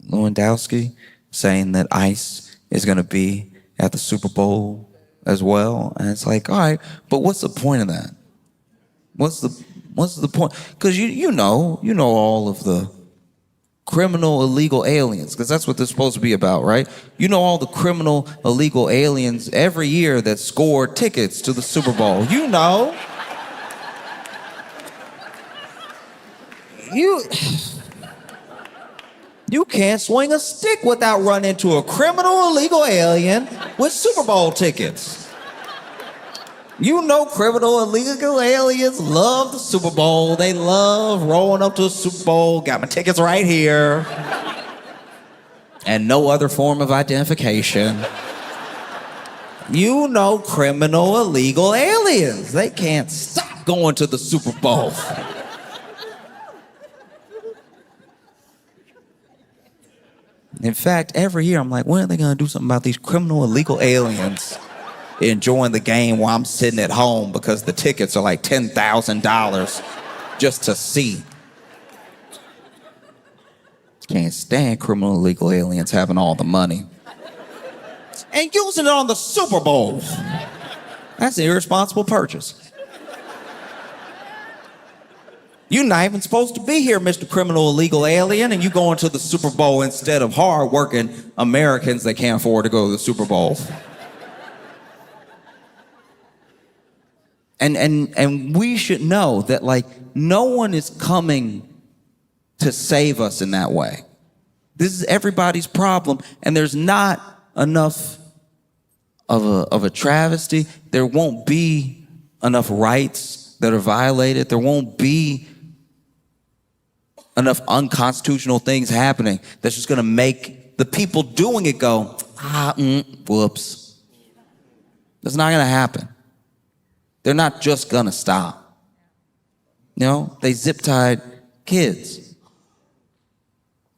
Lewandowski saying that ICE is going to be at the Super Bowl as well. And it's like, all right, but what's the point of that? What's the point? Because you know all of the criminal illegal aliens, because that's what this is supposed to be about, right? You know all the criminal illegal aliens every year that score tickets to the Super Bowl. You know. You can't swing a stick without running into a criminal illegal alien with Super Bowl tickets. You know criminal illegal aliens love the Super Bowl. They love rolling up to the Super Bowl. Got my tickets right here. And no other form of identification. You know criminal illegal aliens. They can't stop going to the Super Bowl. In fact, every year I'm like, when are they gonna do something about these criminal illegal aliens enjoying the game while I'm sitting at home because the tickets are like $10,000 just to see? Can't stand criminal illegal aliens having all the money and using it on the Super Bowl. That's an irresponsible purchase. You're not even supposed to be here, Mr. Criminal Illegal Alien, and you going to the Super Bowl instead of hard-working Americans that can't afford to go to the Super Bowl. And we should know that, like, no one is coming to save us in that way. This is everybody's problem, and there's not enough of a travesty. There won't be enough rights that are violated. There won't be enough unconstitutional things happening that's just gonna make the people doing it go, whoops. That's not gonna happen. They're not just gonna stop. You know, they zip-tied kids.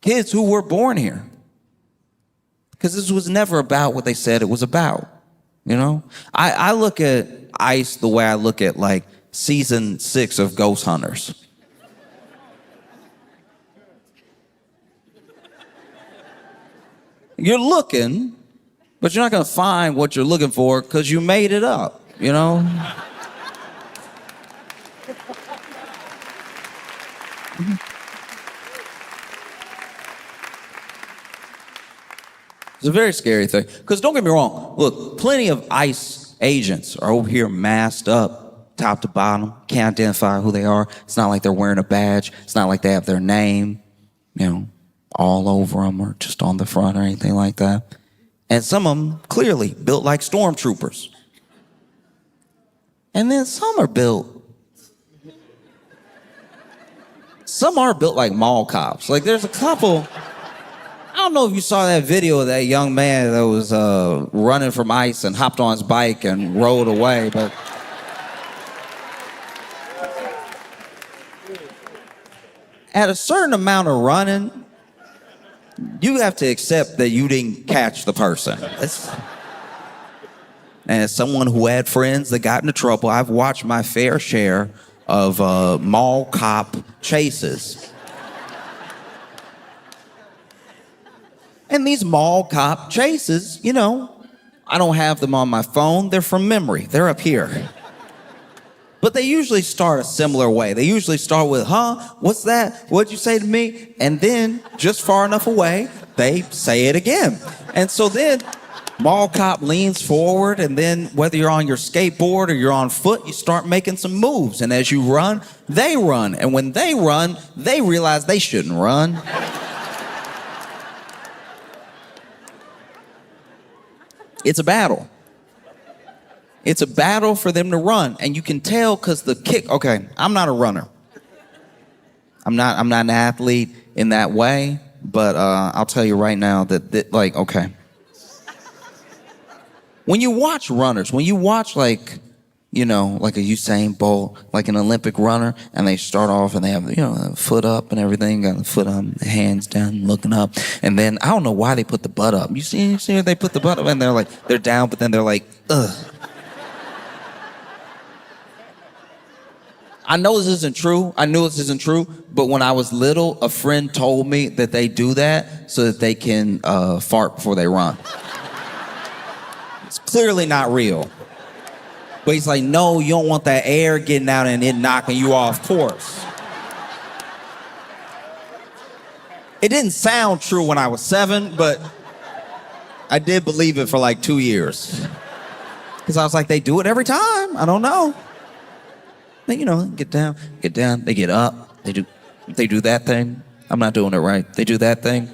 Kids who were born here. Because this was never about what they said it was about, you know? I look at ICE the way I look at, like, season 6 of Ghost Hunters. You're looking, but you're not gonna find what you're looking for because you made it up, you know? It's a very scary thing. Because don't get me wrong, look, plenty of ICE agents are over here masked up, top to bottom, can't identify who they are. It's not like they're wearing a badge. It's not like they have their name, you know, all over them or just on the front or anything like that. And some of them clearly built like stormtroopers. And then some are built like mall cops. Like there's a couple, I don't know if you saw that video of that young man that was running from ICE and hopped on his bike and rode away, but at a certain amount of running, you have to accept that you didn't catch the person. And as someone who had friends that got into trouble, I've watched my fair share of mall cop chases. And these mall cop chases, you know, I don't have them on my phone. They're from memory. They're up here. But they usually start a similar way. They usually start with, huh? What's that? What'd you say to me? And then, just far enough away, they say it again. And so then, mall cop leans forward, and then whether you're on your skateboard or you're on foot, you start making some moves. And as you run, they run. And when they run, they realize they shouldn't run. It's a battle. It's a battle for them to run. And you can tell because the kick, okay, I'm not a runner. I'm not an athlete in that way, but I'll tell you right now that like, okay. When you watch runners, when you watch like, you know, like a Usain Bolt, like an Olympic runner, and they start off and they have, you know, a foot up and everything, got the foot on, the hands down, looking up. And then I don't know why they put the butt up. You see they put the butt up and they're like, they're down, but then they're like, ugh. I know this isn't true. I knew this isn't true. But when I was little, a friend told me that they do that so that they can fart before they run. It's clearly not real. But he's like, no, you don't want that air getting out and it knocking you off course. It didn't sound true when I was 7, but I did believe it for like 2 years. Because I was like, they do it every time. I don't know. They, you know, get down, they get up, they do that thing. I'm not doing it right. They do that thing.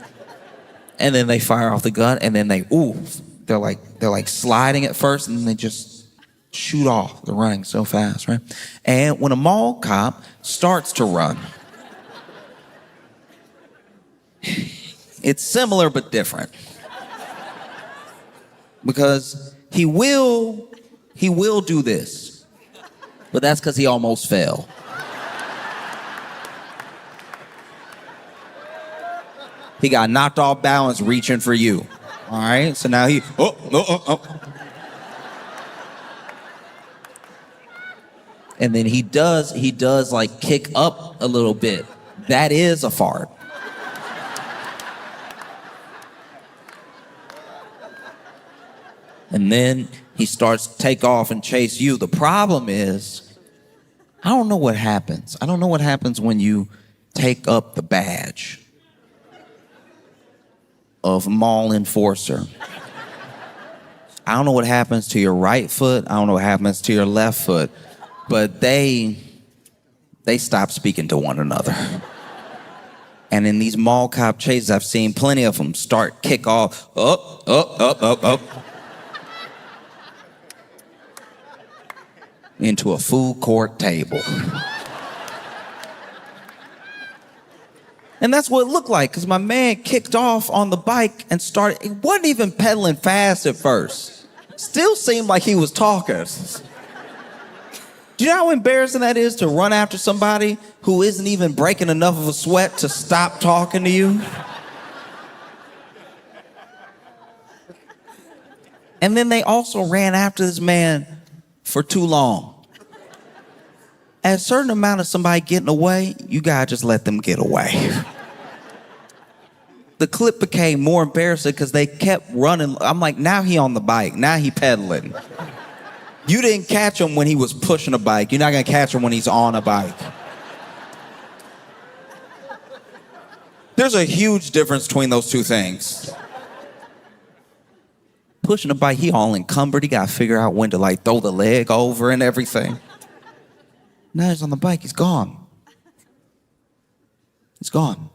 And then they fire off the gun, and then they're like sliding at first, and then they just shoot off. They're running so fast, right? And when a mall cop starts to run, it's similar but different. Because he will do this. But that's because he almost fell. He got knocked off balance reaching for you. All right? So now oh. And then he does like kick up a little bit. That is a fart. And then he starts to take off and chase you. The problem is, I don't know what happens. I don't know what happens when you take up the badge of mall enforcer. I don't know what happens to your right foot. I don't know what happens to your left foot. But they stop speaking to one another. And in these mall cop chases, I've seen plenty of them kick off, up. Into a food court table. And that's what it looked like, because my man kicked off on the bike and started, he wasn't even pedaling fast at first. Still seemed like he was talking. Do you know how embarrassing that is to run after somebody who isn't even breaking enough of a sweat to stop talking to you? And then they also ran after this man for too long. At a certain amount of somebody getting away, you gotta just let them get away. The clip became more embarrassing because they kept running. I'm like, now he on the bike, now he pedaling. You didn't catch him when he was pushing a bike. You're not gonna catch him when he's on a bike. There's a huge difference between those two things. Pushing a bike, he all encumbered. He gotta figure out when to like throw the leg over and everything. Now he's on the bike, he's gone. He's gone.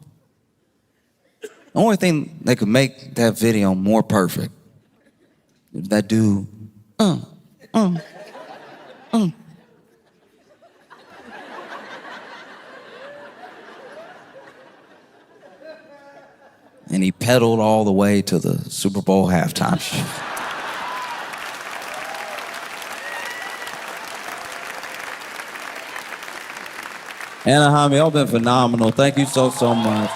The only thing that could make that video more perfect is that dude, And he pedaled all the way to the Super Bowl halftime show. Anaheim, y'all been phenomenal. Thank you so much.